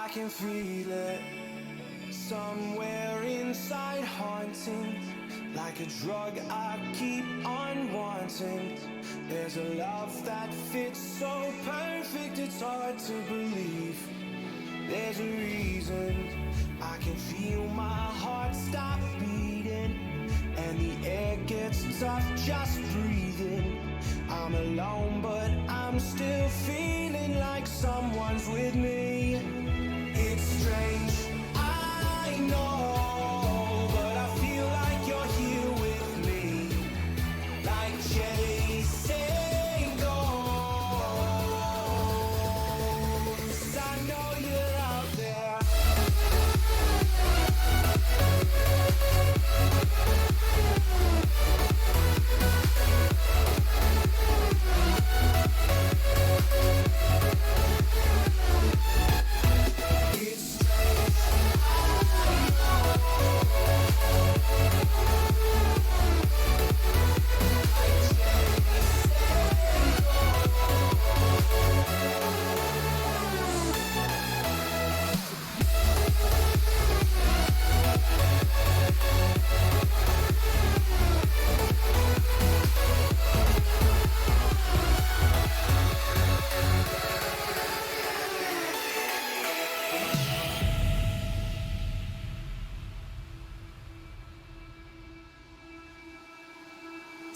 I can feel it somewhere inside, haunting like a drug I keep on wanting. There's a love that fits so perfect, it's hard to believe. There's a reason I can feel my heart stop beating, and the air gets tough just breathing. I'm alone, but I'm still feeling like someone's with me. It's strange, I know, but I feel like you're here with me, like chasing ghosts. I know you're out there.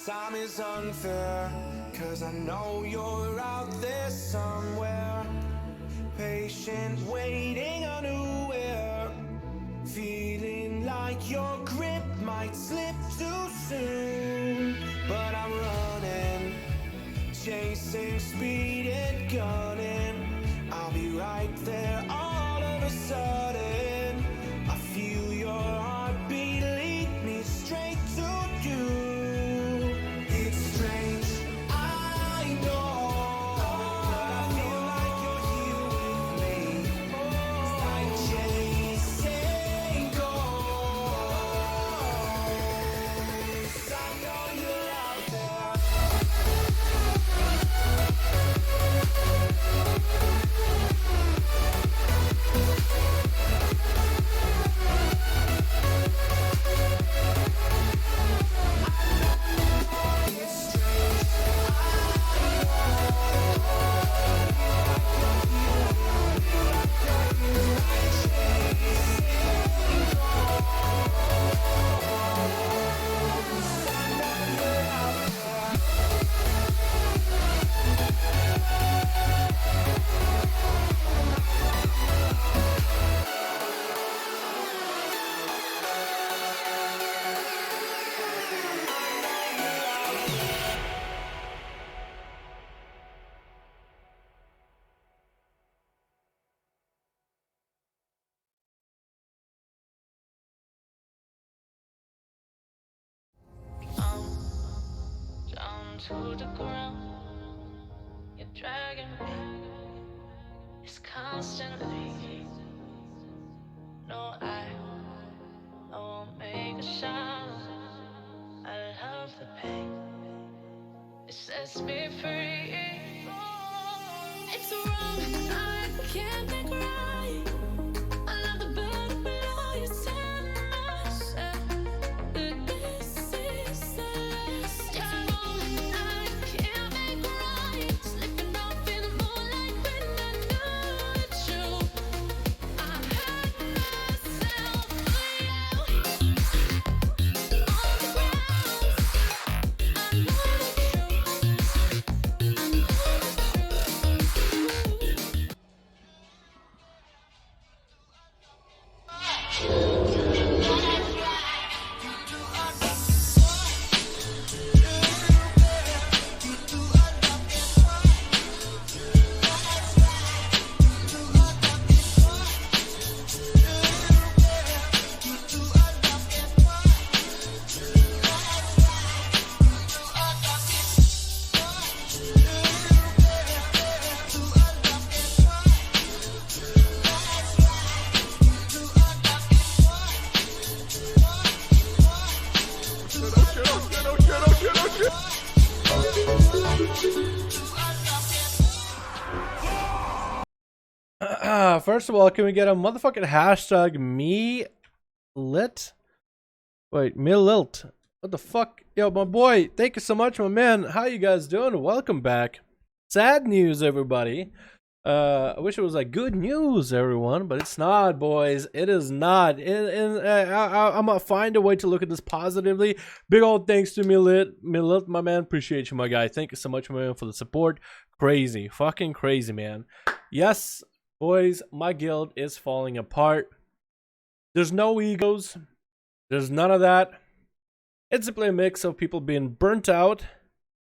Time is unfair, 'cause I know you're out there somewhere, patient, waiting unaware, feeling like your grip might slip too soon. But I'm running, chasing speed and gunning. I'll be right there all of a sudden. I feel your heartbeat lead me straight to you. To the ground, you're dragging me. It's constantly. No, I won't make a sound. I love the pain. It sets me free. It's wrong, I can't make right. I love the better below you tell myself that this is the last time. First of all, can we get a motherfucking hashtag me lit? Wait, me lit. What the fuck? Yo, my boy, thank you so much, my man. How you guys doing? Welcome back. Sad news, everybody. I wish it was like good news, everyone, but it's not, boys. It is not. I'm gonna find a way to look at this positively. Big old thanks to me lit, my man. Appreciate you, my guy. Thank you so much, my man, for the support. Crazy, fucking crazy, man. Yes, boys, my guild is falling apart. There's no egos. There's none of that. It's simply a mix of people being burnt out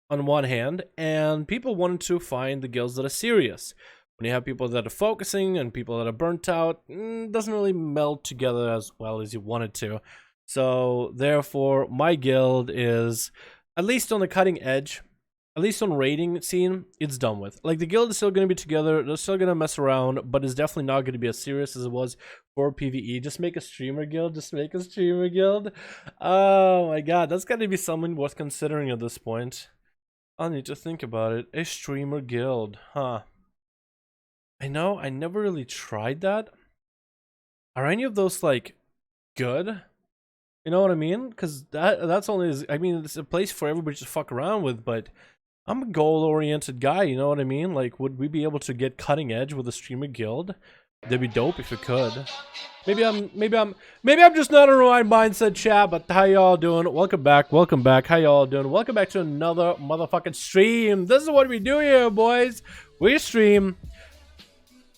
on one hand, and people wanting to find the guilds that are serious. When you have people that are focusing and people that are burnt out, it doesn't really meld together as well as you want it to. So therefore, my guild is at least on the cutting edge, at least on raiding scene, it's done with. Like, the guild is still going to be together, they're still going to mess around, but it's definitely not going to be as serious as it was for PvE. Just make a streamer guild, just make a streamer guild. Oh my god, that's got to be something worth considering at this point. I'll need to think about it. A streamer guild, huh? I know, I never really tried that. Are any of those, like, good? You know what I mean? Because that's only, I mean, it's a place for everybody to fuck around with, but I'm a goal-oriented guy, you know what I mean? Like, would we be able to get cutting edge with a streamer guild? That'd be dope if we could. Maybe I'm just not in the right mindset, chat, but how y'all doing? Welcome back, welcome back. How y'all doing? Welcome back to another motherfucking stream. This is what we do here, boys. We stream.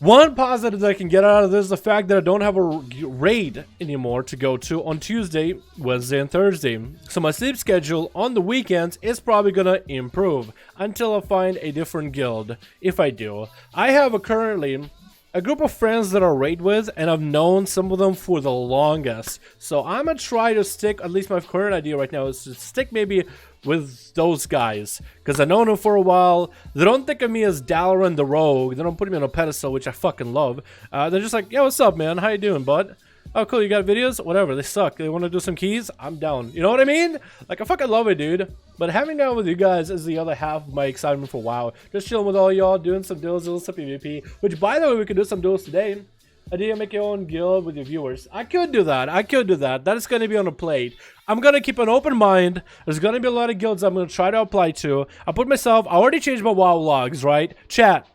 One positive that I can get out of this is the fact that I don't have a raid anymore to go to on Tuesday, Wednesday, and Thursday. So my sleep schedule on the weekends is probably gonna improve until I find a different guild, if I do. I have currently a group of friends that I raid with, and I've known some of them for the longest. So I'm gonna try to stick, at least my current idea right now is to stick maybe with those guys, because I've known them for a while. They don't think of me as Dalaran the Rogue. They don't put me on a pedestal, which I fucking love. They're just like, yo, what's up, man? How you doing, bud? Oh, cool, you got videos? Whatever, they suck. They want to do some keys? I'm down. You know what I mean? Like, I fucking love it, dude. But having out with you guys is the other half of my excitement for WoW. Just chilling with all y'all, doing some duels, doing some PvP. Which, by the way, we could do some duels today. Idea, make your own guild with your viewers. I could do that. I could do that. That is going to be on a plate. I'm going to keep an open mind. There's going to be a lot of guilds I'm going to try to apply to. I already changed my WoW logs, right? Chat,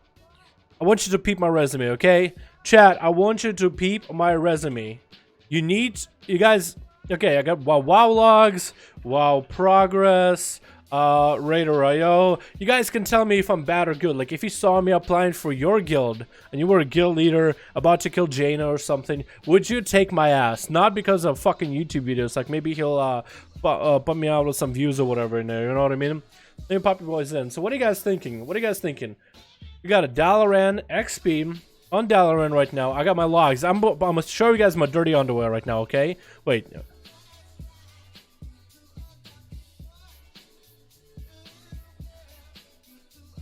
I want you to peep my resume, okay? Chat, I want you to peep my resume. You guys, okay, I got WoW logs, WoW progress, Raider.io. You guys can tell me if I'm bad or good. Like, if you saw me applying for your guild and you were a guild leader about to kill Jaina or something, would you take my ass? Not because of fucking YouTube videos. Like, maybe he'll put me out with some views or whatever in there. You know what I mean? Let me pop your boys in. So what are you guys thinking? What are you guys thinking? We got a Dalaran XP on Dalaran right now. I got my logs. I'm gonna show you guys my dirty underwear right now, okay? Wait.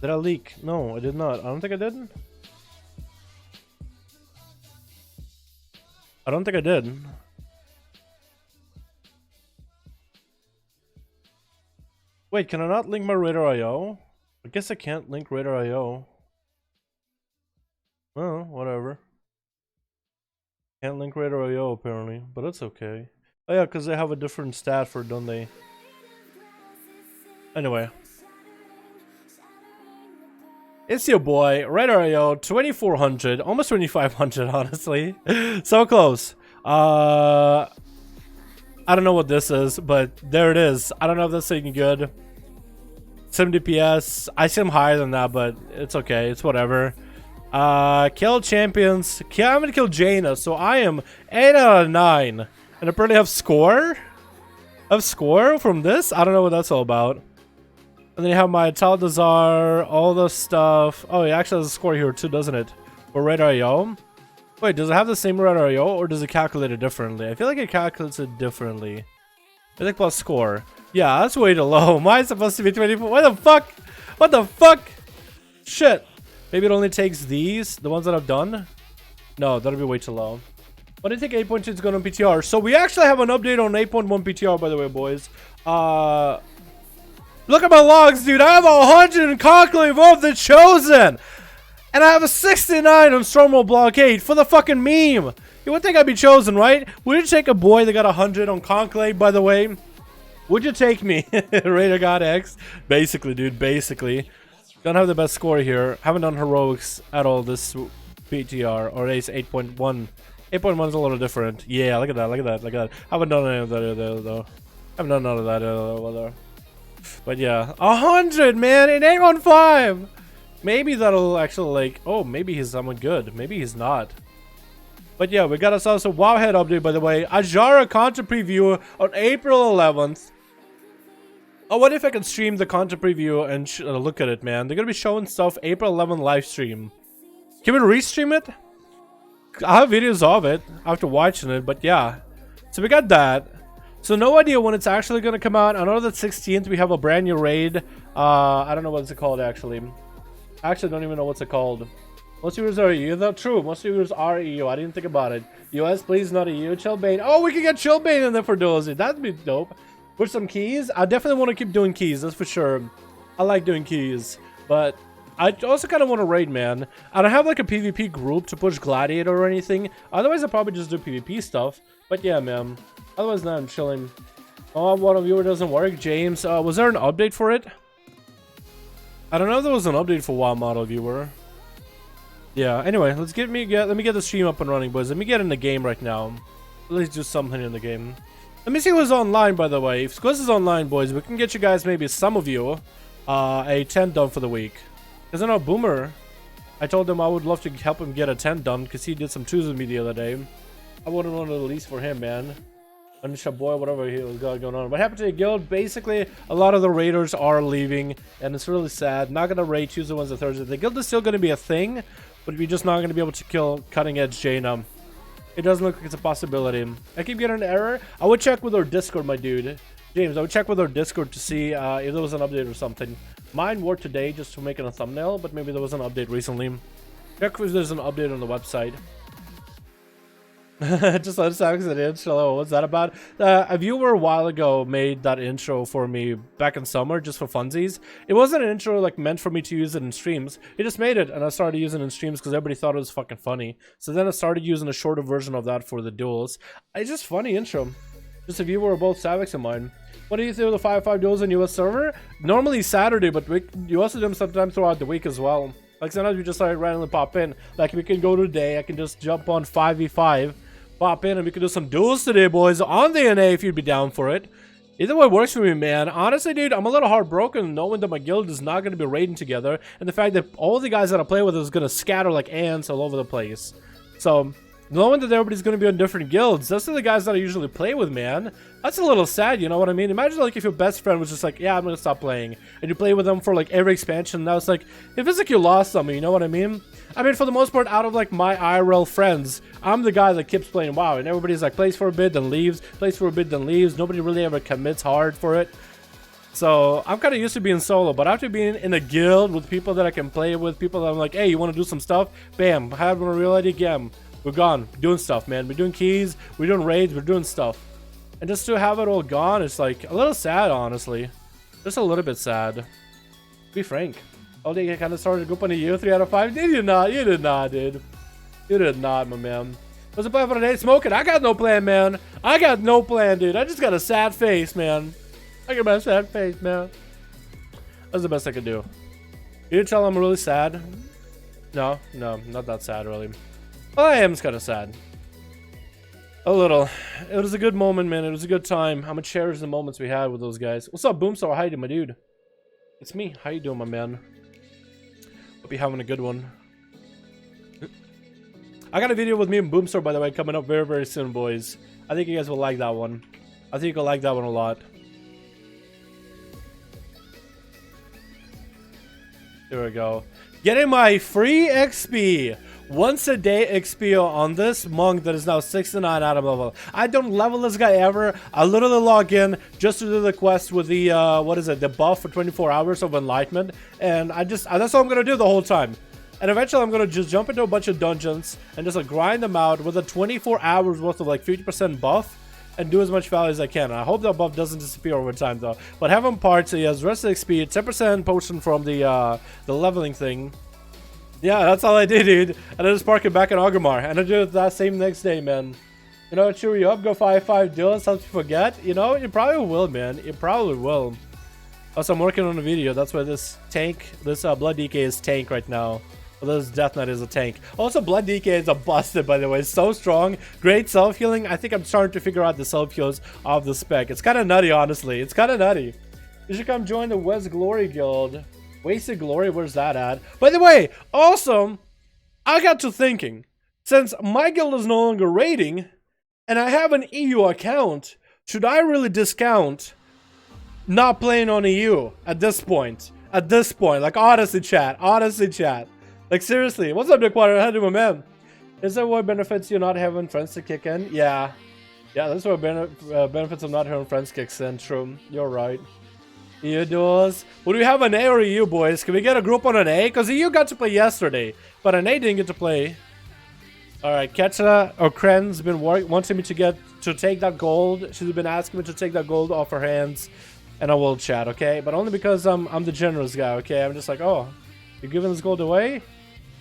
Did I leak? No, I did not. I don't think I did. I don't think I did. Wait, can I not link my Raider.io? I guess I can't link Raider.io. Oh, whatever. Can't link Raider.io apparently, but it's okay. Oh yeah, because they have a different stat for it, don't they? Anyway. It's your boy, Raider.io, 2400, almost 2500, honestly. So close. I don't know what this is, but there it is. I don't know if that's any good. 70 PS. I see him higher than that, but it's okay. It's whatever. Kill champions. I'm gonna kill Jaina, so I am 8 out of 9. And I probably have score? I have score from this? I don't know what that's all about. And then you have my Taldazar, all the stuff. Oh, it actually has a score here too, doesn't it? For Raider.io. Wait, does it have the same Raider.io or does it calculate it differently? I feel like it calculates it differently. I think plus score. Yeah, that's way too low. Mine's supposed to be 24. What the fuck? What the fuck? Shit. Maybe it only takes these, the ones that I've done. No, that'll be way too low. But I think 8.2 is going on PTR. So we actually have an update on 8.1 PTR, by the way, boys. Look at my logs, dude. I have 100 in Conclave of the Chosen. And I have a 69 on Stormwall Blockade for the fucking meme. You would think I'd be chosen, right? Would you take a boy that got 100 on Conclave, by the way? Would you take me? Raider God X. Basically, dude, basically. Don't have the best score here. Haven't done heroics at all this PTR. Or Ace 8.1. 8.1 is a little different. Yeah, look at that, look at that, look at that. Haven't done any of that though. Haven't done none of that either. But yeah, 100, man, in 815. Maybe that'll actually like, oh, maybe he's someone good. Maybe he's not. But yeah, we got ourselves a Wowhead update, by the way. Ajara content preview on April 11th. Oh, what if I can stream the content preview and look at it, man? They're gonna be showing stuff April 11th live stream. Can we restream it? I have videos of it after watching it, but yeah. So we got that. So no idea when it's actually gonna come out. I know that 16th we have a brand new raid. I don't know what's it called actually. I actually don't even know what's it called. Most viewers are EU though. True, most viewers are EU. I didn't think about it. US, please, not EU. Chillbane. Oh, we can get Chillbane in there for Duels. That'd be dope. With some keys. I definitely want to keep doing keys, that's for sure. I like doing keys. But I also kind of want to raid, man. I don't have like a PvP group to push Gladiator or anything. Otherwise, I'll probably just do PvP stuff. But yeah, man. Otherwise, now I'm chilling. Oh, one of viewer doesn't work. James, was there an update for it? I don't know if there was an update for WoW model viewer. Yeah, anyway, let me get the stream up and running, boys. Let me get in the game right now. Let's do something in the game. Let me see who's online, by the way. If Squiz is online, boys, we can get you guys, maybe some of you, a 10 done for the week. Because I know Boomer, I told him I would love to help him get a 10 done because he did some 2s with me the other day. I wouldn't want to release for him, man. Unisha boy, whatever he was going on. What happened to the guild? Basically, a lot of the raiders are leaving, and it's really sad. Not gonna raid Tuesday, Wednesday, Thursday. The guild is still gonna be a thing, but we're just not gonna be able to kill cutting edge Jaina. It doesn't look like it's a possibility. I keep getting an error. I would check with our Discord, my dude. James, I would check with our Discord to see if there was an update or something. Mine worked today just for making a thumbnail, but maybe there was an update recently. Check if there's an update on the website. Just let us accident. Hello, what's that about? A viewer a while ago made that intro for me back in summer just for funsies. It wasn't an intro like meant for me to use it in streams. He just made it and I started using it in streams because everybody thought it was fucking funny. So then I started using a shorter version of that for the duels. It's just funny intro. Just a viewer of both Savix and mine. What do you think of the 5-5 duels on US server? Normally Saturday, but you also do them sometimes throughout the week as well. Like sometimes we just like randomly pop in. Like we can go today, I can just jump on 5v5. Pop in and we can do some duels today, boys, on the NA if you'd be down for it. Either way works for me, man. Honestly, dude, I'm a little heartbroken knowing that my guild is not going to be raiding together, and the fact that all the guys that I play with is going to scatter like ants all over the place. So, knowing that everybody's going to be on different guilds, those are the guys that I usually play with, man. That's a little sad, you know what I mean? Imagine like if your best friend was just like, yeah, I'm going to stop playing, and you play with them for like every expansion, and now it's like, it feels like you lost something, you know what I mean? I mean, for the most part, out of like my IRL friends, I'm the guy that keeps playing WoW, and everybody's like plays for a bit, then leaves, plays for a bit, then leaves. Nobody really ever commits hard for it. So I'm kind of used to being solo, but after being in a guild with people that I can play with, people that I'm like, hey, you want to do some stuff? Bam, having a real ID game. We're gone, doing stuff, man. We're doing keys, we're doing raids, we're doing stuff. And just to have it all gone, it's like a little sad, honestly. Just a little bit sad. To be frank. Oh, they kind of started a group on a year, 3 out of 5. Did you not? You did not, dude. You did not, my man. What's the plan for today? Smoking? I got no plan, man. I got no plan, dude. I just got a sad face, man. I got my sad face, man. That's the best I could do. You tell I'm really sad? No, not that sad, really. Well, I am kind of sad. A little. It was a good moment, man. It was a good time. I'm gonna cherish the moments we had with those guys. What's up, Boomstar? How you doing, my dude? It's me. How you doing, my man? Hope you're having a good one. I got a video with me and Boomstar, by the way, coming up very, very soon, boys. I think you guys will like that one. I think you'll like that one a lot. There we go. Getting my free XP. Once a day XP on this monk that is now 69 out of level. I don't level this guy ever. I literally log in just to do the quest with the, what is it? The buff for 24 hours of enlightenment. And that's what I'm going to do the whole time. And eventually I'm going to just jump into a bunch of dungeons and just like grind them out with a 24 hours worth of like 50% buff. And do as much value as I can. I hope that buff doesn't disappear over time though. But have him parts, so he has rest of XP, 10% potion from the leveling thing. Yeah, that's all I did, dude. And I just park it back in Augermar. And I do it that same next day, man. You know, cheer you up, go 5-5 duels, helps you forget. You know, you probably will, man. You probably will. Also, I'm working on a video. That's why this tank, this Blood DK is tank right now. Well, this Death Knight is a tank. Also, Blood DK is a busted, by the way. It's so strong. Great self-healing. I think I'm starting to figure out the self-heals of the spec. It's kind of nutty, honestly. It's kind of nutty. You should come join the West Glory Guild. Wasted Glory, where's that at? By the way, also, I got to thinking, since my guild is no longer raiding, and I have an EU account, should I really discount not playing on EU at this point? At this point, like honestly chat, Like seriously, what's up Dickwater? How do you, my man? Is that what benefits you not having friends to kick in? Yeah. Yeah, that's what benefits of not having friends kicks in, true. You're right. EU duels. Would we have an A or EU, boys? Can we get a group on an A? Because EU got to play yesterday, but an A didn't get to play. Alright, Ketcha or Kren's been wanting me to take that gold. She's been asking me to take that gold off her hands. And I will chat, okay? But only because I'm the generous guy, okay? I'm just like, oh, you're giving this gold away?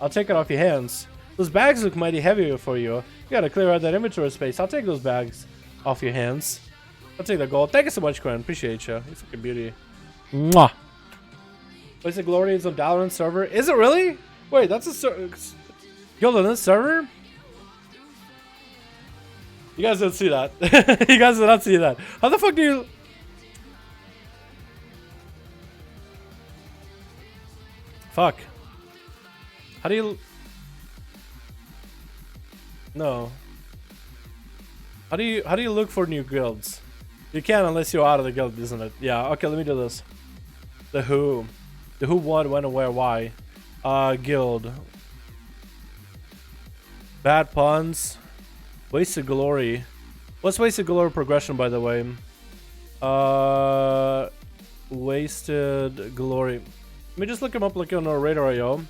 I'll take it off your hands. Those bags look mighty heavy for you. You gotta clear out that inventory space. I'll take those bags off your hands. I'll take the gold. Thank you so much, Kren. Appreciate you. You fucking beauty. Mwah. What's the glory is on Dalaran server? Is it really? Wait, that's a guild on this server? You guys didn't see that. You guys did not see that. How the fuck do you... Fuck. How do you... No. How do you look for new guilds? You can't unless you're out of the guild, isn't it? Yeah, okay, let me do this. The who. The who, what, when, and where, why. Guild. Bad puns. Wasted glory. What's wasted glory progression, by the way? Wasted glory. Let me just look him up like on our radar.io.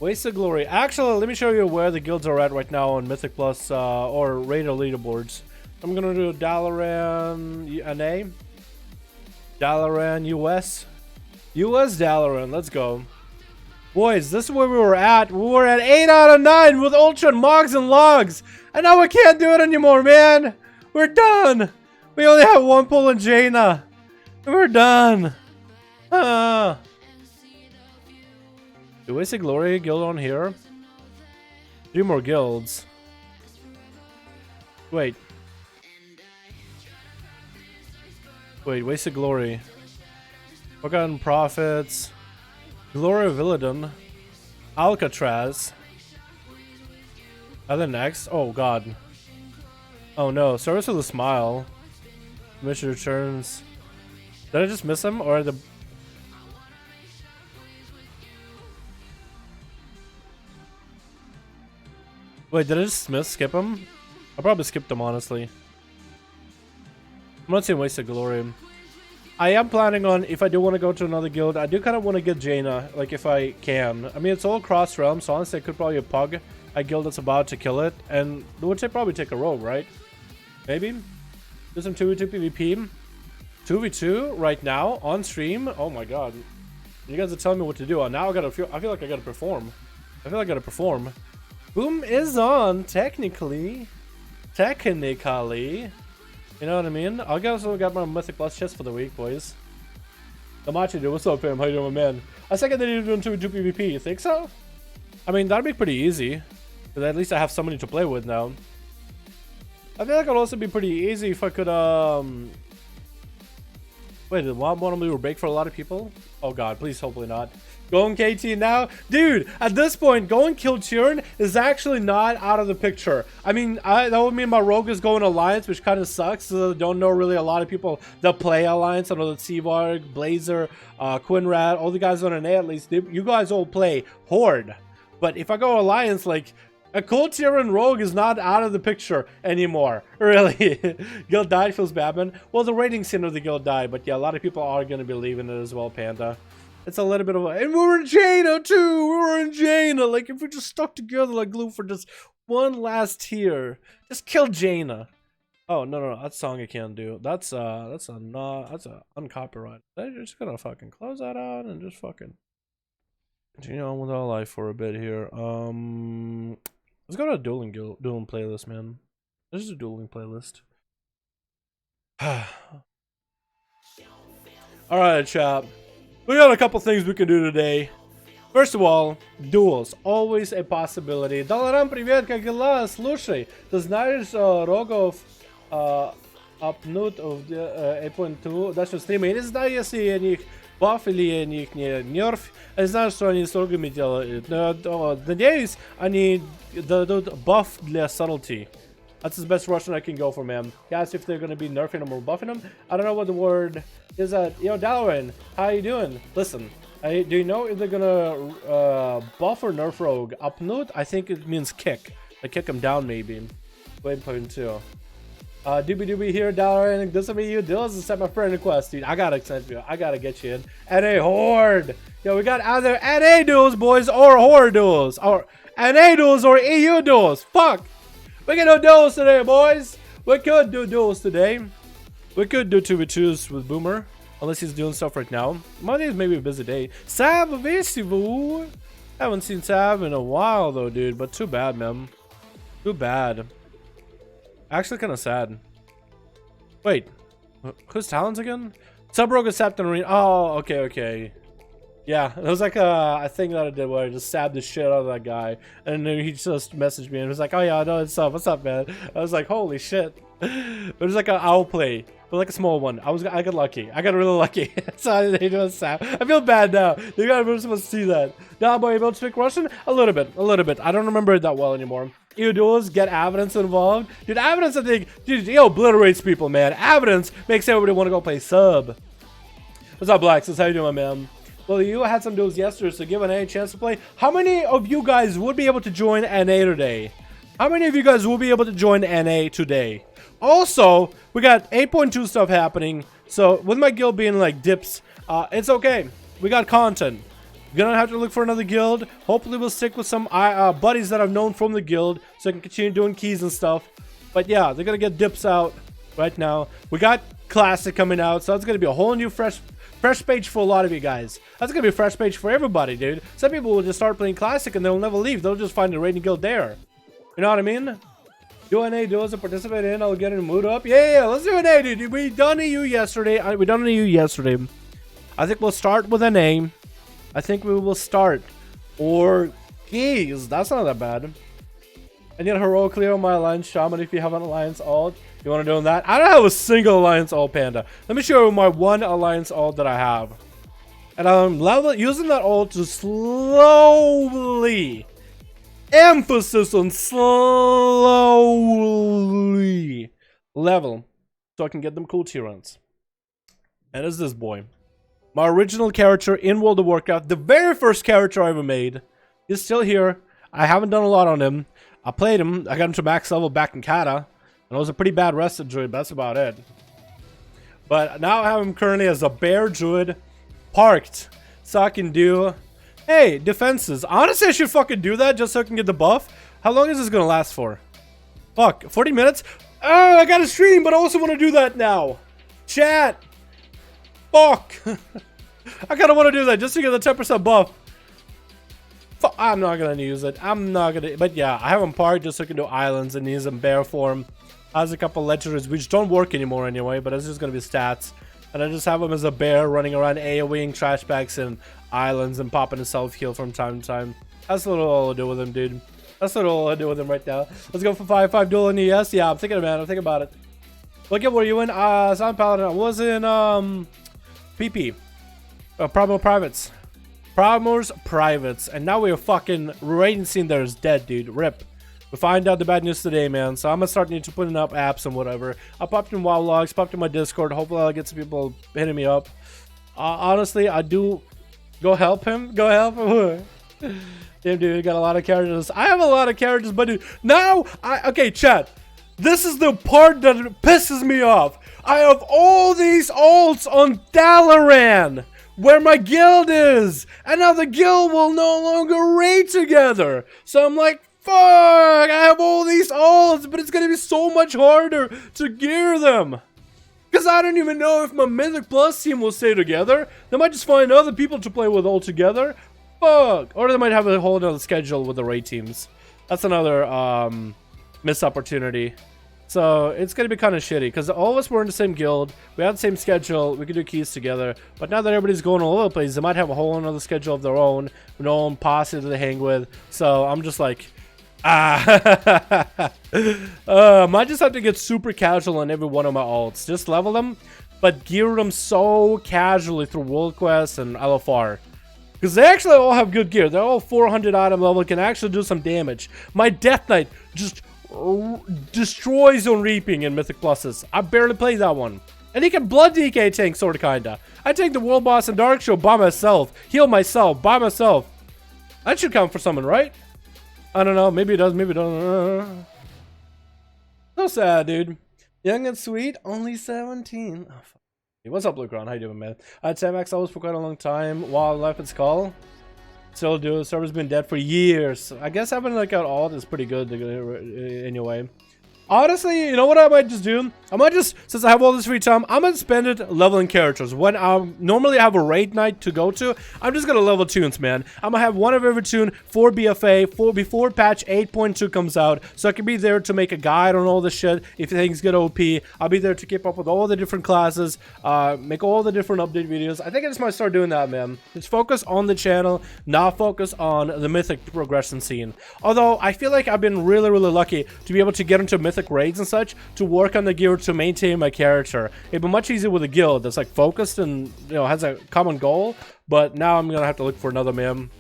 Wasted glory. Actually, let me show you where the guilds are at right now on Mythic Plus or radar leaderboards. I'm gonna do Dalaran NA. Dalaran US. US Dalaran. Let's go. Boys, this is where we were at. We were at 8 out of 9 with Ultra and Mogs and Logs. And now we can't do it anymore, man. We're done. We only have one pull in Jaina. We're done. Do we see Glory guild on here? 3 more guilds. Wait. Wait, Wasted Glory. Forgotten Prophets. Glory of Illidan. Alcatraz. And then next. Oh god. Oh no. Service with a Smile. Mission returns. Did I just miss him? Or the... Wait, did I just skip him? I probably skipped him, honestly. I'm not saying Wasted Glory. I am planning on, if I do want to go to another guild, I do kind of want to get Jaina, like if I can. I mean, it's all cross realms, so honestly I could probably pug a guild that's about to kill it. And which I probably take a rogue, right? Maybe? Do some 2v2 PvP. 2v2 right now on stream. Oh my god. You guys are telling me what to do. Now I feel like I gotta perform. I feel like I gotta perform. Boom is on, technically. You know what I mean? I also got my Mythic Plus chest for the week, boys. Damachi, dude, what's up, fam? How you doing, man? I second that you're doing 2v2 PvP. You think so? I mean, that'd be pretty easy. But at least I have somebody to play with now. I feel like it'd also be pretty easy if I could, Wait, did WoW Mono break for a lot of people? Oh god, please, hopefully not. Going KT now? Dude, at this point, going kill Tyrion is actually not out of the picture. I mean, that would mean my rogue is going Alliance, which kind of sucks. So I don't know really a lot of people that play Alliance. I know that Seavarg, Blazer, Quinrad, all the guys on NA at least, you guys all play Horde. But if I go Alliance, like, a cool Tyrion rogue is not out of the picture anymore. Really. Guild died, feels bad, man. Well, the rating scene of the guild died, but yeah, a lot of people are going to be leaving it as well, Panda. It's a little bit of a... And we were in Jaina, too! We were in Jaina! Like, if we just stuck together like glue for just one last tier. Just kill Jaina. Oh, no. That song I can't do. That's a uncopyright. I'm just gonna fucking close that out and just fucking continue on with our life for a bit here. Let's go to a dueling playlist, man. This is a dueling playlist. Alright, chat. We got a couple things we can do today. First of all, duels. Always a possibility. Dalaran, привет, как дела? Слушай, ты знаешь рогов апнут в 8.2 дальше стрима? Я не знаю, если у них баф или у них не нерф. Я знаю, что они с рогами делают. Но, надеюсь, они дадут баф для subtlety. That's the best Russian I can go for, man. He asked if they're gonna be nerfing them or buffing them. I don't know what the word is. Yo, Dalaran, how you doing? Listen, do you know if they're gonna buff or nerf rogue? Upnut? I think it means kick. Like kick him down, maybe. Wait, point two. Doobie here, Dalaran. This will be you. Dills accept my friend request, dude. I gotta accept you. I gotta get you in. NA Horde. Yo, we got either NA duels, boys, or Horde duels, or NA duels or EU duels. Fuck. We can do duels today, boys. We could do duels today. We could do 2v2s with Boomer, unless he's doing stuff right now. Monday's maybe a busy day. Sav Visivu. Haven't seen Sav in a while though, dude. But too bad, man. Too bad. Actually, kind of sad. Wait, who's Talons again? Subrogue accept and arena. Oh, okay. Yeah, it was like a thing that I did where I just stabbed the shit out of that guy, and then he just messaged me and was like, "Oh yeah, I know it's up. What's up, man?" I was like, "Holy shit!" It was like an owl play, but like a small one. I got lucky. I got really lucky. So they just stab. I feel bad now. You guys were supposed to see that. Now, boy, able to speak Russian? A little bit. I don't remember it that well anymore. You duels get evidence involved, dude. Evidence, I think, dude, it obliterates people, man. Evidence makes everybody want to go play sub. What's up, Blacks? How you doing, man? Well, you had some duels yesterday, so give NA a chance to play. How many of you guys would be able to join NA today? How many of you guys will be able to join NA today? Also, we got 8.2 stuff happening. So with my guild being like dips, it's okay. We got content. We're gonna have to look for another guild. Hopefully we'll stick with some buddies that I've known from the guild, so I can continue doing keys and stuff. But yeah, they're gonna get dips out right now. We got Classic coming out, so it's gonna be a whole new fresh page for a lot of you guys. That's gonna be a fresh page for everybody, dude. Some people will just start playing Classic and they'll never leave. They'll just find a raiding guild there. You know what I mean? Do NA duels to participate in. I'll get in the mood up. Yeah, let's do NA, dude. We done EU yesterday. We done EU yesterday. I think we'll start with NA. I think we will start. Or keys. That's not that bad. I need a heroic clear on my alliance shaman if you have an alliance alt. You want to do that? I don't have a single alliance alt, Panda. Let me show you my one alliance alt that I have. And I'm using that alt to slowly, emphasis on slowly, level so I can get them cool tier runs. And it's this boy. My original character in World of Warcraft, the very first character I ever made. He's still here. I haven't done a lot on him. I played him. I got him to max level back in Kata. And it was a pretty bad rested druid, but that's about it. But now I have him currently as a bear druid, parked, so I can do, hey, defenses. Honestly, I should fucking do that just so I can get the buff. How long is this gonna last for? Fuck, 40 minutes? Oh, I gotta stream, but I also want to do that now. Chat. Fuck. I kinda want to do that just to get the 10% buff. Fuck, I'm not gonna use it. I'm not gonna, but yeah, I have him parked just so I can do islands and use him bear form. Has a couple legendaries which don't work anymore anyway, but it's just gonna be stats. And I just have him as a bear running around AoEing trash packs and islands and popping a self heal from time to time. That's what I'll do with him, dude. That's what I'll do with him right now. Let's go for 5-5 duel in ES. Yeah, I'm thinking about it. I'm thinking about it. Look at what are you in? Sound Paladin. I was in PP. Promo Privates. Promos Privates. And now we're fucking raiding scene there is dead, dude. RIP. We find out the bad news today, man. So I'm gonna start need to putting up apps and whatever. I popped in WoW logs, popped in my Discord. Hopefully I'll get some people hitting me up. Honestly, I do. Go help him. Go help him. Damn, dude, you got a lot of characters. I have a lot of characters, but dude, now okay, chat. This is the part that pisses me off. I have all these alts on Dalaran, where my guild is, and now the guild will no longer raid together. So I'm like, fuck, I have all these alts, but it's gonna be so much harder to gear them. Because I don't even know if my Mythic Plus team will stay together. They might just find other people to play with all together. Fuck! Or they might have a whole other schedule with the raid teams. That's another missed opportunity. So it's gonna be kind of shitty because all of us were in the same guild. We had the same schedule. We could do keys together. But now that everybody's going all over the place, they might have a whole other schedule of their own, with no own posse that they hang with. So I'm just like, might just have to get super casual on every one of my alts. Just level them, but gear them so casually through World Quest and LFR. Because they actually all have good gear. They're all 400 item level, can actually do some damage. My Death Knight just destroys on reaping in Mythic Pluses. I barely played that one. And he can blood DK tank, sorta kinda. I take the World Boss and Dark Show by myself. Heal myself by myself. That should count for someone, right? I don't know. Maybe it does, maybe it doesn't. So sad, dude. Young and sweet, only 17. Oh, fuck. Hey, what's up, Luke Ron? How you doing, man? I had 10x hours for quite a long time while life at Skull. Still do. The server's been dead for years. I guess having like an alt is pretty good anyway. Honestly, you know what I might just do? I might just, since I have all this free time, I'm gonna spend it leveling characters. When I normally have a raid night to go to, I'm just gonna level tunes, man. I'm gonna have one of every tune for BFA before patch 8.2 comes out, so I can be there to make a guide on all the shit. If things get OP, I'll be there to keep up with all the different classes, make all the different update videos. I think I just might start doing that, man. Just focus on the channel, not focus on the Mythic progression scene. Although I feel like I've been really lucky to be able to get into Mythic raids and such to work on the gear to maintain my character. It'd be much easier with a guild that's like focused and, you know, has a common goal. But now I'm gonna have to look for another man.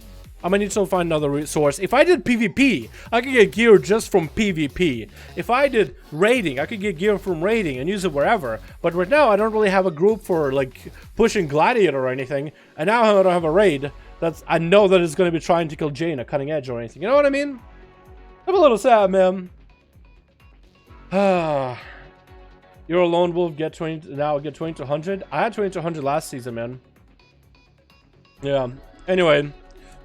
I'm gonna need to find another resource. If I did PvP, I could get gear just from PvP. If I did raiding, I could get gear from raiding and use it wherever. But right now, I don't really have a group for like pushing Gladiator or anything. And now I don't have a raid that's I know that it's gonna be trying to kill Jane at Cutting Edge or anything. You know what I mean? I'm a little sad, man. You're a lone wolf, get 20 now, get 20 to 100. I had 20 to 100 last season, man. Yeah. Anyway,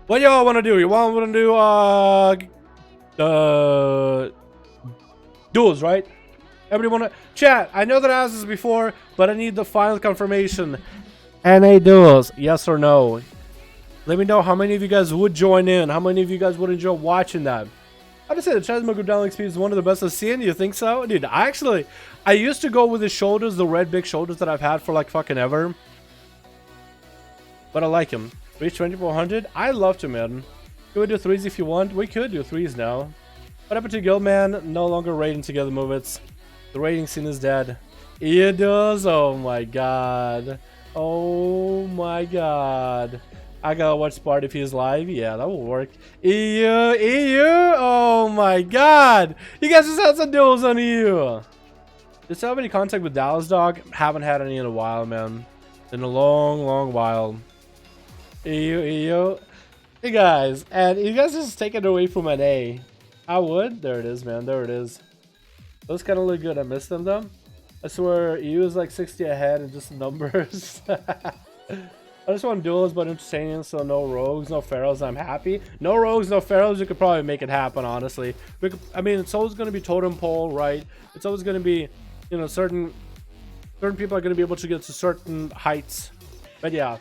what y'all want to do? You want to do duels, right? Everybody want to chat? I know that I asked this before, but I need the final confirmation. NA duels, yes or no? Let me know how many of you guys would join in. How many of you guys would enjoy watching that? I would say the Chasma Down XP is one of the best I've seen. You think so? Dude, I used to go with the shoulders, the red big shoulders that I've had for like fucking ever. But I like him. Reach 2400? I love to, man. Can we do threes if you want? We could do threes now. What happened to Guildman? No longer raiding together movements. The raiding scene is dead. It does? Oh my god. Oh my god. I gotta watch Spart if he's live. Yeah, that will work. EU. Oh my god. You guys just had some duels on EU. Just have any contact with Dallas Dog? Haven't had any in a while, man. In a long while. EU. Hey guys, and you guys just take it away from NA. I would. There it is, man. There it is. Those kind of look good. I missed them though. I swear, EU is like 60 ahead in just numbers. I just want duels, but entertaining, so no rogues, no pharaohs. I'm happy. No rogues, no pharaohs. You could probably make it happen, honestly. I mean, it's always going to be totem pole, right? It's always going to be, you know, certain people are going to be able to get to certain heights. But yeah,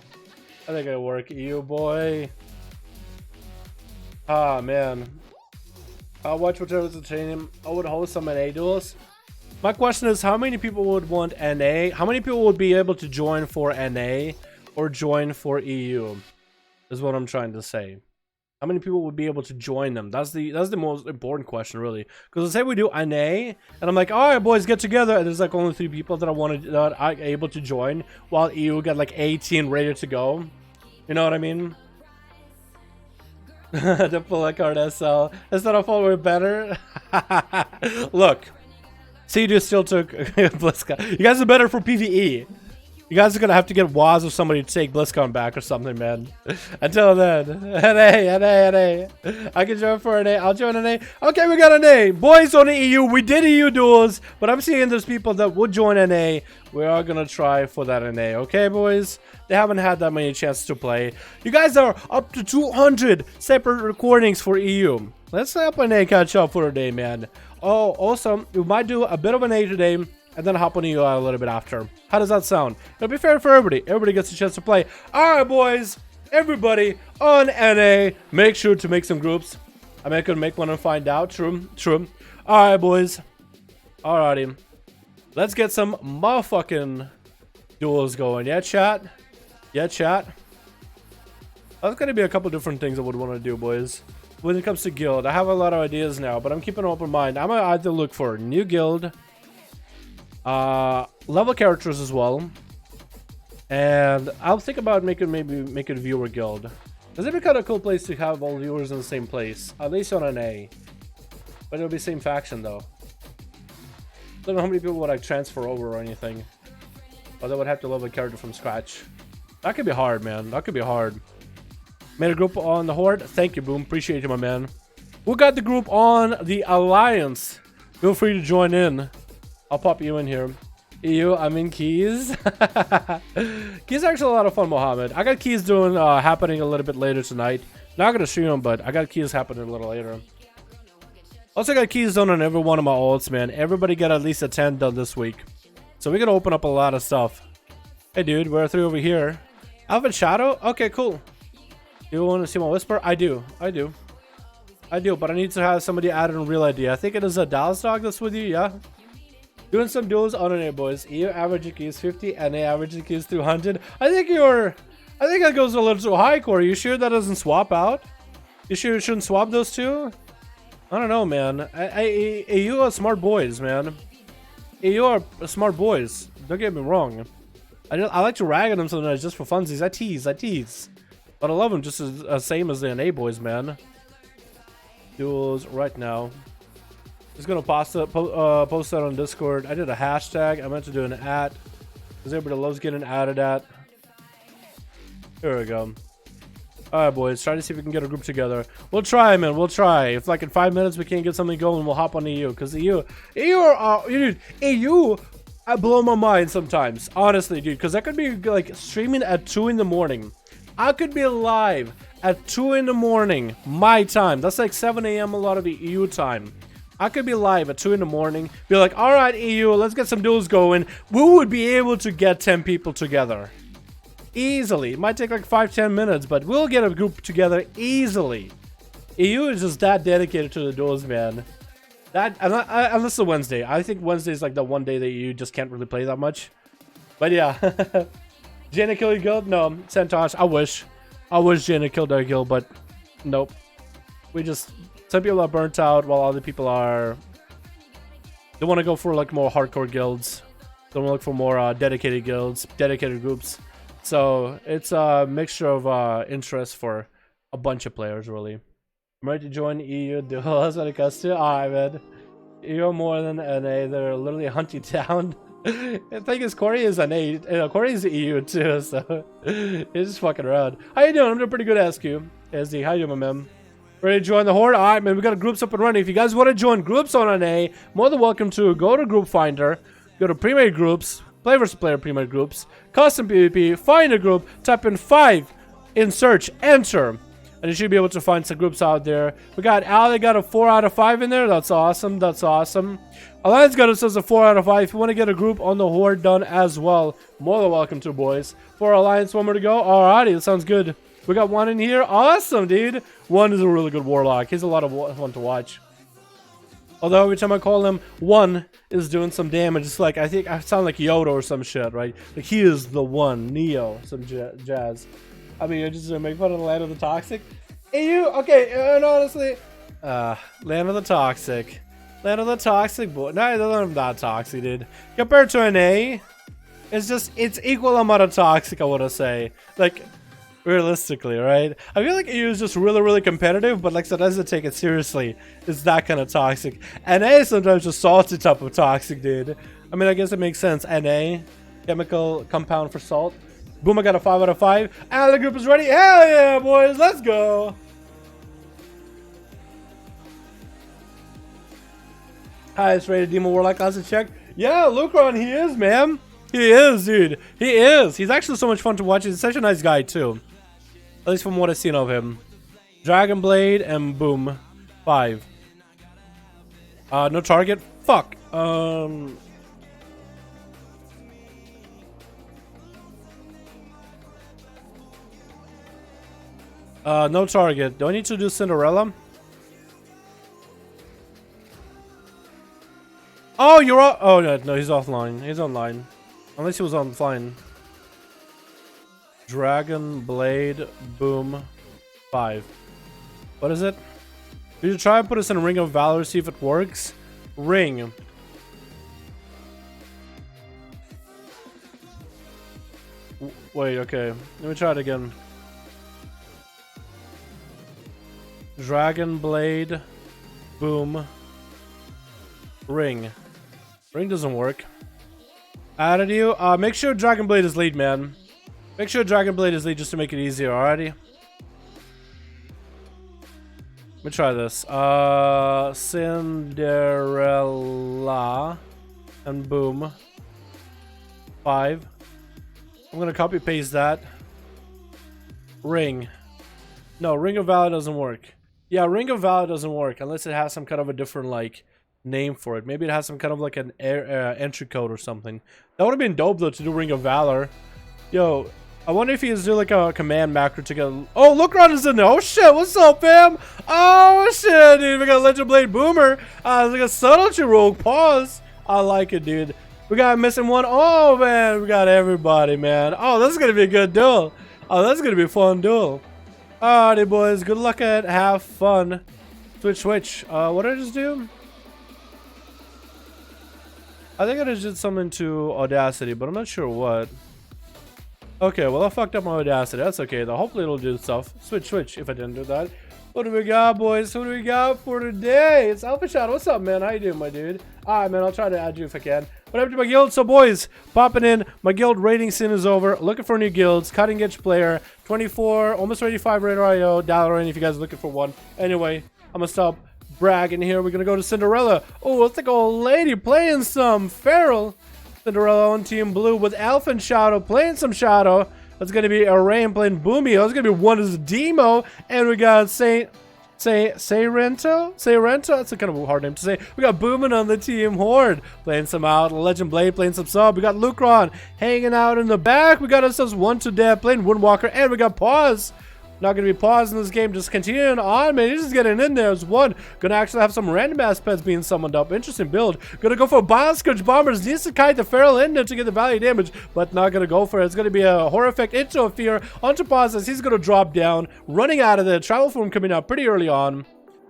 I think it'll work. EU boy. Ah, man. I'll watch whichever's entertaining. I would host some NA duels. My question is, how many people would want NA? How many people would be able to join for NA? Or join for EU is what I'm trying to say. How many people would be able to join them? That's the most important question, really. Because let's say we do NA, and I'm like, all right, boys, get together, and there's like only 3 people that I'm able to join, while EU got like 18 ready to go. You know what I mean? The pull card SL. Is that a follower better? Look, CJ still took BlizzCon. You guys are better for PvE. You guys are gonna have to get Waz or somebody to take BlizzCon back or something, man. Until then, NA. I can join for NA. I'll join NA. Okay, we got NA. Boys on the EU. We did EU duels, but I'm seeing there's people that would join NA. We are gonna try for that NA. Okay, boys? They haven't had that many chances to play. You guys are up to 200 separate recordings for EU. Let's help NA catch up for a day, man. Oh, also, we might do a bit of NA today, and then hop on EU a little bit after. How does that sound? It'll be fair for everybody. Everybody gets a chance to play. Alright, boys. everybody on NA, make sure to make some groups. I mean, I could make one and find out. True. Alright, boys. Alrighty. Let's get some motherfucking duels going. Yeah, chat? Yeah, chat? There's gonna be a couple different things I would want to do, boys. When it comes to guild, I have a lot of ideas now, but I'm keeping an open mind. I'm gonna either look for new guild, level characters as well, and I'll think about maybe make it a viewer guild. Because it'd be kind of cool place to have all viewers in the same place, at least on an A. But it'll be same faction though. Don't know how many people would I transfer over or anything. Or they would have to level a character from scratch. That could be hard, man. That could be hard. Made a group on the Horde. Thank you, Boom. Appreciate you, my man. Who got the group on the Alliance? Feel free to join in. I'll pop you in here. EU, I'm in Keys. Keys are actually a lot of fun, Mohammed. I got Keys doing happening a little bit later tonight. Not gonna stream them, but I got Keys happening a little later. Also got Keys done on every one of my ults, man. Everybody got at least a 10 done this week. So we're gonna open up a lot of stuff. Hey, dude, we're 3 over here. Alvin Shadow? Okay, cool. You want to see my whisper? I do, but I need to have somebody add in real ID. I think it is a Dallas dog that's with you, yeah? Doing some duels on NA, boys. EU average EQ is 50, NA average EQ is 200. I think that goes a little too high, Corey. You sure that doesn't swap out? You sure you shouldn't swap those two? I don't know, man. EU are smart boys, man. EU are smart boys. Don't get me wrong. I like to rag at them sometimes just for funsies. I tease. But I love them just as same as the NA boys, man. Duels right now. Just gonna post that on Discord. I did a hashtag. I meant to do an @ because everybody loves getting added at. Here we go. Alright, boys. Try to see if we can get a group together. We'll try, man. We'll try. If like in 5 minutes we can't get something going, we'll hop on EU. Because EU I blow my mind sometimes. Honestly, dude. Because I could be like streaming at 2 in the morning. I could be live at 2 in the morning, my time. That's like 7 a.m. a lot of the EU time. I could be live at 2 in the morning, be like, alright EU, let's get some duels going. We would be able to get 10 people together. Easily. It might take like 5-10 minutes, but we'll get a group together easily. EU is just that dedicated to the duels, man. Unless it's Wednesday. I think Wednesday is like the one day that you just can't really play that much. But yeah. Jaina kill your guild? No, Santosh, I wish Jaina killed our guild, but nope. Some people are burnt out while other people are... They want to go for like more hardcore guilds. They want to look for more dedicated guilds, dedicated groups. So it's a mixture of interest for a bunch of players, really. I'm ready to join EU duels when it comes to... Alright, man. EU more than NA, they're literally hunting down. The thing is, Corey is an A. Corey is EU too, so he's just fucking around. How you doing? I'm doing pretty good, SQ. SD, how you doing, my man? Ready to join the Horde? Alright, man, we got groups up and running. If you guys want to join groups on an A, more than welcome to. Go to Group Finder, go to Premade Groups, Player vs. Player Premade Groups, Custom PvP, find a group, type in 5 in search, enter. And you should be able to find some groups out there. We got Ali got a 4 out of 5 in there. That's awesome. That's awesome. Alliance got us as a 4 out of 5. If you want to get a group on the Horde done as well, more than welcome to, boys. For Alliance, 1 more to go. Alrighty, that sounds good. We got 1 in here. Awesome, dude. 1 is a really good warlock. He's a lot of fun to watch. Although every time I call him, 1 is doing some damage. It's like, I think I sound like Yoda or some shit, right? Like, he is the one. Neo, some jazz. I mean, you're just gonna make fun of the Land of the Toxic? EU? Okay, and honestly, Land of the Toxic. Land of the Toxic, boy. No, they're not toxic, dude. Compared to an A, it's equal amount of toxic, I wanna say. Like, realistically, right? I feel like EU is just really, really competitive, but like, so doesn't take it seriously. It's that kind of toxic. NA is sometimes just salty type of toxic, dude. I mean, I guess it makes sense. NA, chemical compound for salt. Boom, I got a 5 out of 5. And the group is ready. Hell yeah, boys. Let's go. Highest rated Demon Warlock class check. Yeah, Lucron, he is, man. He is, dude. He is. He's actually so much fun to watch. He's such a nice guy, too. At least from what I've seen of him. Dragon Blade and boom. 5. No target. Fuck. No target. Do I need to do Cinderella? Oh, you're off. Oh, no, he's offline. He's online. Unless he was offline. Dragon Blade Boom 5. What is it? Did you try and put us in a Ring of Valor, see if it works? Ring. Wait, okay. Let me try it again. Dragon Blade Boom Ring. Ring doesn't work. Added you. Make sure Dragon Blade is lead, man. Make sure Dragon Blade is lead just to make it easier, alrighty? Let me try this. Cinderella and Boom 5. I'm gonna copy paste that. Ring. No, Ring of Valor doesn't work. Yeah, Ring of Valor doesn't work unless it has some kind of a different like name for it. Maybe it has some kind of like an entry code or something. That would have been dope though to do Ring of Valor. Yo, I wonder if he is doing like a command macro to get. Oh, Lucron is in there. Oh shit, what's up, fam? Oh shit, dude, we got Legend Blade Boomer. It's like a subtlety rogue. Pause. I like it, dude. We got missing one. Oh man, we got everybody, man. Oh, this is gonna be a good duel. Oh, that's gonna be a fun duel. Alrighty, boys. Good luck at it. Have fun. Switch. What did I just do? I think I just did something to Audacity, but I'm not sure what. Okay, well I fucked up my Audacity. That's okay though. Hopefully it'll do stuff. Switch if I didn't do that. What do we got, boys? What do we got for today? It's Alpha Shot. What's up, man? How you doing, my dude? Alright, man. I'll try to add you if I can. What happened to my guild? So, boys, popping in. My guild rating scene is over. Looking for new guilds. Cutting edge player. 24, almost 85 Radar IO. Dalaran if you guys are looking for one. Anyway, I'm gonna stop bragging here. We're gonna go to Cinderella. Oh, let's take old lady playing some Feral. Cinderella on Team Blue with Elf and Shadow playing some Shadow. That's gonna be a Rain playing Boomio. That's gonna be one as Demo, and we got Sayrento. That's a kind of a hard name to say. We got Boomin on the Team Horde playing some out. Legend Blade playing some sub. We got Lucron hanging out in the back. We got ourselves One to Death playing Windwalker, and we got Pause. Not gonna be pausing this game, just continuing on, man. He's just getting in there as one. Gonna actually have some random ass pets being summoned up. Interesting build. Gonna go for Bioscourge Bombers. Needs to kite the Feral in there to get the value damage, but not gonna go for it. It's gonna be a Horror Effect into a Fear onto Pauses. He's gonna drop down, running out of the Travel Form coming out pretty early on.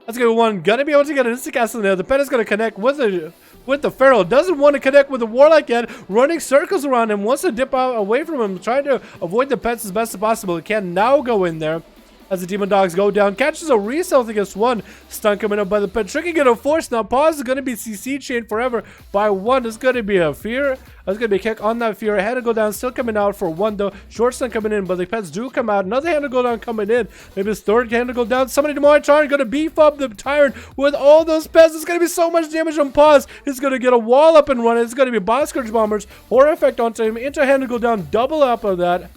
That's gonna be one. Gonna be able to get an instant cast in there. The pet is gonna connect with the Feral. Doesn't want to connect with the Warlock yet. Running circles around him. Wants to dip out away from him. Trying to avoid the pets as best as possible. It can now go in there. As the Demon Dogs go down, catches a result against one. Stun coming up by the pet. Tricking it a force. Now Pause is going to be CC chained forever by one. It's going to be a Fear. It's going to be a kick on that Fear. A hand to go down. Still coming out for one though. Short stun coming in, but the pets do come out. Another hand to go down coming in. Maybe his third hand to go down. Somebody tomorrow Tyrant going to beef up the Tyrant with all those pets. It's going to be so much damage on Pause. He's going to get a wall up and run. It's going to be Bioscourge Bombers. Horror Effect onto him. Into hand to go down. Double up of that.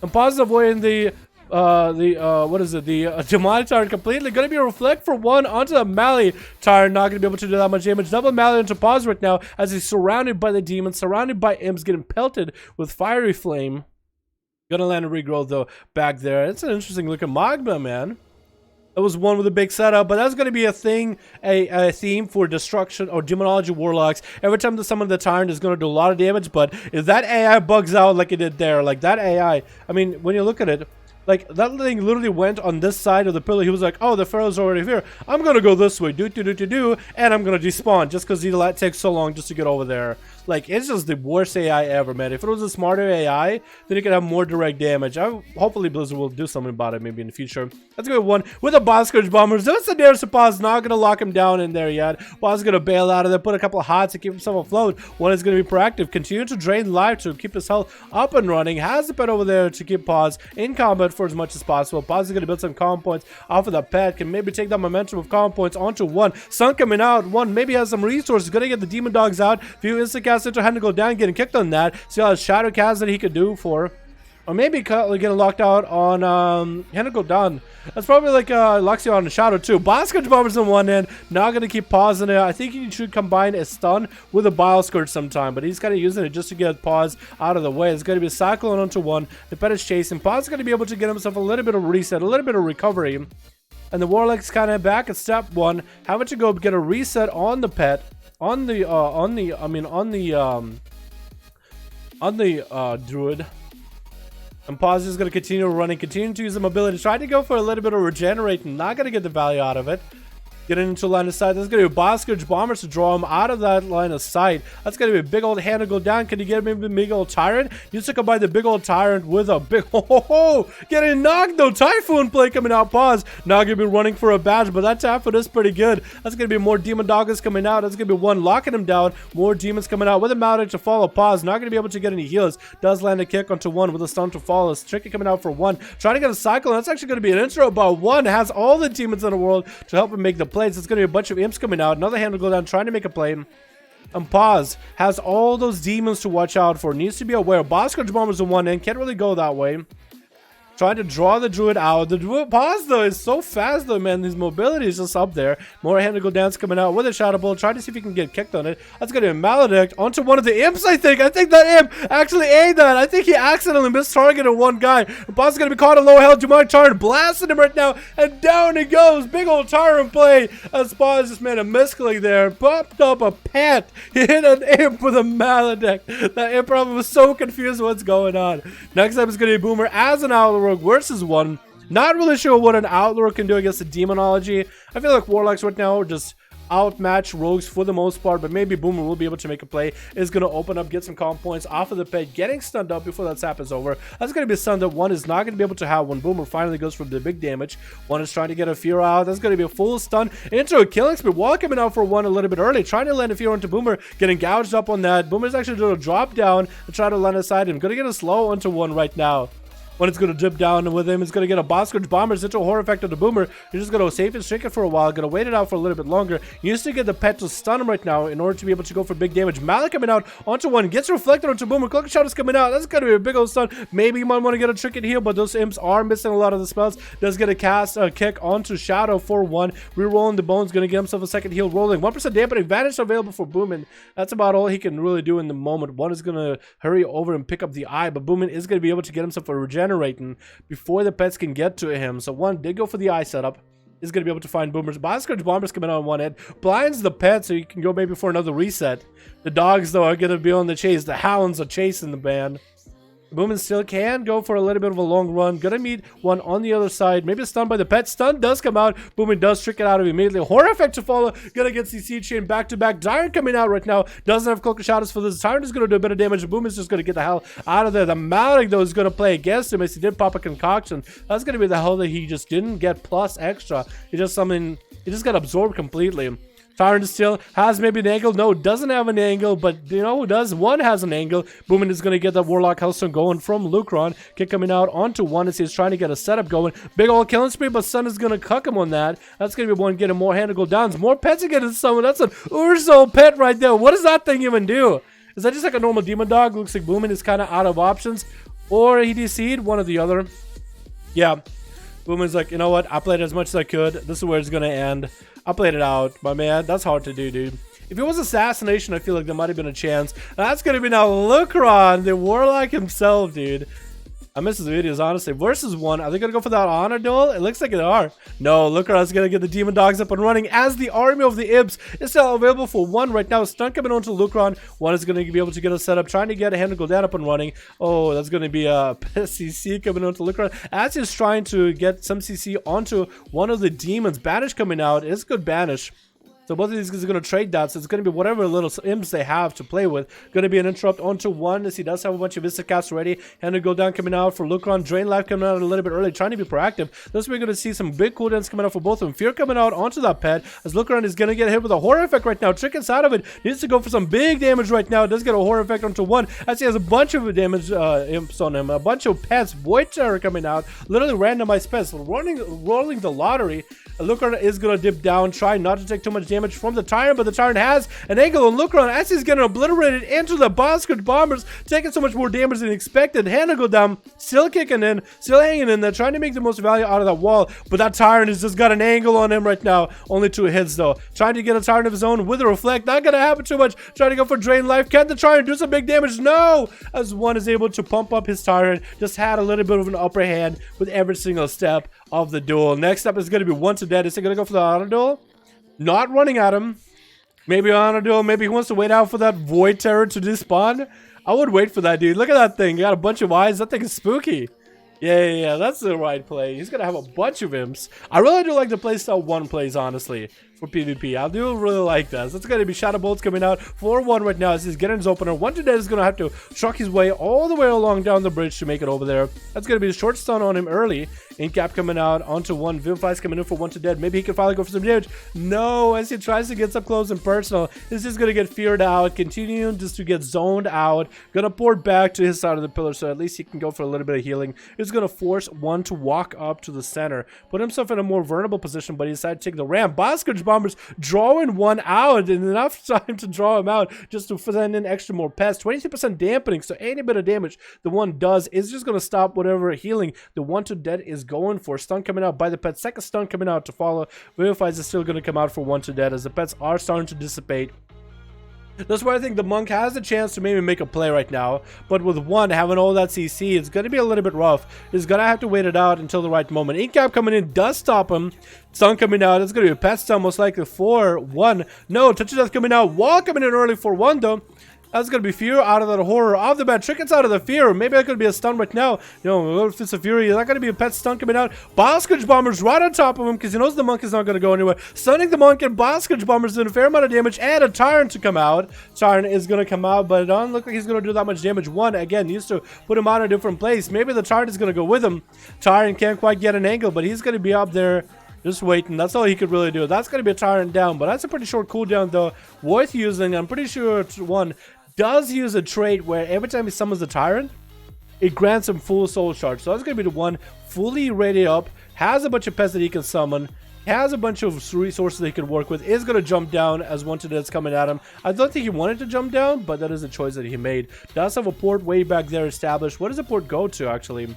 And Pause is avoiding the Demonic Tyrant completely. Gonna be a Reflect for one onto the Mally Tyrant. Not gonna be able to do that much damage. Double Mally into Pause right now as he's surrounded by the demons, surrounded by imps, getting pelted with Fiery Flame. Gonna land a regrowth though back there. It's an interesting looking Magma, man. That was one with a big setup, but that's going to be a thing, a theme for Destruction or Demonology Warlocks. Every time summon the Tyrant is going to do a lot of damage, but if that AI bugs out like it did there, like that AI, I mean, when you look at it, like, that thing literally went on this side of the pillar. He was like, oh, the Pharaoh's already here. I'm going to go this way. And I'm going to despawn just because it takes so long just to get over there. Like, it's just the worst AI ever, man. If it was a smarter AI, then it could have more direct damage. Hopefully Blizzard will do something about it maybe in the future. That's a good one. With the Bioscourge Bombers. That's the Dare Pause. Not going to lock him down in there yet. Boss is going to bail out of there. Put a couple of hots to keep himself afloat. One is going to be proactive. Continue to drain life to keep his health up and running. Has the pet over there to keep Pause in combat for as much as possible. Pause is going to build some calm points off of that pet. Can maybe take that momentum of calm points onto one. Sun coming out. One maybe has some resources. Going to get the Demon Dogs out. Few instant casts into hand to go down. Getting kicked on that. See how his Shadow cast that he could do for Or maybe getting locked out on Henical Dawn. That's probably like Luxio on the Shadow too. Bioscourge Bomber's on one end. Not going to keep pausing it. I think he should combine a stun with a Bioscourge sometime. But he's kind of using it just to get pause out of the way. It's going to be a Cyclone onto one. The pet is chasing. Pause is going to be able to get himself a little bit of reset. A little bit of recovery. And the Warlock's kind of back at step one. Having to go get a reset on the pet. On the Druid. And Pause is going to continue running, continue to use some ability, try to go for a little bit of regenerating, not going to get the value out of it. Getting into line of sight. That's going to be Bioscourge Bombers to draw him out of that line of sight. That's going to be a big old hand to go down. Can you get maybe a big old Tyrant? Used to combine the big old Tyrant with a big getting knocked though. Typhoon play coming out. Pause. Now going to be running for a badge, but that Typhoon is pretty good. That's going to be more Demon Doggers coming out. That's going to be one locking him down. More demons coming out with a Maledict to follow. Pause. Not going to be able to get any heals. Does land a kick onto one with a stun to follow. It's tricky coming out for one. Trying to get a cycle. That's actually going to be an intro, but one has all the demons in the world to help him make the plays. It's going to be a bunch of imps coming out. Another hand will go down trying to make a play. And Pause has all those demons to watch out for. Needs to be aware. Bioscourge Bombers on one end. Can't really go that way. Trying to draw the Druid out. The Druid Pause though is so fast though, man. His mobility is just up there. More hand to go dance coming out with a Shadow Bolt. Trying to see if he can get kicked on it. That's going to be a Maledict onto one of the imps, I think. I think that imp actually aimed that. I think he accidentally missed targeted one guy. Pause is going to be caught in low health. Demonic Tyrant blasting him right now. And down he goes. Big old Tyrant play. As Pause just made a misclick there. Popped up a pet. He hit an imp with a Maledict. That imp probably was so confused what's going on. Next up is going to be Boomer as an Outlaw versus one. Not really sure what an Outlaw can do against the Demonology. I feel like Warlocks right now are just outmatch rogues for the most part, but maybe Boomer will be able to make a play. Is going to open up, get some comp points off of the pet, getting stunned up before that sap is over. That's going to be a stun that one is not going to be able to have when Boomer finally goes for the big damage. One is trying to get a fear out. That's going to be a full stun into a killing spree. Wall coming out for one a little bit early, trying to land a fear onto Boomer, getting gouged up on that. Boomer's actually doing a drop down and try to land aside him. Going to get a slow onto one right now. When it's going to drip down with him, it's going to get a Bioscourge Bombers into a horror effect of the Boomer. You're just going to safe and shrink it for a while. Going to wait it out for a little bit longer. You used to get the pet to stun him right now in order to be able to go for big damage. Malik coming out onto one. Gets reflected onto Boomer. Cloak Shot is coming out. That's going to be a big old stun. Maybe you might want to get a trick and heal, but those imps are missing a lot of the spells. Does get a cast a kick onto Shadow for one. Rerolling the bones. Going to get himself a second heal rolling. 1% dampening. Vanish available for Boomin. That's about all he can really do in the moment. One is going to hurry over and pick up the eye, but Boomin is going to be able to get himself a regenerating before the pets can get to him. So one did go for the eye setup. Is going to be able to find Boomers. Bioscourge Bombers coming out on one end. Blinds the pet so you can go maybe for another reset. The dogs though are going to be on the chase. The hounds are chasing the band. Boomin still can go for a little bit of a long run. Gonna meet one on the other side. Maybe a stun by the pet. Stun does come out. Boomin does trick it out of immediately. Horror effect to follow. Gonna get CC chain back to back. Tyrant coming out right now. Doesn't have Cloak of Shadows for this. Tyrant is gonna do a bit of damage. Boomin's just gonna get the hell out of there. The Maledict though is gonna play against him as he did pop a concoction. That's gonna be the hell that he just didn't get plus extra. He just got absorbed completely. Tyrant still has maybe an angle. No, doesn't have an angle, but you know who does? One has an angle. Boomin is going to get that Warlock Hellstone going from Lucron. Kick coming out onto one as he's trying to get a setup going. Big old killing spree, but Sun is going to cuck him on that. That's going to be one getting more hand to go downs. More pets are getting summoned. That's an Urso pet right there. What does that thing even do? Is that just like a normal demon dog? Looks like Boomin is kind of out of options. Or he DC'd, one or the other. Yeah. Boomin's like, you know what? I played as much as I could. This is where it's going to end. I played it out, but man, that's hard to do, dude. If it was assassination, I feel like there might have been a chance. That's going to be now Lucron, the Warlock himself, dude. I miss his videos, honestly. Versus one. Are they going to go for that honor duel? It looks like they are. No, Lucron's going to get the demon dogs up and running as the army of the Ibs is still available for one right now. Stun coming onto Lucron. One is going to be able to get a setup, trying to get a hand to go down up and running. Oh, that's going to be a CC coming onto Lucron as he's trying to get some CC onto one of the demons. Banish coming out. It's good banish. So both of these guys are going to trade that. So it's going to be whatever little imps they have to play with. Going to be an interrupt onto one as he does have a bunch of Instacasts ready. And to go down coming out for Lucron. Drain Life coming out a little bit early, trying to be proactive. This we're going to see some big cooldowns coming out for both of them. Fear coming out onto that pet as Lucron is going to get hit with a horror effect right now. Trick inside of it. Needs to go for some big damage right now. Does get a horror effect onto one as he has a bunch of damage imps on him. A bunch of pets. Void Terror coming out. Literally randomized pets. Rolling the lottery. Lucron is going to dip down, try not to take too much damage from the Tyrant, but the Tyrant has an angle on Lucron as he's getting obliterated into the Boskridge Bombers, taking so much more damage than expected. Hannah go down, still kicking in, still hanging in there, trying to make the most value out of that wall, but that Tyrant has just got an angle on him right now. Only 2 hits though. Trying to get a Tyrant of his own with a Reflect, not going to happen too much. Trying to go for Drain Life. Can the Tyrant do some big damage? No! As one is able to pump up his Tyrant, just had a little bit of an upper hand with every single step of the duel. Next up is going to be One to Dead. Is he going to go for the auto duel? Not running at him. Maybe auto duel. Maybe he wants to wait out for that Void Terror to despawn. I would wait for that, dude. Look at that thing. You got a bunch of eyes. That thing is spooky. Yeah, that's the right play. He's going to have a bunch of imps. I really do like the playstyle One plays, honestly, for PvP. I do really like that. So it's going to be Shadow Bolts coming out for One right now as he's getting his opener. One to Dead is going to have to truck his way all the way along down the bridge to make it over there. That's going to be a short stun on him early. Incap coming out onto One. Vivify's coming in for One to Dead. Maybe he can finally go for some damage. No, as he tries to get up close and personal, he's just going to get feared out, continuing just to get zoned out. Going to port back to his side of the pillar so at least he can go for a little bit of healing. He's going to force One to walk up to the center, put himself in a more vulnerable position, but he decided to take the ramp. Boskridge Bombers drawing One out in enough time to draw him out just to send in extra more pets. 23% dampening, so any bit of damage the One does is just going to stop whatever healing the One to Dead is going for. Stun coming out by the pet. Second stun coming out to follow. Vivifies is still going to come out for One to Dead as the pets are starting to dissipate. That's why I think the Monk has a chance to maybe make a play right now. But with One having all that CC, it's going to be a little bit rough. He's going to have to wait it out until the right moment. Incap coming in does stop him. Stun coming out. It's going to be a pet stun most likely for One. No, Touch of Death coming out. Wall coming in early for One though. That's going to be Fear out of that horror of the bad. Trickets out of the Fear. Maybe that could be a stun right now. You know, Fist of Fury. Is that going to be a pet stun coming out? Boskridge Bombers right on top of him because he knows the Monk is not going to go anywhere. Stunning the Monk and Boskridge Bombers doing a fair amount of damage and a Tyrant to come out. Tyrant is going to come out, but it doesn't look like he's going to do that much damage. One, again, needs to put him out in a different place. Maybe the Tyrant is going to go with him. Tyrant can't quite get an angle, but he's going to be up there just waiting. That's all he could really do. That's going to be a Tyrant down, but that's a pretty short cooldown though. Worth using. I'm pretty sure it's One does use a trait where every time he summons the Tyrant, it grants him full soul charge. So that's going to be the One fully ready up, has a bunch of pets that he can summon, has a bunch of resources that he can work with, is going to jump down as One to Dead's coming at him. I don't think he wanted to jump down, but that is a choice that he made. Does have a port way back there established. Where does the port go to actually?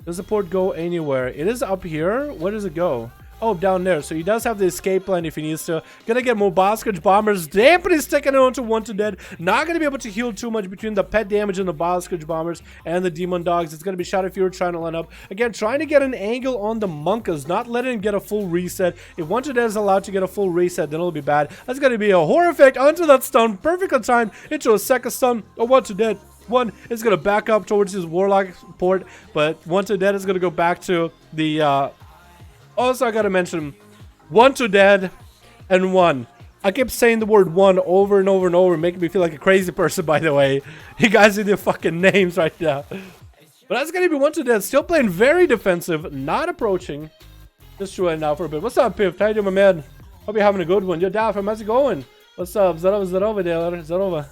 Does the port go anywhere? It is up here. Where does it go? Oh, down there. So he does have the escape plan if he needs to. Gonna get more Boskridge Bombers. Dampening sticking on to One to Dead. Not gonna be able to heal too much between the pet damage and the Boskridge Bombers and the Demon Dogs. It's gonna be Shadow Fury trying to line up. Again, trying to get an angle on the Monkas. Not letting him get a full reset. If One to Dead is allowed to get a full reset, then it'll be bad. That's gonna be a horror effect onto that stun. Perfectly timed into a second stun of One to Dead. One is going to back up towards his Warlock port, but One to Dead is going to go back to the... Also, I got to mention, One to Dead and One. I kept saying the word One over and over and over, making me feel like a crazy person, by the way. You guys need your fucking names right now. But that's going to be One to Dead. Still playing very defensive, not approaching. Just right now for a bit. What's up, Piff? How you doing, my man? Hope you're having a good one. Yo, Daphne, how's it going? What's up? Zarova, Dalaran? Zarova.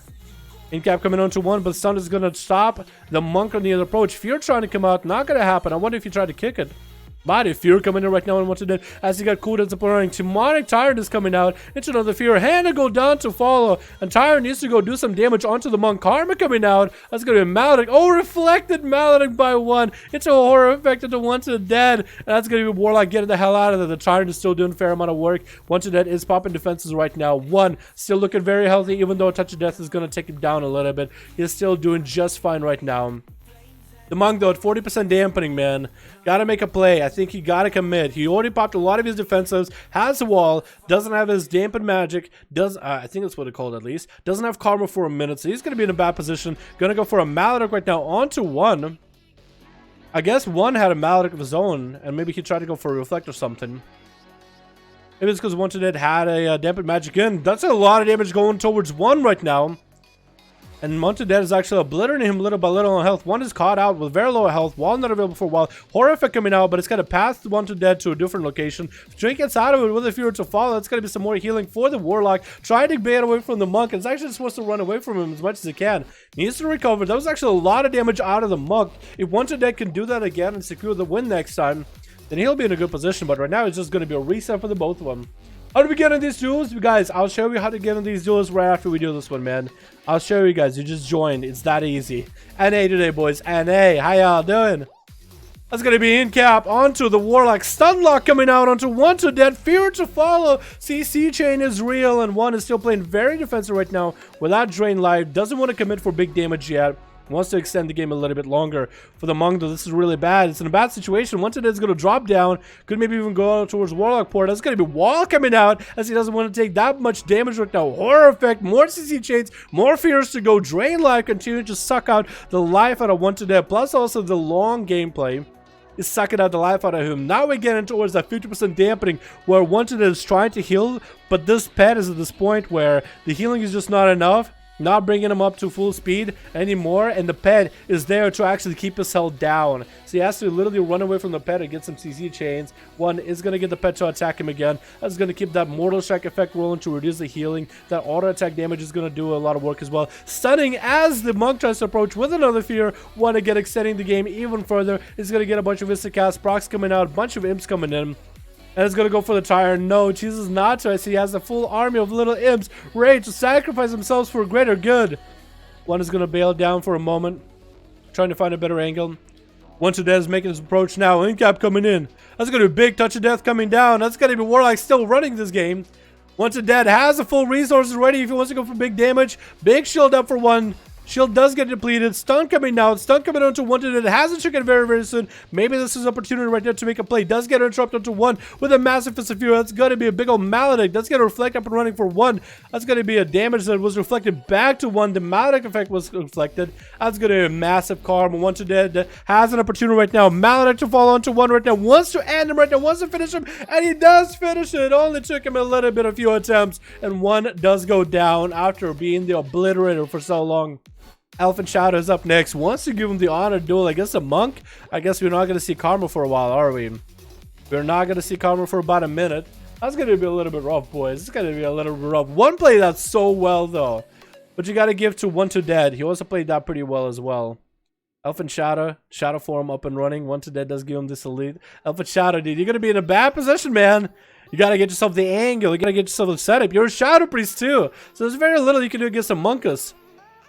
Incap coming on to One, but stun is going to stop the Monk on the other approach. Fear trying to come out, not going to happen. I wonder if he tried to kick it. Body Fear coming in right now and One to Dead as he got cooled up running. Demonic Tyrant is coming out into another Fear. Hannah go down to follow, and Tyrant needs to go do some damage onto the Monk. Karma coming out. That's going to be Maledict. Oh, reflected Maledict by One. It's a horror effect into One to Dead. And that's going to be Warlock getting the hell out of there. The Tyrant is still doing a fair amount of work. One to Dead is popping defenses right now. One still looking very healthy, even though a Touch of Death is going to take him down a little bit. He's still doing just fine right now. The Monk, though, at 40% dampening, man. Gotta make a play. I think he gotta commit. He already popped a lot of his defensives, has a wall, doesn't have his dampened magic, I think that's what it's called at least, doesn't have karma for a minute, so he's gonna be in a bad position. Gonna go for a Maledict right now onto One. I guess One had a Maledict of his own, and maybe he tried to go for a Reflect or something. Maybe it's because One to Dead had a dampened magic in. That's a lot of damage going towards One right now. And One to Dead is actually obliterating him little by little on health. One is caught out with very low health. Wall not available for a while. Horrific coming out, but it's going to pass One to Dead to a different location. Drake gets out of it with a Fury to follow. That's going to be some more healing for the Warlock. Trying to bait away from the Monk. It's actually supposed to run away from him as much as he can. Needs to recover. That was actually a lot of damage out of the Monk. If One to Dead can do that again and secure the win next time, then he'll be in a good position. But right now, it's just going to be a reset for the both of them. How do we get in these duels? Guys, I'll show you how to get in these duels right after we do this one, man. I'll show you guys. You just joined. It's that easy. NA today, boys. NA. How y'all doing? That's going to be in cap onto the Warlock. Stunlock coming out onto 1 to dead. Fear to follow. CC chain is real, and 1 is still playing very defensive right now without Drain Life. Doesn't want to commit for big damage yet. Wants to extend the game a little bit longer. For the Monk, though, this is really bad. It's in a bad situation. Once it is going to drop down, could maybe even go out towards Warlock port. That's going to be Wall coming out, as he doesn't want to take that much damage right now. Horror effect, more CC chains, more fears to go. Drain Life, continue to suck out the life out of 1 to dead. Plus also the long gameplay is sucking out the life out of him. Now we're getting towards that 50% dampening where 1 to dead is trying to heal, but this pet is at this point where the healing is just not enough. Not bringing him up to full speed anymore, and the pet is there to actually keep his health down. So he has to literally run away from the pet and get some CC chains. 1 is going to get the pet to attack him again. That's going to keep that Mortal Strike effect rolling to reduce the healing. That auto attack damage is going to do a lot of work as well. Stunning as the Monk tries to approach with another fear. 1 again extending the game even further. He's going to get a bunch of Instacast procs coming out, a bunch of imps coming in. And it's going to go for the tire. No, chooses not to. I see he has a full army of little imps ready to sacrifice themselves for greater good. 1 is going to bail down for a moment, trying to find a better angle. 1 to dead is making his approach now. Incap coming in. That's going to be a big touch of death coming down. That's going to be Warlock still running this game. 1 to dead has the full resources ready if he wants to go for big damage. Big shield up for 1. Shield does get depleted. Stun coming out. Stun coming out to 1 to dead. It has a chicken very, very soon. Maybe this is an opportunity right there to make a play. Does get interrupted to 1 with a massive Fist of Fury. That's going to be a big old Maledict. That's going to reflect up and running for 1. That's going to be a damage that was reflected back to 1. The Maledict effect was reflected. That's going to be a massive karma. 1 to dead has an opportunity right now. Maledict to fall onto 1 right now. Wants to end him right now. Wants to finish him. And he does finish it. Only took him a little bit, a few attempts. And 1 does go down after being the obliterator for so long. Elephant Shadow is up next. Wants to give him the honor duel against a Monk. I guess we're not going to see Karma for a while, are we? We're not going to see Karma for about a minute. That's going to be a little bit rough, boys. It's going to be a little bit rough. 1 played that so well, though. But you got to give to 1 to dead. He also played that pretty well as well. Elephant Shadow. Shadow form up and running. 1 to dead does give him this elite. Elephant Shadow, dude. You're going to be in a bad position, man. You got to get yourself the angle. You got to get yourself the setup. You're a Shadow Priest, too. So there's very little you can do against a Monkus.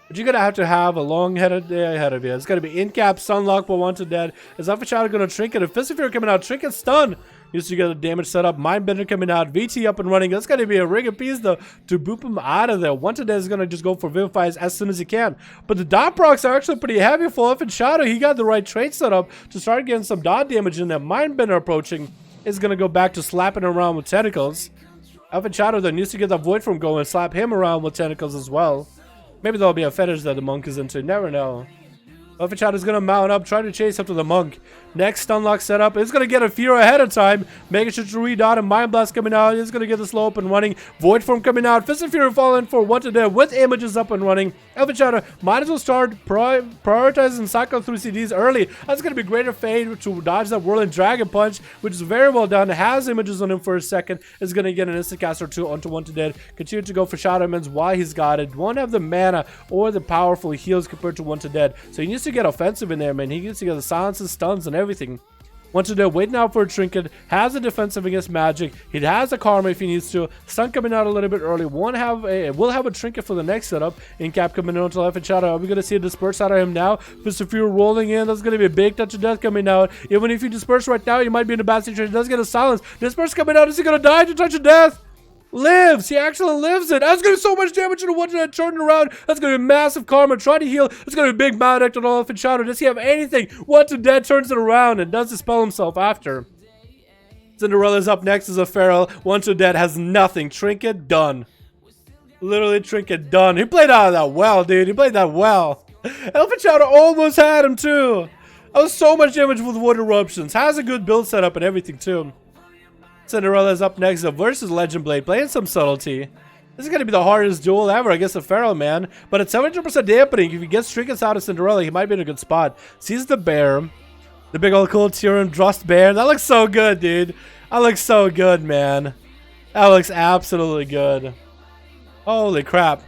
But you're going to have a long head ahead of you. It's going to be in-cap, Sunlock, but 1 to dead. Is Alpha Shadow going to Trinket? A Fist of Fury coming out. Trinket stun. Used to get a damage setup. Mindbender coming out. VT up and running. That's going to be a ring of peace, though, to boop him out of there. 1 to dead is going to just go for Vivifies as soon as he can. But the dot procs are actually pretty heavy for Alpha Shadow. He got the right trade set up to start getting some dot damage in there. Mindbender approaching is going to go back to slapping around with tentacles. Alpha Shadow, though, needs to get the Void Form going. Slap him around with tentacles as well. Maybe there'll be a fetish that the Monk is into. Never know. Alpha Shadow is going to mount up, try to chase after the Monk. Next Stunlock setup. It's going to get a Fear ahead of time. Making sure to redot and Mind Blast coming out. It's going to get the slow up and running. Void Form coming out. Fist of Fury falling for 1 to dead with images up and running. Alpha Shadow might as well start prioritizing cycle through CDs early. That's going to be greater fade to dodge that Whirling Dragon Punch, which is very well done. It has images on him for a second. Is going to get an instant cast or 2 onto 1 to dead. Continue to go for Shadowmans while he's got it. Won't have the mana or the powerful heals compared to 1 to dead. So he needs to get offensive in there, man. He needs to get the silences, stuns, and everything. 1 to dead, waiting out for a Trinket. Has a defensive against magic. He has a Karma if he needs to. Stun coming out a little bit early. Will have a Trinket for the next setup. In cap coming in onto Elephant Shadow. Are we going to see a disperse out of him now? Fist of Fury rolling in. That's going to be a big touch of death coming out. Even if you disperse right now, you might be in a bad situation. He does get a silence. Disperse coming out. Is he going to die to touch of death? Lives. He actually lives it. That's going to be so much damage to the 1 to dead turning around. That's going to be massive Karma. Trying to heal. It's going to be a big Maledict on Elephant Shadow. Does he have anything? 1 to dead turns it around and does dispel himself after. Cinderella's up next as a Feral. 1 to dead has nothing. Trinket done. Literally Trinket done. He played out of that well, dude. He played that well. Elephant Shadow almost had him too. That was so much damage with Wood Eruptions. Has a good build setup and everything too. Cinderella is up next versus Legend Blade, playing some subtlety. This is going to be the hardest duel ever against a Feral, man. But at 70% dampening, if he gets Trinkets out of Cinderella, he might be in a good spot. Sees the bear. The big old cool Tyrion Drust bear. That looks so good, dude. That looks so good, man. That looks absolutely good. Holy crap.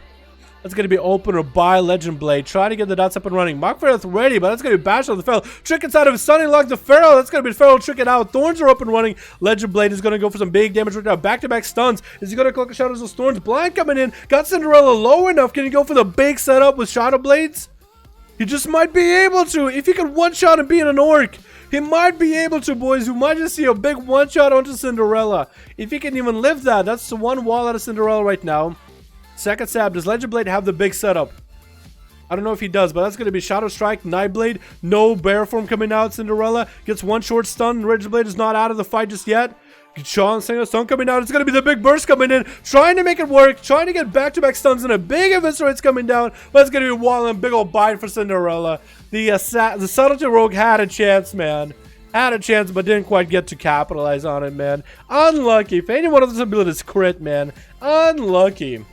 That's going to be open or buy Legend Blade. Try to get the dots up and running. Mark Pharaoh's ready, but that's going to be bashed on the Pharaoh. Trick inside of Sunny Lock the Pharaoh. That's going to be Pharaoh tricking out. Thorns are up and running. Legend Blade is going to go for some big damage right now. Back-to-back stuns. Is he going to click Shadows of Storms? Blind coming in. Got Cinderella low enough. Can he go for the big setup with Shadow Blades? He just might be able to. If he can one-shot and beat an Orc, he might be able to, boys. We might just see a big one-shot onto Cinderella. If he can even live that, that's the one wall out of Cinderella right now. Second stab, does Legend Blade have the big setup? I don't know if he does, but that's going to be Shadow Strike, Nightblade, no bear form coming out. Cinderella gets one short stun. Legend Blade is not out of the fight just yet. Sean single stun coming out. It's going to be the big burst coming in, trying to make it work, trying to get back-to-back stuns and a big eviscerate's coming down. But it's going to be wall and big old bind for Cinderella. The Subtlety Rogue had a chance, man. Had a chance, but didn't quite get to capitalize on it, man. Unlucky. If any one of those abilities crit, man. Unlucky.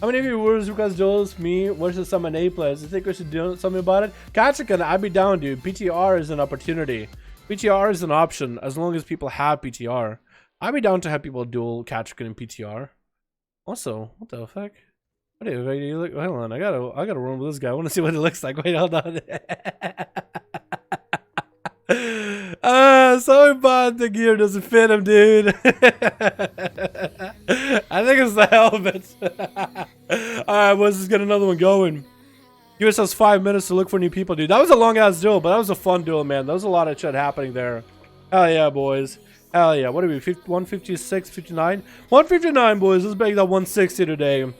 How many of you viewers request duels? Me versus some NA players. You think we should do something about it? Kachikan, I'd be down, dude. PTR is an opportunity. PTR is an option as long as people have PTR. I'd be down to have people duel Kachikan and PTR. Also, what the fuck? What do you look? Hold on, I gotta run with this guy. I want to see what it looks like. Wait, hold on. Sorry, but the gear doesn't fit him, dude. I think it's the helmet. Alright, boys, let's get another one going. Give yourselves 5 minutes to look for new people, dude. That was a long-ass duel, but that was a fun duel, man. There was a lot of shit happening there. Hell yeah, boys. Hell yeah. What are we, 156, 59? 159, boys. Let's break that 160 today.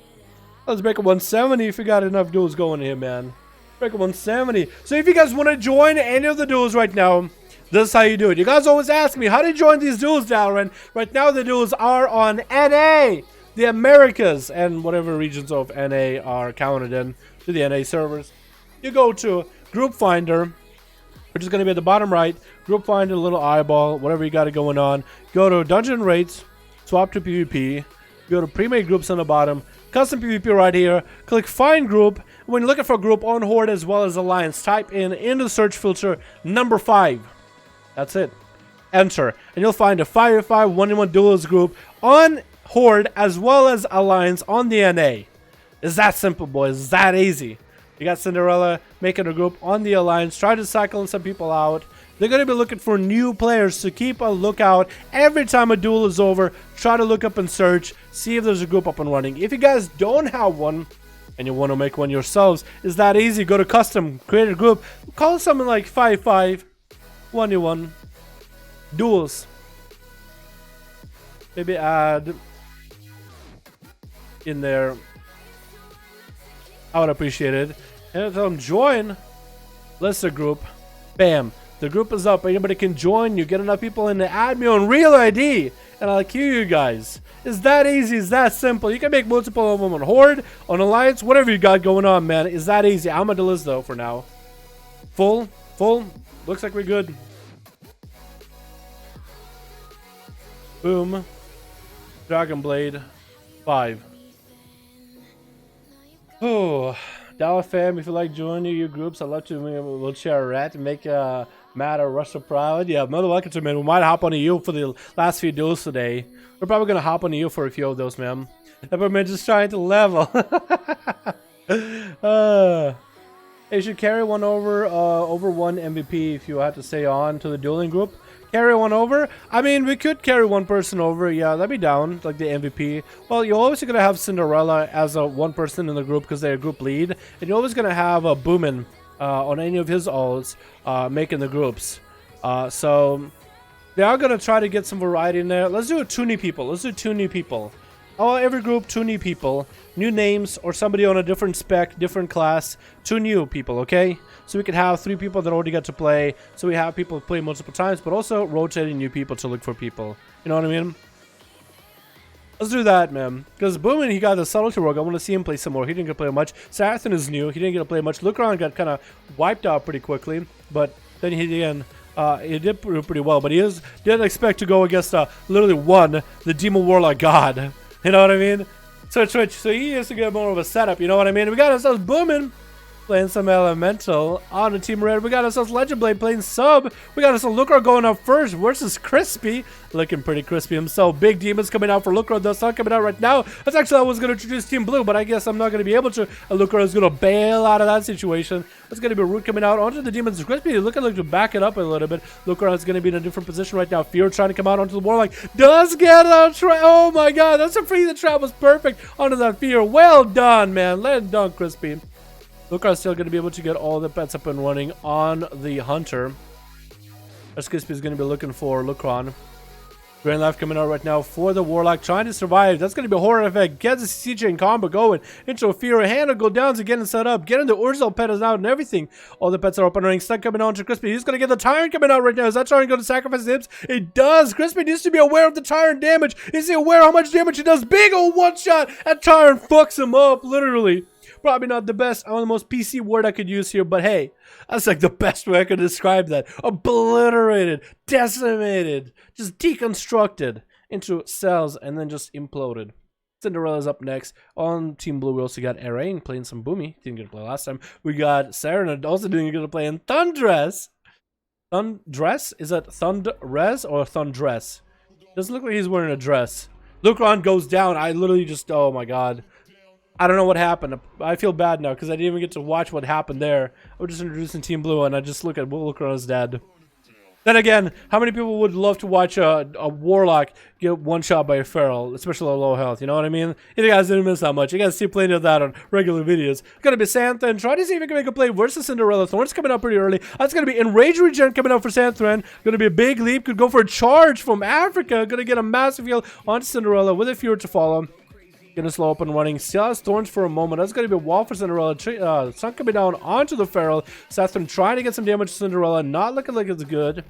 Let's break a 170 if we got enough duels going here, man. Break a 170. So if you guys want to join any of the duels right now, this is how you do it. You guys always ask me, how do you join these duels, Dalaran? Right now, the duels are on NA, the Americas, and whatever regions of NA are counted in to the NA servers. You go to Group Finder, which is going to be at the bottom right. Group Finder, little eyeball, whatever you got it going on. Go to Dungeon Rates, swap to PvP. Go to Pre-made Groups on the bottom. Custom PvP right here. Click Find Group. When you're looking for a group on Horde as well as Alliance, type in into the search filter number 5. That's it. Enter. And you'll find a 5v5 1v1 duelist group on Horde as well as Alliance on the NA. It's that simple, boys. It's that easy. You got Cinderella making a group on the Alliance. Try to cycle some people out. They're going to be looking for new players, so keep a lookout. Every time a duel is over, try to look up and search. See if there's a group up and running. If you guys don't have one, and you want to make one yourselves, it's that easy. Go to Custom, create a group. Call it something like 5v5. 1v1 duels. Maybe add in there. I would appreciate it. And tell them join. List a group. Bam. The group is up. Anybody can join. You get enough people in to add me on real ID, and I'll queue you guys. It's that easy. It's that simple. You can make multiple of them on Horde, on Alliance, whatever you got going on, man. It's that easy. I'm at the list though for now. Full. Looks like we're good. Boom. Dragon Blade 5. Oh, Dollar fam, if you like joining your groups, I'd love to. We'll share a rat and make Matt or Russia proud. Yeah, another welcome to, man. We might hop on you for the last few duels today. We're probably gonna hop on you for a few of those, man. But man, just trying to level. You should carry one over one MVP if you had to stay on to the dueling group. Carry one over? I mean, we could carry one person over. Yeah, that'd be down, like the MVP. Well, you're always going to have Cinderella as a one person in the group because they're a group lead. And you're always going to have a Boomin on any of his ults making the groups. So they are going to try to get some variety in there. Let's do 2 new people. Let's do 2 new people. Every group, 2 new people. New names or somebody on a different spec, different class. 2 new people, okay? So we could have 3 people that already got to play. So we have people play multiple times, but also rotating new people to look for people. You know what I mean? Let's do that, man. Because Boomin, he got the Subtlety Rogue. I want to see him play some more. He didn't get to play much. Sarathon is new. He didn't get to play much. Lucron got kind of wiped out pretty quickly. But then he did pretty well. But he didn't expect to go against literally the Demon Warlock God. You know what I mean? So he has to get more of a setup. You know what I mean? We got ourselves Boomin. playing some Elemental. On the Team Red, we got ourselves Legend Blade playing sub. We got ourselves Lucro going up first versus Crispy. Looking pretty crispy himself. Big Demons coming out for Lucro. The sun coming out right now. That's actually I was going to introduce Team Blue, but I guess I'm not going to be able to. Lucro is going to bail out of that situation. It's going to be Root coming out onto the Demons. Crispy looking like to back it up a little bit. Lucro is going to be in a different position right now. Fear trying to come out onto the Warlock. Does get a trap. Oh my god, that's a free. The trap was perfect onto that Fear. Well done, man. Let it done, Crispy. Lucro's still going to be able to get all the pets up and running on the Hunter. As Crispy is going to be looking for Lucron. Grand Life coming out right now for the Warlock, trying to survive. That's going to be a horror effect. Gets the CJ and combo going into a Fear. Hand go down to getting set up. Getting the Urzel pet is out and everything. All the pets are up and running. Stun coming on to Crispy. He's going to get the Tyrant coming out right now. Is that Tyrant going to sacrifice his hips? It does. Crispy needs to be aware of the Tyrant damage. Is he aware how much damage he does? Big old one shot. That Tyrant fucks him up, literally. Probably not the best, the most PC word I could use here, but hey, that's like the best way I could describe that. Obliterated, decimated, just deconstructed into cells and then just imploded. Cinderella's up next. On Team Blue, we also got Erain playing some Boomy. Didn't get to play last time. We got Sarah also didn't get to play in Thundress. Thundress? Is that Thundress or Thundress? Doesn't look like he's wearing a dress. Lucron goes down. I literally just, oh my god. I don't know what happened. I feel bad now because I didn't even get to watch what happened there. I was just introducing Team Blue and I just look at Lucron's dead. Then again, how many people would love to watch a Warlock get one shot by a Feral, especially at low health, you know what I mean? You guys didn't miss that much. You guys see plenty of that on regular videos. It's going to be Santhan. Try to see if you can make a play versus Cinderella. Thorn's coming out pretty early. That's going to be Enrage Regen coming out for Santhan. Going to be a big leap. Could go for a charge from Africa. Going to get a massive heal onto Cinderella with a Fear to follow. Gonna slow up and running. Still has Thorns for a moment. That's gonna be a wall for Cinderella. Sun coming down onto the Feral. Sathrin trying to get some damage to Cinderella. Not looking like it's good.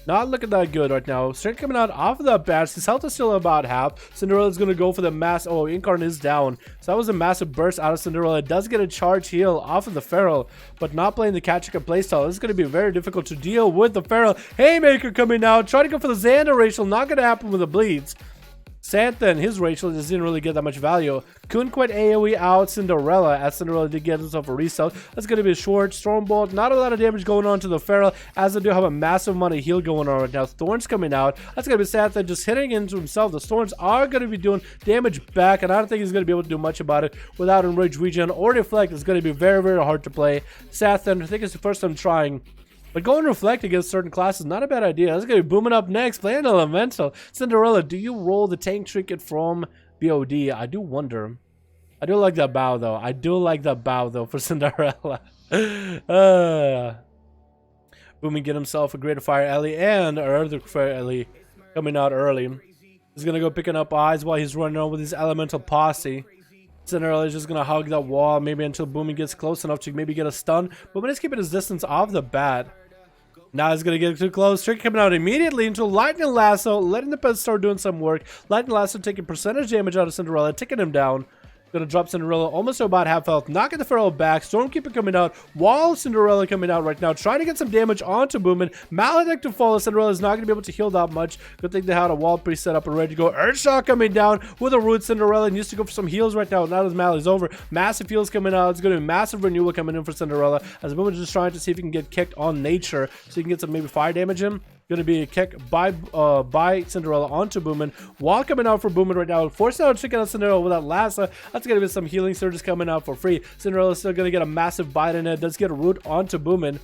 Not looking that good right now. Straight coming out off of that badge. His health is still about half. Cinderella's gonna go for the mass. Oh, Incarn is down. So that was a massive burst out of Cinderella. It does get a charge heal off of the Feral, but not playing the Kachika playstyle. This is gonna be very difficult to deal with the Feral. Haymaker coming out. Trying to go for the Xander Rachel. Not gonna happen with the bleeds. Santha and his Rachel just didn't really get that much value. Couldn't quite AoE out Cinderella, as Cinderella did get himself a reset. That's going to be a short Stormbolt. Not a lot of damage going on to the Feral, as they do have a massive amount of heal going on right now. Thorns coming out. That's going to be Santha just hitting into himself. The Storms are going to be doing damage back, and I don't think he's going to be able to do much about it without Enrage Regen or Deflect. It's going to be very, very hard to play. Santha, I think it's the first time trying. But going to Reflect against certain classes, not a bad idea. That's going to be booming up next. Playing Elemental. Cinderella, do you roll the Tank Trinket from BOD? I do wonder. I do like that bow, though. I do like that bow, though, for Cinderella. Booming get himself a Greater Fire Ellie and our other Fire Ellie coming out early. He's going to go picking up eyes while he's running on with his Elemental Posse. Cinderella is just going to hug that wall maybe until Booming gets close enough to maybe get a stun. Booming is keeping his distance off the bat. Now he's going to get too close. Trick coming out immediately into Lightning Lasso, letting the pets start doing some work. Lightning Lasso taking percentage damage out of Cinderella, taking him down. Going to drop Cinderella almost to about half health. Knocking the Feral back. Stormkeeper coming out. Wall Cinderella coming out right now. Trying to get some damage onto Boomin. Maledict to follow. Cinderella is not going to be able to heal that much. Good thing they had a wall pre-set up and ready to go. Earthshock coming down with a root. Cinderella needs to go for some heals right now. Now that Mal is over. Massive heals coming out. It's going to be massive renewal coming in for Cinderella. As Boomin is just trying to see if he can get kicked on nature. So he can get some maybe fire damage in. Going to be a kick by Cinderella onto Boomin. Wall coming out for Boomin right now. Forcing out chicken on Cinderella with that Lassa. That's going to be some healing surges coming out for free. Cinderella's still going to get a massive bite in it. Does get a root onto Boomin.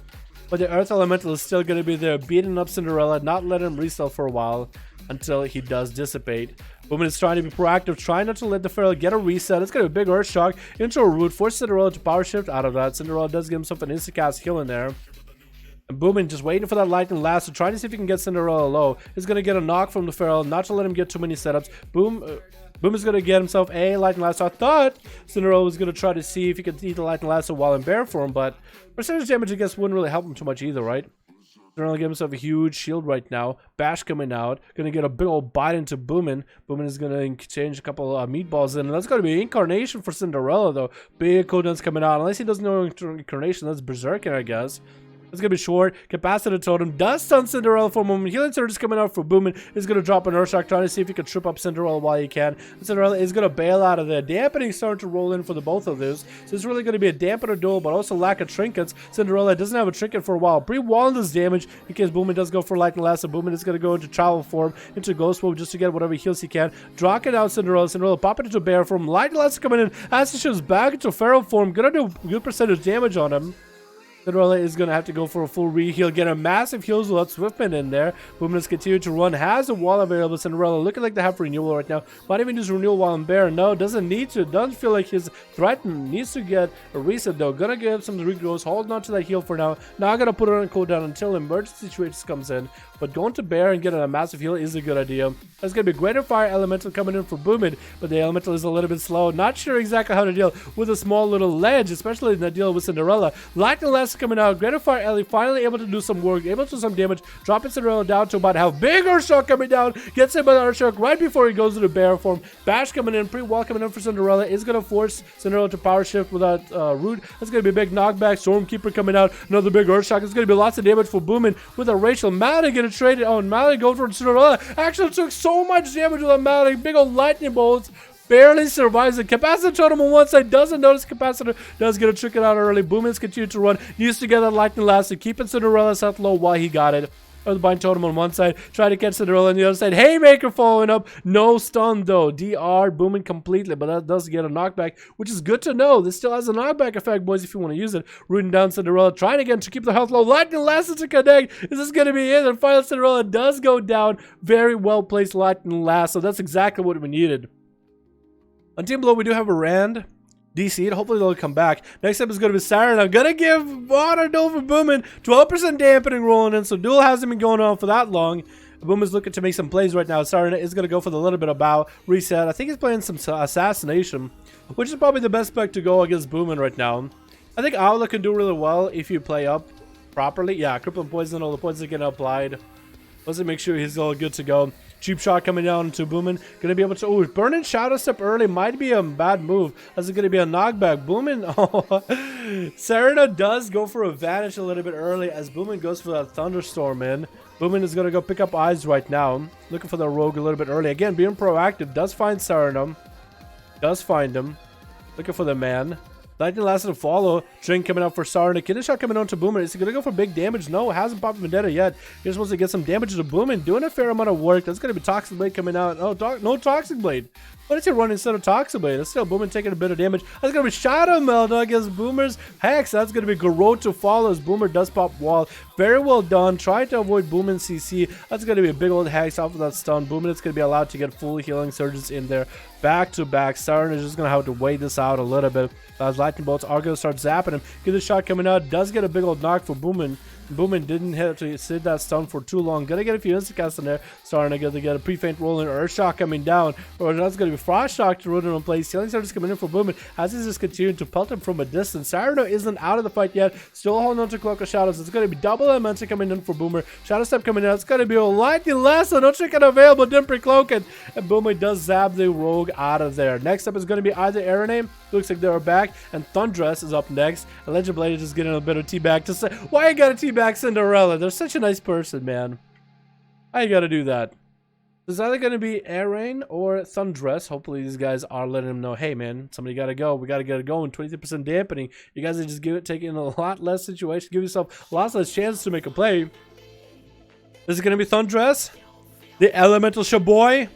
But the Earth Elemental is still going to be there, beating up Cinderella, not letting him resell for a while until he does dissipate. Boomin is trying to be proactive, trying not to let the Feral get a reset. It's going to be a big Earth Shock into a root. Force Cinderella to power shift out of that. Cinderella does give himself an instacast heal in there. And Boomin just waiting for that Lightning Lasso, trying to see if he can get Cinderella low. He's going to get a knock from the Feral, not to let him get too many setups. Boom is going to get himself a Lightning Lasso. I thought Cinderella was going to try to see if he could eat the Lightning Lasso while in bear form, but percentage damage, I guess, wouldn't really help him too much either, right? Cinderella give himself a huge shield right now. Bash coming out. Going to get a big old bite into Boomin. Boomin is going to exchange a couple of meatballs in. And that's going to be Incarnation for Cinderella, though. Big cooldowns coming out. Unless he doesn't know Incarnation, that's Berserker, I guess. It's gonna be short. Capacitor totem does stun Cinderella for a moment. Healing surge is coming out for Boomin. Is gonna drop an Earthshock, trying to see if he can trip up Cinderella while he can. Cinderella is gonna bail out of there. Dampening starting to roll in for the both of those. So it's really gonna be a dampener duel, but also lack of trinkets. Cinderella doesn't have a trinket for a while. Pre-walling this damage in case Boomin does go for lightning last. So Boomin is gonna go into travel form, into ghost mode just to get whatever heals he can. Drocking out Cinderella. Cinderella popping into bear form. Lightning last coming in as he shoots back into feral form. Gonna do good percentage damage on him. Cinderella is going to have to go for a full re-heal, get a massive heals without Swiftman in there. Boomin is continuing to run, has a wall available. Cinderella looking like they have renewal right now. Might even use renewal while in bear. No, doesn't need to. Doesn't feel like he's threatened. Needs to get a reset though. Gonna give some regrowth, holding on to that heal for now. Now gonna put it on cooldown until emergency situation comes in. But going to bear and getting a massive heal is a good idea. There's going to be greater fire elemental coming in for Boomin, but the elemental is a little bit slow. Not sure exactly how to deal with a small little ledge, especially in the deal with Cinderella. Lightning last coming out. Greater fire Ellie finally able to do some work, able to do some damage, dropping Cinderella down to about half. Big Earthshock coming down, gets him by the Earthshock right before he goes to the bear form. Bash coming in, pre-wall coming in for Cinderella is going to force Cinderella to power shift without root. That's going to be a big knockback. Stormkeeper coming out, another big Earthshock. It's going to be lots of damage for Boomin with a racial. Malady getting traded. Oh, and Malady going for Cinderella. Actually took so much damage with that Malady. Big old lightning bolts. Barely survives it. Capacitor totem on one side doesn't notice Capacitor. Does get a trick it out early. Boomin's continue to run. Used to get that lightning last to keeping Cinderella's health low while he got it. The bind totem on one side, try to catch Cinderella on the other side. Haymaker following up, no stun though. DR Boomin completely, but that does get a knockback, which is good to know. This still has a knockback effect, boys, if you want to use it. Rooting down Cinderella, trying again to keep the health low. Lightning lasts to connect. Is this going to be it? And finally, Cinderella does go down. Very well placed lightning last, so that's exactly what we needed. On Team Below, we do have a Rand. DC'd. Hopefully they'll come back. Next up is going to be Siren. I'm going to give Water Duel for Boomin. 12% dampening rolling in, so Duel hasn't been going on for that long. Boomin's looking to make some plays right now. Siren is going to go for the little bit of bow reset. I think he's playing some assassination, which is probably the best spec to go against Boomin right now. I think Aula can do really well if you play up properly. Yeah, crippling poison, all the poisons are getting applied. Let's make sure he's all good to go. Cheap shot coming down to Boomin. Gonna be able to. Oh, burning Shadow Step early might be a bad move. That's gonna be a knockback. Boomin. Oh, Serena does go for a vanish a little bit early as Boomin goes for that thunderstorm in. Boomin is gonna go pick up eyes right now. Looking for the rogue a little bit early. Again, being proactive. Does find Serena. Does find him. Looking for the man. Lightning lasted to follow. Drink coming out for Sarna. Kidney shot coming on to Boomin. Is he going to go for big damage? No, hasn't popped Vendetta yet. He just wants to get some damage to Boomin. Doing a fair amount of work. That's going to be Toxic Blade coming out. Oh, no Toxic Blade. What is he running instead of Toxic Blade? That's still Boomin taking a bit of damage. That's going to be Shadow Meld against Boomer's Hex. That's going to be Garrote to follow as Boomer does pop wall. Very well done. Trying to avoid Boomin CC. That's going to be a big old Hex off of that stun. Boomin is going to be allowed to get full healing surges in there. Back to back. Siren is just going to have to wait this out a little bit. As lightning bolts are going to start zapping him. Get the shot coming out. Does get a big old knock for Boomin. Boomin didn't have to sit that stun for too long. Gonna get a few insta-casts in there. Starting to get a pre-faint rolling. Earth Shock coming down. Or that's gonna be Frost Shock to root him in place. Healing Surge coming in for Boomin as he's just continuing to pelt him from a distance. Cyrano isn't out of the fight yet. Still holding on to Cloak of Shadows. It's gonna be double elemental coming in for Boomer. Shadow Step coming in. It's gonna be a lightning lasso. No trick available. Didn't pre-cloak it. And Boomer does zap the rogue out of there. Next up is gonna be either Araname. Looks like they're back. And Thundress is up next. And Legend Blade is just getting a bit of teabag to say, why you gotta teabag Cinderella? They're such a nice person, man. Why you gotta do that? It's either gonna be Arain or Thundress. Hopefully these guys are letting him know, hey man, somebody gotta go. We gotta get it going. 23% dampening. You guys are just taking a lot less situation. Give yourself lots less chance to make a play. This is gonna be Thundress. The Elemental Shaboy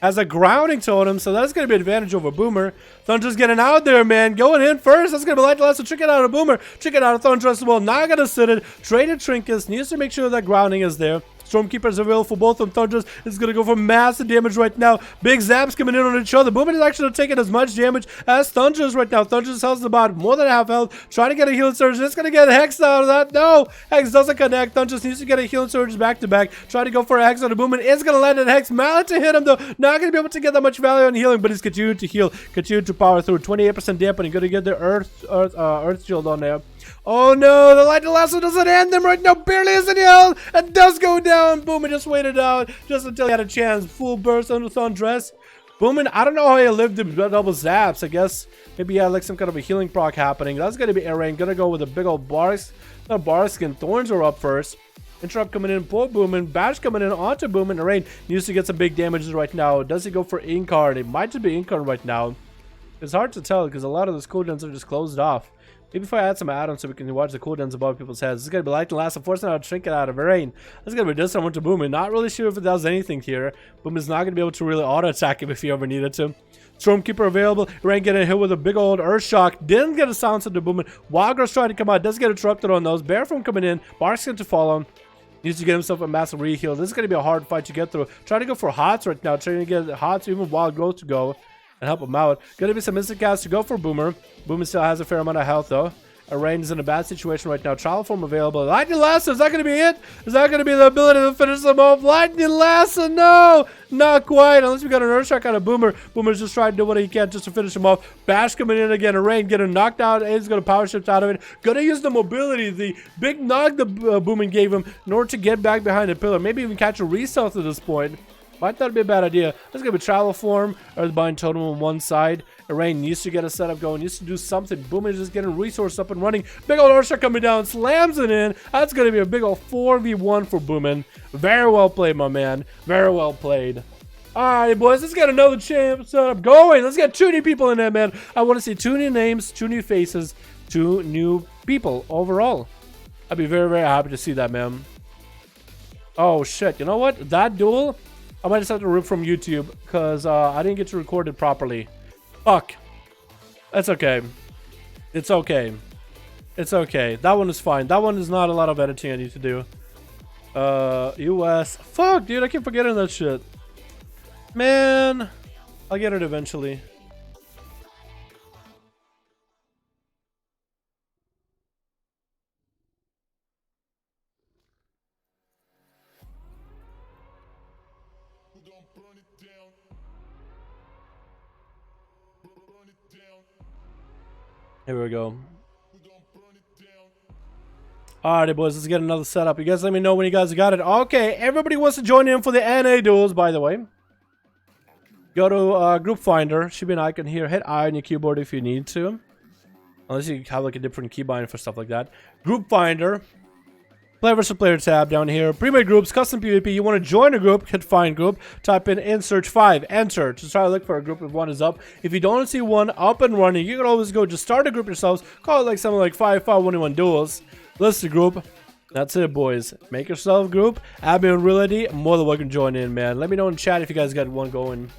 has a grounding totem, so that's going to be an advantage over Boomer. Thundress getting out there, man. Going in first. That's going to be Light Last to trick it out of Boomer. Trick it out of Thundress as well. Not going to sit it. Traded Trinkets. Needs to make sure that grounding is there. Stormkeeper is available for both of them. Thundress is going to go for massive damage right now. Big zaps coming in on each other. Boomer is actually taking as much damage as Thundress right now. Thundress health is about more than half health. Trying to get a healing surge. It's going to get a Hex out of that. No! Hex doesn't connect. Thundress needs to get a healing surge back to back. Trying to go for a Hex on the Boomer. It's going to land a Hex. Mallet to hit him though. Not going to be able to get that much value on healing, but he's continuing to heal. Continuing to power through. 28% dampening. Going to get the Earth Shield on there. Oh no, the Lightning Lasso doesn't end them right now. Barely has any health. And does go down. Boom, and just waited out just until he had a chance. Full burst on the Thundress. Boomin, I don't know how he lived in double zaps. I guess maybe he had like some kind of a healing proc happening. That's gonna be Aaron. Gonna go with a big old bar skin. Thorns are up first. Interrupt coming in, pull Boomin. Bash coming in onto Boomin. Aaron needs to get some big damages right now. Does he go for Incarn? It might just be Incarn right now. It's hard to tell because a lot of those cooldowns are just closed off. Maybe if I add some add-ons so we can watch the cooldowns above people's heads. This is going to be like the last, unfortunately, I'll shrink it out of Rain. This is going to be just someone to Boomin. Not really sure if it does anything here. Boomin's not going to be able to really auto-attack him if he ever needed to. Stormkeeper available. Rain getting hit with a big old Earth Shock. Didn't get a silence into Boomin. Wildgrass trying to come out. Does get interrupted on those. Bearform coming in. Bark's going to follow. Needs to get himself a massive reheal. This is going to be a hard fight to get through. Trying to go for Hots right now. Trying to get Hots, even Wild Growth to go and help him out. Going to be some instant cast to go for Boomer. Boomer still has a fair amount of health though. Rain is in a bad situation right now. Trial form available. Lightning Lasso, is that going to be it? Is that going to be the ability to finish them off? Lightning Lasso, no! Not quite, unless we got an Earth Shock out of Boomer. Boomer's just trying to do what he can just to finish him off. Bash coming in again. Rain getting knocked out. He's going to power shift out of it. Going to use the mobility, the big knock the Boomer gave him in order to get back behind the pillar. Maybe even catch a reset at this point. Might not be a bad idea. There's going to be travel form or the bind totem on one side. Rain needs to get a setup going, needs to do something. Boom is just getting resource up and running. Big old Ursha coming down, slams it in. That's going to be a big old 4v1 for Boomin. Very well played, my man. Very well played. Alright, boys, let's get another champ setup going. Let's get 2 new people in there, man. I want to see 2 new names, 2 new faces, 2 new people overall. I'd be very, very happy to see that, man. Oh, shit. You know what? That duel, I might just have to rip from YouTube because I didn't get to record it properly. Fuck. That's okay. It's okay. It's okay. That one is fine. That one is not a lot of editing I need to do. US. Fuck, dude. I keep forgetting that shit. Man. I'll get it eventually. Here we go. Alrighty, boys, let's get another setup. You guys let me know when you guys got it. Okay, everybody wants to join in for the NA duels, by the way. Go to Group Finder. Should be an icon here. Hit I on your keyboard if you need to. Unless you have like a different keybind for stuff like that. Group Finder. Player versus player tab down here. Pre-made groups, custom PvP. You want to join a group, hit find group. Type in search 5. Enter. Just try to look for a group if one is up. If you don't see one up and running, you can always go just start a group yourselves. Call it like something like 5511 Duels. List the group. That's it, boys. Make yourself a group. Admin Reality. More than welcome to join in, man. Let me know in chat if you guys got one going.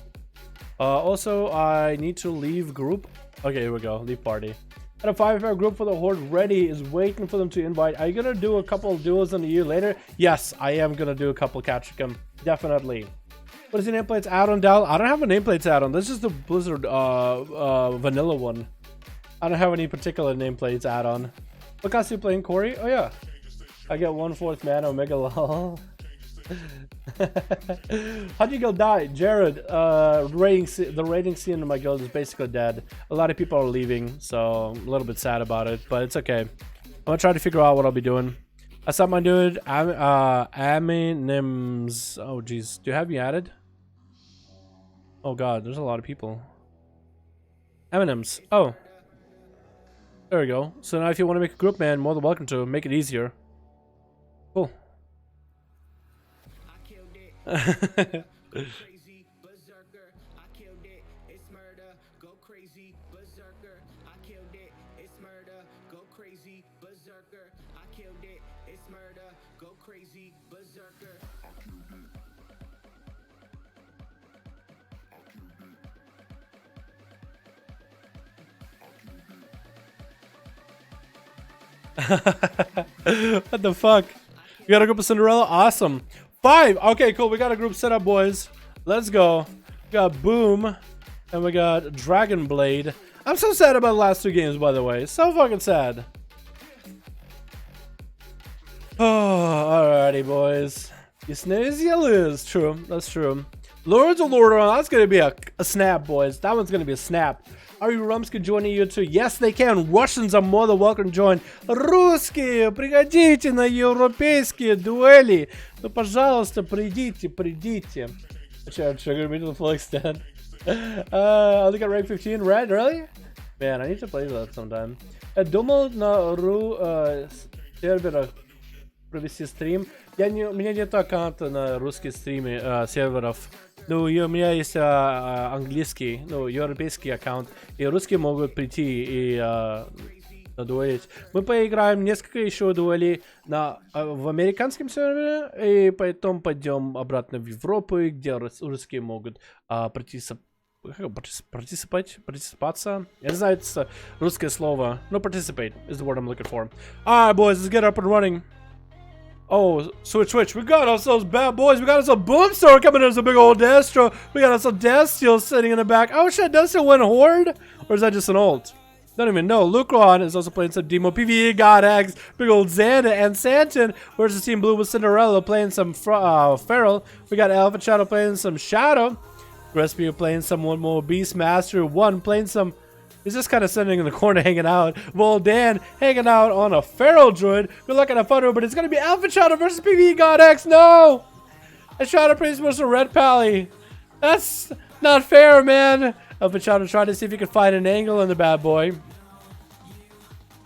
Also, I need to leave group. Okay, here we go. Leave party. Got a 5-5 group for the Horde ready, is waiting for them to invite. Are you gonna do a couple of duels in the year later? Yes, I am gonna do a couple Catchicum. Definitely. What is the nameplates add-on, Dal? I don't have a nameplates add-on. This is the Blizzard vanilla one. I don't have any particular nameplates add-on. What class are you playing, Corey? Oh yeah. I get 1/4 mana, Omega lol. How'd your guild die? Jared, the rating scene in my guild is basically dead. A lot of people are leaving, so I'm a little bit sad about it, but it's okay. I'm gonna try to figure out what I'll be doing. I saw my dude, Aminims. Oh jeez, do you have me added? Oh god, there's a lot of people. Eminems. Oh. There we go. So now if you want to make a group, man, more than welcome to. Make it easier. Cool. Crazy berserker, I killed it, it's murder, go crazy berserker, I killed it, it's murder, go crazy berserker, I killed it, it's murder, go crazy berserker. What the fuck? You got a group of Cinderella? Awesome. 5. Okay, cool. We got a group set up, boys. Let's go. We got Boom. And we got Dragon Blade. I'm so sad about the last 2 games, by the way. So fucking sad. Oh, alrighty, boys. You snooze, you lose. True. That's true. Lords of Lordaeron. That's going to be a snap, boys. That one's going to be a snap. Are you Rumsky joining you too? Yes, they can. Russians are more than welcome to join. Русские, приходите на европейские дуэли. Ну, пожалуйста, придите, придите. Triggered me to the full extent. I only got rank 15 red, really? Man, I need to play that sometime. Думал на ру серверах провести стрим. У меня нет аккаунта на русские стримы серверов. Ну, и у меня есть английский, ну, европейский аккаунт. И русские могут прийти и надуэлить. Мы поиграем несколько еще дуэлей в американском сервере. И потом пойдем обратно в Европу, где русские могут participаться. Я не знаю, это русское слово. No, participate is the word I'm looking for. Alright, boys, let's get up and running. Oh, switch. We got ourselves bad boys. We got ourselves Boomstar coming in as a big old Destro. We got ourselves Deathsteel sitting in the back. Oh shit, Deathsteel went Horde? Or is that just an ult? Don't even know. Lucron is also playing some Demo. PvE God X, big old Xanda, and Santin versus Team Blue with Cinderella playing some Feral. We got Alpha Shadow playing some Shadow. Recipe playing some one more Beastmaster. One playing some. He's just kind of sitting in the corner hanging out. Voldan hanging out on a Feral Druid. Good luck on a photo, but it's going to be Alpha Shadow versus PvE God X. No! A Shadow Priest versus a Red Pally. That's not fair, man. Alpha Shadow trying to see if he can find an angle in the bad boy.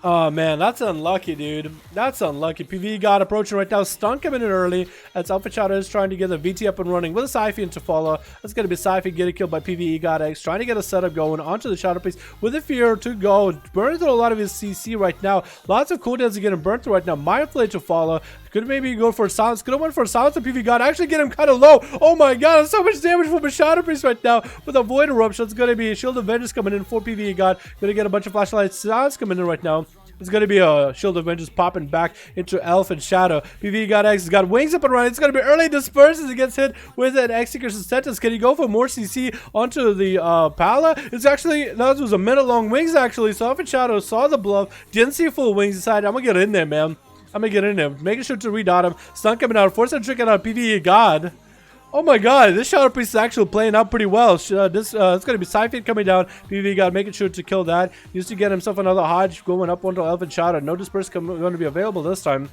Oh man, that's unlucky, dude. That's unlucky. PvE God approaching right now. Stun coming in early. As Alpha Shadow is trying to get the VT up and running with a Siphon to follow. That's going to be Siphon getting killed by PvE God X. Trying to get a setup going onto the Shadow Priest with a fear to go. Burning through a lot of his CC right now. Lots of cooldowns are getting burnt through right now. Mindflay to follow. Could maybe go for a silence. Could have went for a silence to PvE God. Actually get him kind of low. Oh my god, that's so much damage from a Shadow Priest right now. With a Void Eruption. It's going to be a Shield of Vengeance coming in for PvE God. Going to get a bunch of flashlights. Silence coming in right now. It's going to be a Shield of Vengeance popping back into Elf and Shadow. PvE God X has got wings up and running. It's going to be early disperse as he gets hit with an Execution sentence. Can he go for more CC onto the Pala? It's actually, that was a minute long wings actually. So Elf and Shadow saw the bluff, didn't see full wings, decided, I'm going to get in there, man. I'm going to get in there. Making sure to redot him. Stun coming out. Force him to trick out PvE God. Oh my god, this Shadow Priest is actually playing out pretty well. It's going to be Siphon coming down. PvE God making sure to kill that. Needs to get himself another Hodge going up onto Elf and Shadow. No Disperse going to be available this time.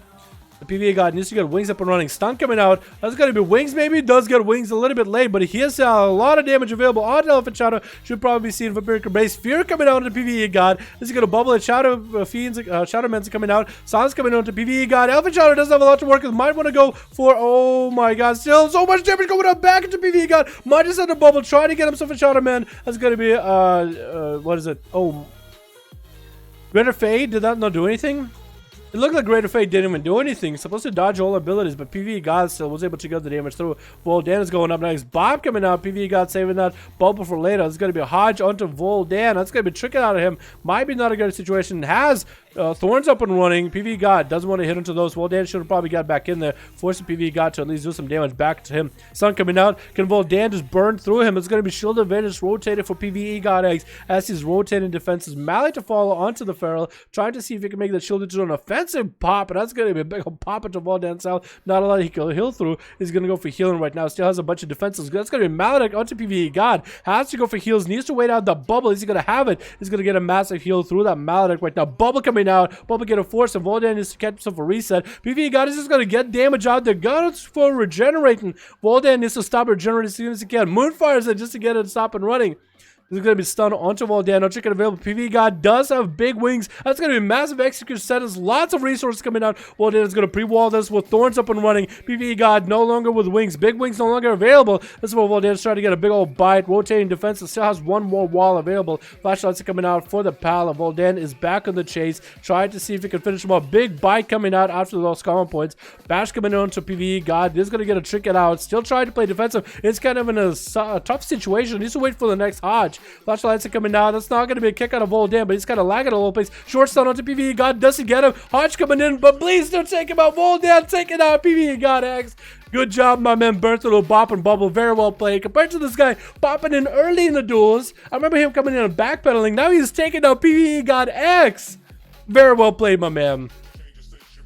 The PvE God needs to get wings up and running. Stun coming out. That's going to be wings maybe. Does get wings a little bit late, but he has a lot of damage available on Elephant Shadow. Should probably be seen Vampiric Base. Fear coming out into PvE God. This is going to bubble it. Shadow Fiends, Shadow Men's coming out. Silence coming out into PvE God. Elephant Shadow doesn't have a lot to work with. Might want to go for, oh my god, still so much damage going up back into PvE God. Might just have to bubble, trying to get himself a Shadow Man. That's going to be, what is it? Oh, Greater Fade. Did that not do anything? It looked like Greater Fate didn't even do anything. Supposed to dodge all abilities, but PvE God still was able to get the damage through. Voldan is going up next. Bob coming out. PvE God saving that bubble for later. It's going to be a Hodge onto Voldan. That's going to be tricking out of him. Might be not a good situation. Has Thorns up and running. PvE God doesn't want to hit into those. Voldan should have probably got back in there. Forcing PvE God to at least do some damage back to him. Sun coming out. Can Voldan just burn through him? It's going to be Shield of Vengeance rotated for PvE God X as he's rotating defenses. Mally to follow onto the Feral. Trying to see if he can make the Shield into an offensive pop. And that's going to be a big old pop into Voldan's south. Not a lot he can heal through. He's going to go for healing right now. Still has a bunch of defenses. That's going to be Maledict onto PvE God. Has to go for heals. Needs to wait out the bubble. Is he going to have it? He's going to get a massive heal through that Maledict right now. Bubble coming out. Bubble get a force. And Voldan needs to catch himself a reset. PvE God is just going to get damage out there. Guns for regenerating. Voldan needs to stop regenerating as soon as he can. Moonfires it just to get it to stop and running. This is going to be stunned onto Voldan. No chicken available. PvE God does have big wings. That's going to be massive execution sentence. Lots of resources coming out. Voldan is going to pre-wall this with Thorns up and running. PvE God no longer with wings. Big wings no longer available. This is where Voldan is trying to get a big old bite. Rotating defense. It still has one more wall available. Flashlights are coming out for the Pala. Voldan is back on the chase. Trying to see if he can finish him up. Big bite coming out after those common points. Bash coming on to PvE God. This is going to get a trick it out. Still trying to play defensive. It's kind of in a tough situation. Needs to wait for the next Hodge. Flashlights are coming out. That's not going to be a kick out of Voldan, but he's kind of lagging a little place. Short stun onto PvE God. Doesn't get him. Hodge coming in, but please don't take him out. Voldan taking out PvE God X. Good job, my man. Burnt a little bop and bubble. Very well played. Compared to this guy popping in early in the duels. I remember him coming in and backpedaling. Now he's taking out PvE God X. Very well played, my man.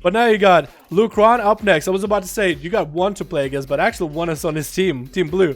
But now you got Lucron up next. I was about to say, you got one to play against, but actually one is on his team. Team Blue.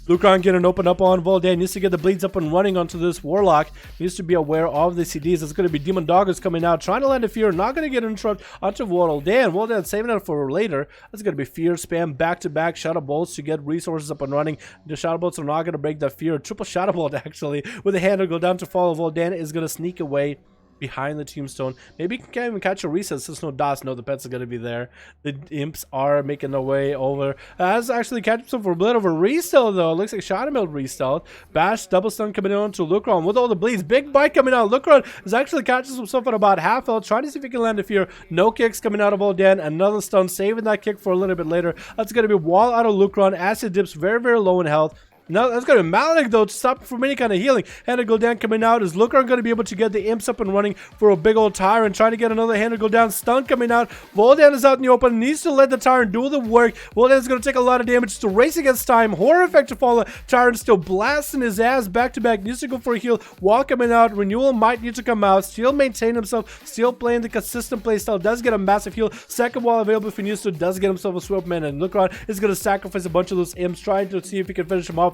Lucron getting opened up on Voldan. Needs to get the bleeds up and running onto this Warlock. Needs to be aware of the CDs. It's going to be Demon Doggers coming out, trying to land a Fear. Not going to get interrupted onto Voldan. Voldan saving it for later. That's going to be Fear spam back-to-back Shadow Bolts to get resources up and running. The Shadow Bolts are not going to break that Fear. Triple Shadow Bolt, actually, with a hand to go down to follow. Voldan is going to sneak away behind the tombstone. Maybe he can't even catch a reset since no dots. No, the pets are going to be there. The imps are making their way over. As actually catch himself for a bit of a resell though. Looks like Shadow Meld resell. Bash double stun coming in onto Lucron with all the bleeds. Big bite coming out. Lucron is actually catching himself at about half health, trying to see if he can land a Fear. No kicks coming out of Voldan. Another stun, saving that kick for a little bit later. That's going to be wall out of Lucron. Acid dips very, very low in health. Now that's going to be Malik though to stop from any kind of healing. Hand to go down coming out. Is Lucron going to be able to get the imps up and running for a big old Tyrant? Trying to get another hand to go down. Stun coming out. Voldan is out in the open. Needs to let the Tyrant do the work. Voldan is going to take a lot of damage. To race against time. Horror effect to follow. Tyrant still blasting his ass back to back. Needs to go for a heal. Wall coming out. Renewal might need to come out. Still maintain himself. Still playing the consistent playstyle. Does get a massive heal. Second wall available if he needs to. Does get himself a swap man. And Lucron is going to sacrifice a bunch of those imps. Trying to see if he can finish him off.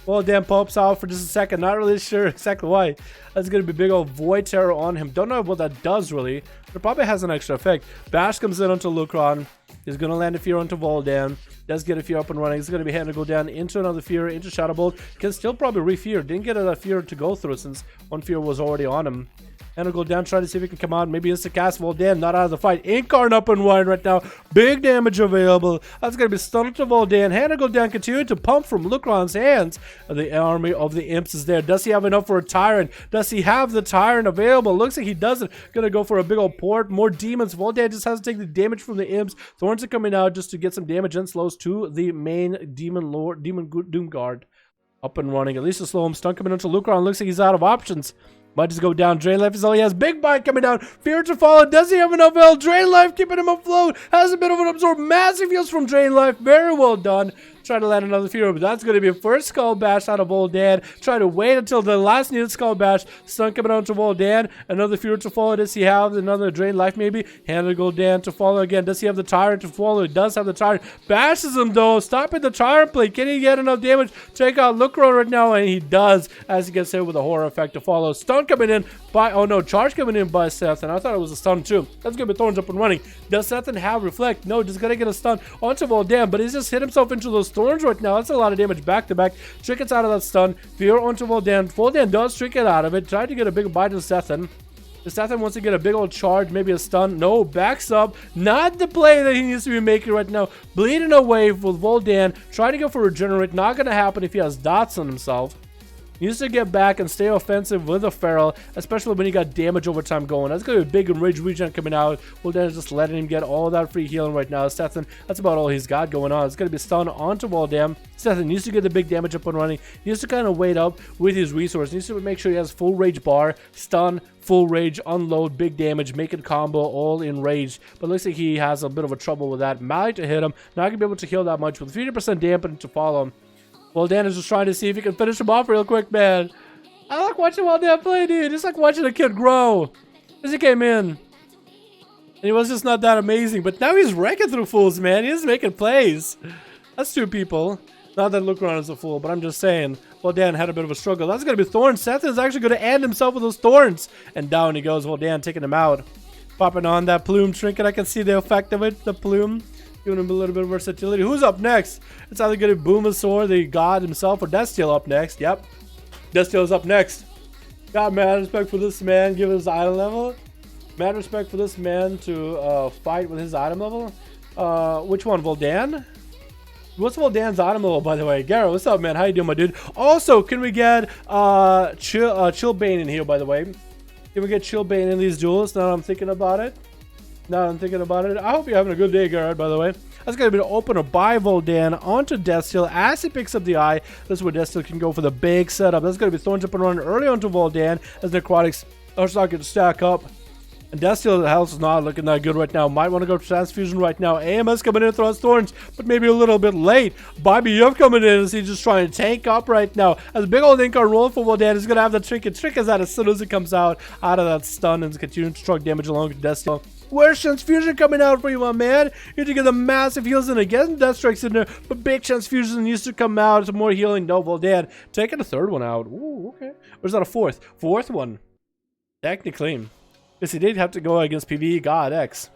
Voldan pops out for just a second. Not really sure exactly why. That's going to be big old Void Terror on him. Don't know what that does really. But it probably has an extra effect. Bash comes in onto Lucron. He's going to land a Fear onto Voldan. Does get a Fear up and running. He's going to be having to go down into another Fear, into Shadow Bolt. Can still probably re-Fear. Didn't get a Fear to go through since one Fear was already on him. And he'll go down, trying to see if he can come out. Maybe insta cast Voldan, not out of the fight. Incarn up and wide right now. Big damage available. That's going to be stunned to Voldan. Hand to go down, continue to pump from Lucron's hands. The army of the imps is there. Does he have enough for a Tyrant? Does he have the Tyrant available? Looks like he doesn't. Going to go for a big old port. More demons. Voldan just has to take the damage from the imps. Thorns are coming out just to get some damage and slows to the main demon lord, demon doom guard. Up and running. At least to slow him. Stun coming into Lucron. Looks like he's out of options. Might just go down. Drain life is all he has. Big bite coming down. Fear to follow. Does he have enough health? Drain life keeping him afloat. Has a bit of an absorb. Massive heals from Drain life. Very well done. Try to land another Fear, but that's going to be a first Skull Bash out of Voldan. Try to wait until the last needed Skull Bash. Stun coming out to Voldan. Another Fear to follow. Does he have another Drain life maybe? Hand to go down to follow again. Does he have the Tyrant to follow? He does have the Tyrant. Bashes him though. Stopping the Tyrant play. Can he get enough damage? Take out Lucron right now, and he does as he gets hit with a Horror effect to follow. Stun coming in by, oh no, charge coming in by Seth, and I thought it was a stun too. That's going to be Thorns up and running. Does Seth have Reflect? No, just going to get a stun onto Voldan, but he's just hit himself into those Thorns right now. That's a lot of damage back to back. Trinkets out of that stun. Fear onto Voldan. Voldan does trinket out of it. Try to get a big bite to Sethan. The Sethan wants to get a big old charge, maybe a stun. No, backs up. Not the play that he needs to be making right now. Bleeding away with Voldan. Trying to go for Regenerate. Not going to happen if he has dots on himself. He needs to get back and stay offensive with a Feral, especially when he got damage over time going. That's going to be a big Enrage regen coming out. Voldan is just letting him get all that free healing right now. Sethan, that's about all he's got going on. It's going to be stun onto Voldan. Sethan needs to get the big damage up and running. He needs to kind of wait up with his resource. He needs to make sure he has full rage bar, stun, full rage, unload, big damage, make it combo, all in rage. But looks like he has a bit of a trouble with that. Malik to hit him. Not going to be able to heal that much with 50% dampening to follow him. Voldan is just trying to see if he can finish him off real quick, man. I like watching Voldan play, dude. It's like watching a kid grow. As he came in. And he was just not that amazing. But now he's wrecking through fools, man. He's making plays. That's two people. Not that Lucron is a fool, but I'm just saying. Voldan had a bit of a struggle. That's going to be Thorns. Seth is actually going to end himself with those Thorns. And down he goes. Voldan taking him out. Popping on that plume trinket. I can see the effect of it. The plume. Giving him a little bit of versatility. Who's up next? It's either going to be Boomasaur, the god himself, or Destiel up next. Yep. Destiel's up next. Got mad respect for this man, given his item level. Mad respect for this man to fight with his item level. Which one? Voldan? What's Voldan's item level, by the way? Garrett, what's up, man? How you doing, my dude? Also, can we get Chillbane in here, by the way? Can we get Chillbane in these duels? Now I'm thinking about it. I hope you're having a good day, Garrett, by the way. That's going to be an opener by Voldan onto Destiel as he picks up the eye. This is where Destiel can go for the big setup. That's going to be Thorns up and running early onto Voldan as Necrotics are starting to stack up. And Destiel's health is not looking that good right now. Might want to go Transfusion right now. AMS coming in and throws Thorns, but maybe a little bit late. BBF coming in as he's just trying to tank up right now. As a big old Inkar rolling for Voldan, he's going to have the Trinket. Trick is out as soon as it comes out of that stun and continuing to truck damage along with Destiel. Where's Transfusion coming out for you, my man? You need to get the massive heals in again. Death Strike's in there, but big Transfusion needs to come out. Some more healing. No, Voldan taking a third one out. Ooh, okay. Or is that a fourth? Fourth one. Technically. Because he did have to go against PvE God X.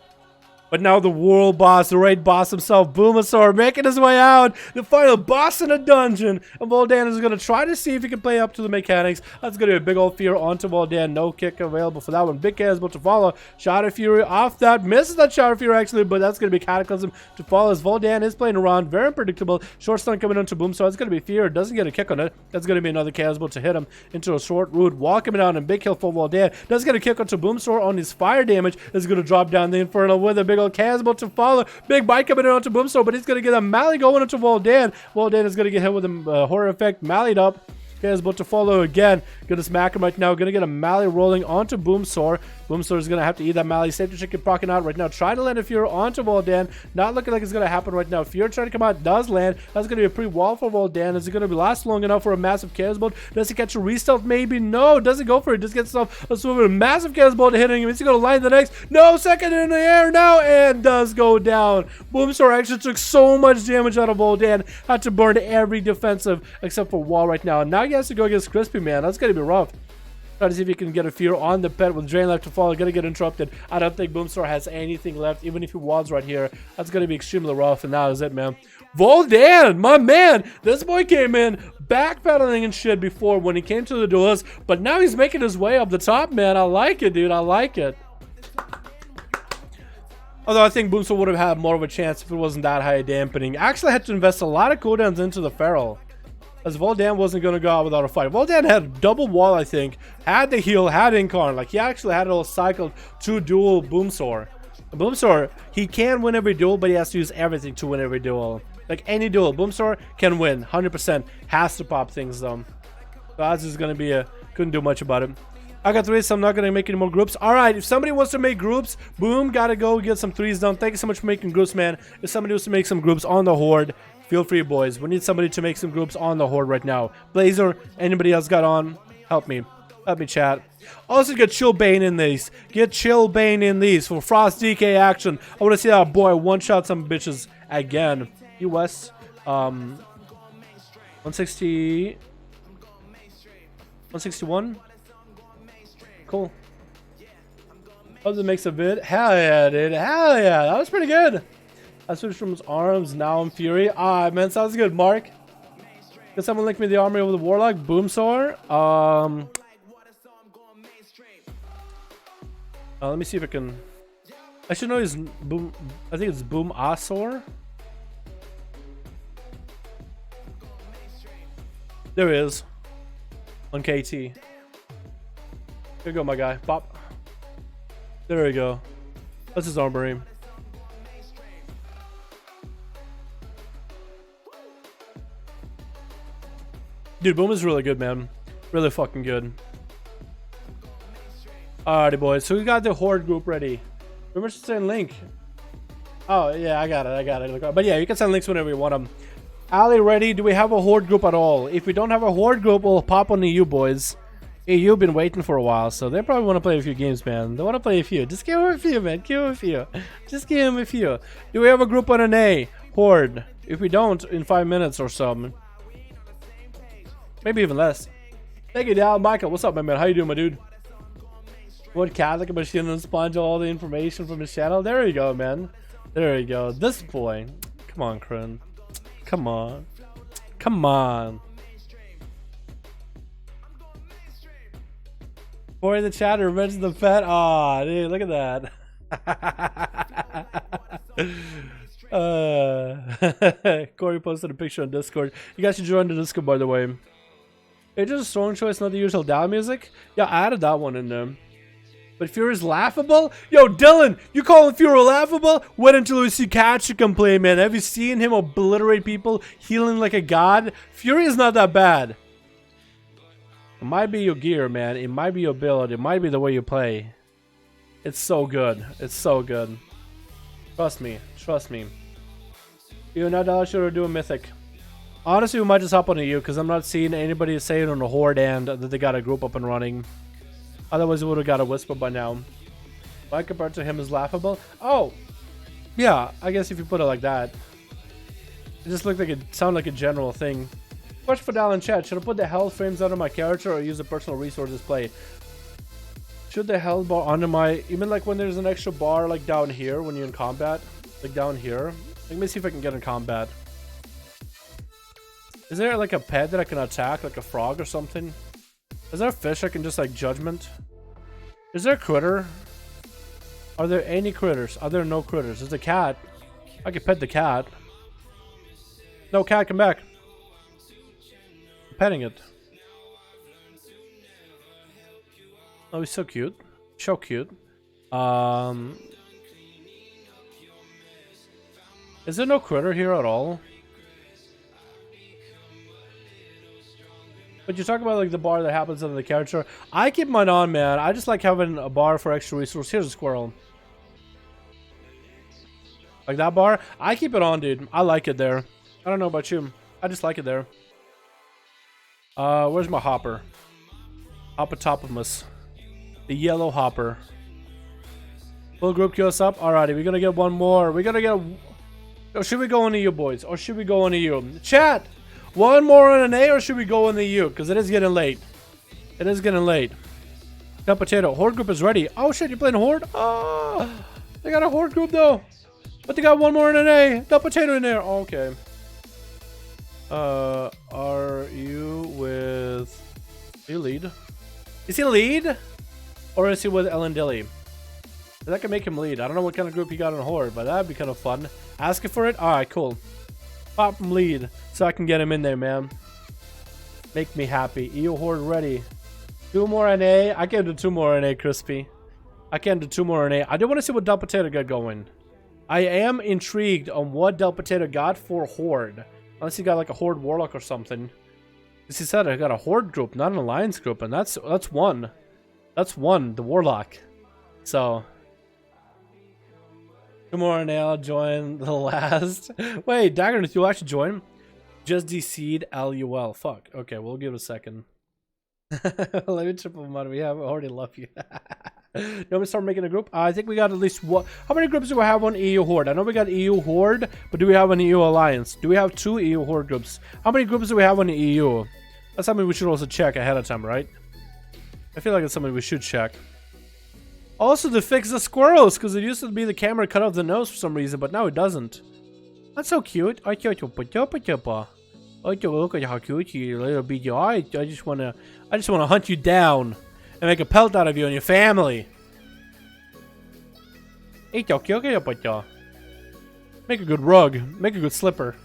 But now the world boss, the raid boss himself, Boomasaur, making his way out. The final boss in the dungeon. And Voldan is going to try to see if he can play up to the mechanics. That's going to be a big old fear onto Voldan. No kick available for that one. Big Casble to follow. Shadow Fury off that. Misses that Shadow Fury actually, but that's going to be Cataclysm to follow as Voldan is playing around. Very unpredictable. Short stun coming onto Boomsaur. It's going to be fear. Doesn't get a kick on it. That's going to be another Casble to hit him into a short root. Wall coming down and big kill for Voldan. Does get a kick onto Boomsaur on his fire damage. Is going to drop down the Infernal with a big old Casble to follow. Big bite coming in onto Boomsaur, but he's going to get a Mally going into Voldan. Voldan is going to get hit with a horror effect. Mallied up. Casble to follow again. Gonna smack him right now. Gonna get a Mally rolling onto Boomsaur. Boomsaur is gonna have to eat that Mally. Safety chicken procking out right now. Trying to land a Fear onto Voldan. Not looking like it's gonna happen right now. Fear trying to come out. Does land. That's gonna be a pre-wall for Voldan. Is it gonna be last long enough for a massive Casble? Does he catch a restealth? Maybe. No. Doesn't go for it. Just gets himself a swim with a massive Casble to hitting him. Is he gonna line the next? No. Second in the air now. And does go down. Boomsaur actually took so much damage out of Voldan. Had to burn every defensive except for wall right now. Now he has to go against Crispy, man. That's gonna be rough. Try to see if he can get a Fear on the pet with Drain left to follow. Gonna get interrupted. I don't think Boomsaur has anything left, even if he walls right here. That's gonna be extremely rough, and that is it, man. Voldan, my man! This boy came in backpedaling and shit before when he came to the duels, but now he's making his way up the top, man. I like it, dude. I like it. Although I think Boomsaur would have had more of a chance if it wasn't that high dampening. Actually, I had to invest a lot of cooldowns into the Feral, as Voldan wasn't going to go out without a fight. Voldan had double wall, I think. Had the heal, had Incarn. Like, he actually had it all cycled to duel Boomsaur. Boomsaur, he can win every duel, but he has to use everything to win every duel. Like, any duel, Boomsaur can win. 100%. Has to pop things, though. So that's just going to be a... Couldn't do much about it. I got 3, so I'm not going to make any more groups. Alright, if somebody wants to make groups, boom, gotta go get some 3s done. Thank you so much for making groups, man. If somebody wants to make some groups on the Horde, feel free, boys. We need somebody to make some groups on the Horde right now. Blazer, anybody else got on? Help me. Help me, chat. Also, get Chillbane in these. Get Chillbane in these for Frost DK action. I want to see that boy one-shot some bitches again. US, 160... 161? Cool. Hope that makes a vid. Hell yeah, dude. Hell yeah. That was pretty good. I switched from his arms, now I'm Fury. Alright, man, sounds good, Mark. Can someone link me the armory of the Warlock? Boomsaur? Let me see if I can... I should know his Boom... I think it's Boomasaur. There he is. On KT. Here you go, my guy. Pop. There we go. That's his armory. Dude, Boom is really good, man. Really fucking good. Alrighty, boys. So we got the Horde group ready. Remember to send link. Oh, yeah, I got it. But yeah, you can send links whenever you want them. Ali, ready? Do we have a Horde group at all? If we don't have a Horde group, we'll pop on the EU, boys. EU been waiting for a while, so they probably want to play a few games, man. They want to play a few. Just give them a few, man. Give them a few. Just give them a few. Do we have a group on NA? Horde. If we don't, in 5 minutes or so. Maybe even less. Thank you, Dal. Michael, what's up, my man? How you doing, my dude? What Catholic machine and sponge all the information from his channel? There you go, man. There you go. This boy. Come on, Krun. Come on. Come on. Boy, the chat, revenge the pet. Aw, dude, look at that. Corey posted a picture on Discord. You guys should join the Discord, by the way. It's just a strong choice, not the usual Dow music. Yeah, I added that one in there. But Fury's laughable? Yo, Dylan, you calling Fury laughable? Wait until we see Katsukum play, man. Have you seen him obliterate people, healing like a god? Fury is not that bad. It might be your gear, man. It might be your build. It might be the way you play. It's so good. It's so good. Trust me. Trust me. You know that I should do a mythic. Honestly, we might just hop on EU because I'm not seeing anybody saying on the Horde and that they got a group up and running. Otherwise, we would have got a Whisper by now. Why compared to him is laughable? Oh, yeah. I guess if you put it like that, it just looked like it sounded like a general thing. Question for Dalaran chat: should I put the health frames under my character or use the personal resource display? Should the health bar under my, even like when there's an extra bar like down here when you're in combat, like down here. Let me see if I can get in combat. Is there like a pet that I can attack, like a frog or something? Is there a fish I can just like judgment? Is there a critter? Are there any critters? Are there no critters? There's a cat. I can pet the cat. No, cat, come back. I'm petting it. Oh, he's so cute. So cute. Is there no critter here at all? But you talk about like the bar that happens under the character. I keep mine on, man. I just like having a bar for extra resource. Here's a squirrel. Like that bar. I keep it on, dude. I like it there. I don't know about you. I just like it there. Where's my hopper? Hoppotopotamus. The yellow hopper. Full group queue us up. Alrighty, we're gonna get one more. We're gonna get a... Or should we go on EU, boys? Or should we go on EU? Chat! One more on an A, or should we go on the EU? Because it is getting late. It is getting late. Got potato. Horde group is ready. Oh shit, you're playing Horde? Oh, they got a Horde group though. But they got one more in an A. Got potato in there. Oh, okay. Are you with... Are you lead? Is he lead? Or is he with Ellen Dilly? That can make him lead. I don't know what kind of group he got in Horde, but that'd be kind of fun. Asking for it? Alright, cool. Pop him lead so I can get him in there, man. Make me happy. EU Horde ready. 2 more NA. I can't do 2 more NA, Crispy. I can't do 2 more NA. I do want to see what Del Potato got going. I am intrigued on what Del Potato got for Horde. Unless he got like a Horde Warlock or something. Because he said I got a Horde group, not an Alliance group, and that's one. That's one, the Warlock. So 2 more and I'll join the last. Wait, Dagger, if you'll actually join. Just DC'd LUL. Fuck. Okay, we'll give it a second. Let me triple money. We have already love you. No, we start making a group. I think we got at least one. How many groups do we have on EU Horde? I know we got EU Horde, but do we have an EU Alliance? Do we have 2 EU Horde groups? How many groups do we have on the EU? That's something we should also check ahead of time, right? I feel like it's something we should check. Also to fix the squirrels, because it used to be the camera cut off the nose for some reason, but now it doesn't. That's so cute. Oh, look at how cute you little baby. I just wanna hunt you down and make a pelt out of you and your family. Make a good rug. Make a good slipper.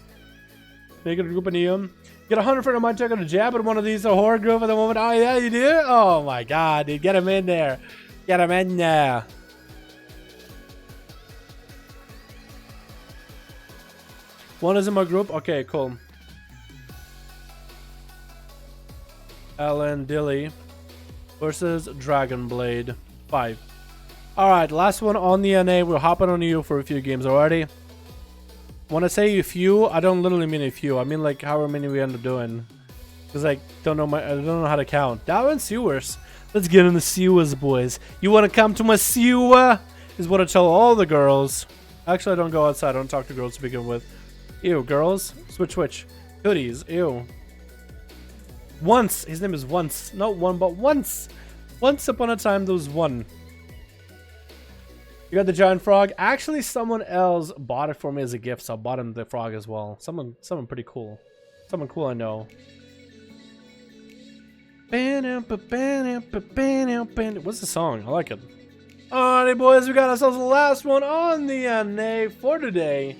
Make it a group of Neum. Get 100 friend of mine checking a jab at one of these Horde group at the moment. Oh yeah, you do? Oh my god, dude. Get him in there. Get him in there. One is in my group. Okay, cool. Ellen Dilly versus Dragon Blade 5. Alright, last one on the NA. We're hopping on you for a few games already. When I say a few, I don't literally mean a few. I mean like however many we end up doing. Because I don't know how to count. Dalaran sewers. Let's get in the sewers, boys. You want to come to my sewer? Is what I tell all the girls. Actually, I don't go outside. I don't talk to girls to begin with. Ew, girls. Switch. Hoodies. Ew. Once. His name is Once. Not one, but Once. Once upon a time, there was one. You got the giant frog. Actually, someone else bought it for me as a gift, so I bought him the frog as well. Someone pretty cool. Someone cool I know. What's the song? I like it. Alrighty, boys, we got ourselves the last one on the NA for today.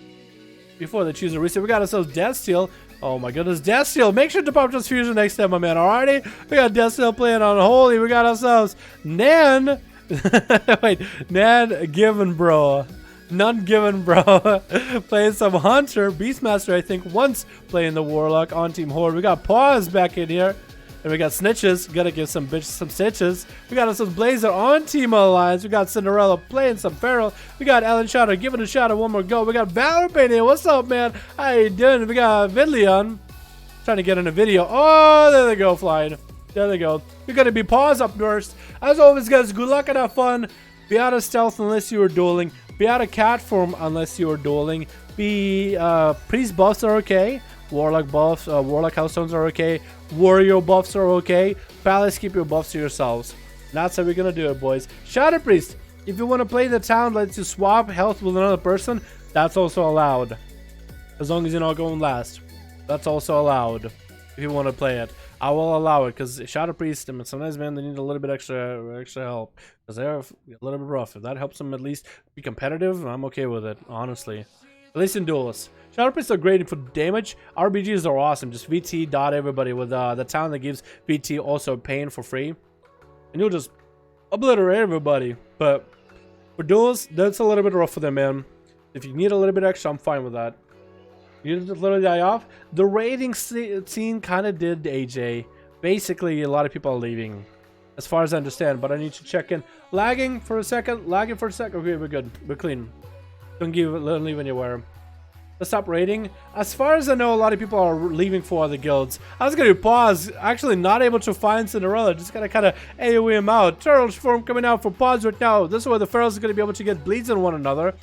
Before they choose a reset, we got ourselves Death Steel. Oh my goodness, Death Steel. Make sure to pop just fusion next time, my man. Alrighty, we got Death Steel playing on Holy. We got ourselves Nan. Wait, Nan Given Bro. None Given Bro. Playing some Hunter. Beastmaster, I think, once playing the Warlock on Team Horde. We got Paws back in here. And we got Snitches. Gotta give some bitches some stitches. We got ourselves Blazer on Team Alliance. We got Cinderella playing some Feral. We got Ellen Shadow giving a shot at one more go. We got Valorant here. What's up, man? How you doing? We got Vidleon trying to get in a video. Oh, there they go, flying. There they go. You're gonna be Paws up first. As always, guys, good luck and have fun. Be out of stealth unless you are dueling. Be out of cat form unless you are dueling. Be priest buffs are okay. Warlock buffs, Warlock Hellstones are okay. Warrior buffs are okay. Palace, keep your buffs to yourselves. And that's how we're gonna do it, boys. Shadow Priest, if you want to play the town, lets you swap health with another person, that's also allowed. As long as you're not going last. That's also allowed. If you want to play it, I will allow it, because Shadow Priest, I mean, sometimes, man, they need a little bit extra help, because they're a little bit rough. If that helps them at least be competitive, I'm okay with it, honestly. At least in duels. Shadow Priests are great for damage. RBGs are awesome. Just VT dot everybody with the talent that gives VT also pain for free, and you'll just obliterate everybody. But for duels, that's a little bit rough for them, man. If you need a little bit extra, I'm fine with that. You just literally die off. The raiding scene kind of did AJ. Basically, a lot of people are leaving, as far as I understand. But I need to check in. Lagging for a second. Lagging for a second. Okay, we're good. We're clean. Don't leave anywhere. Let's stop raiding. As far as I know, a lot of people are leaving for other guilds. I was gonna pause. Actually, not able to find Cinderella. Just gonna kind of AoE him out. Turtles form coming out for pause right now. This is where the Pharaohs are gonna be able to get bleeds on one another.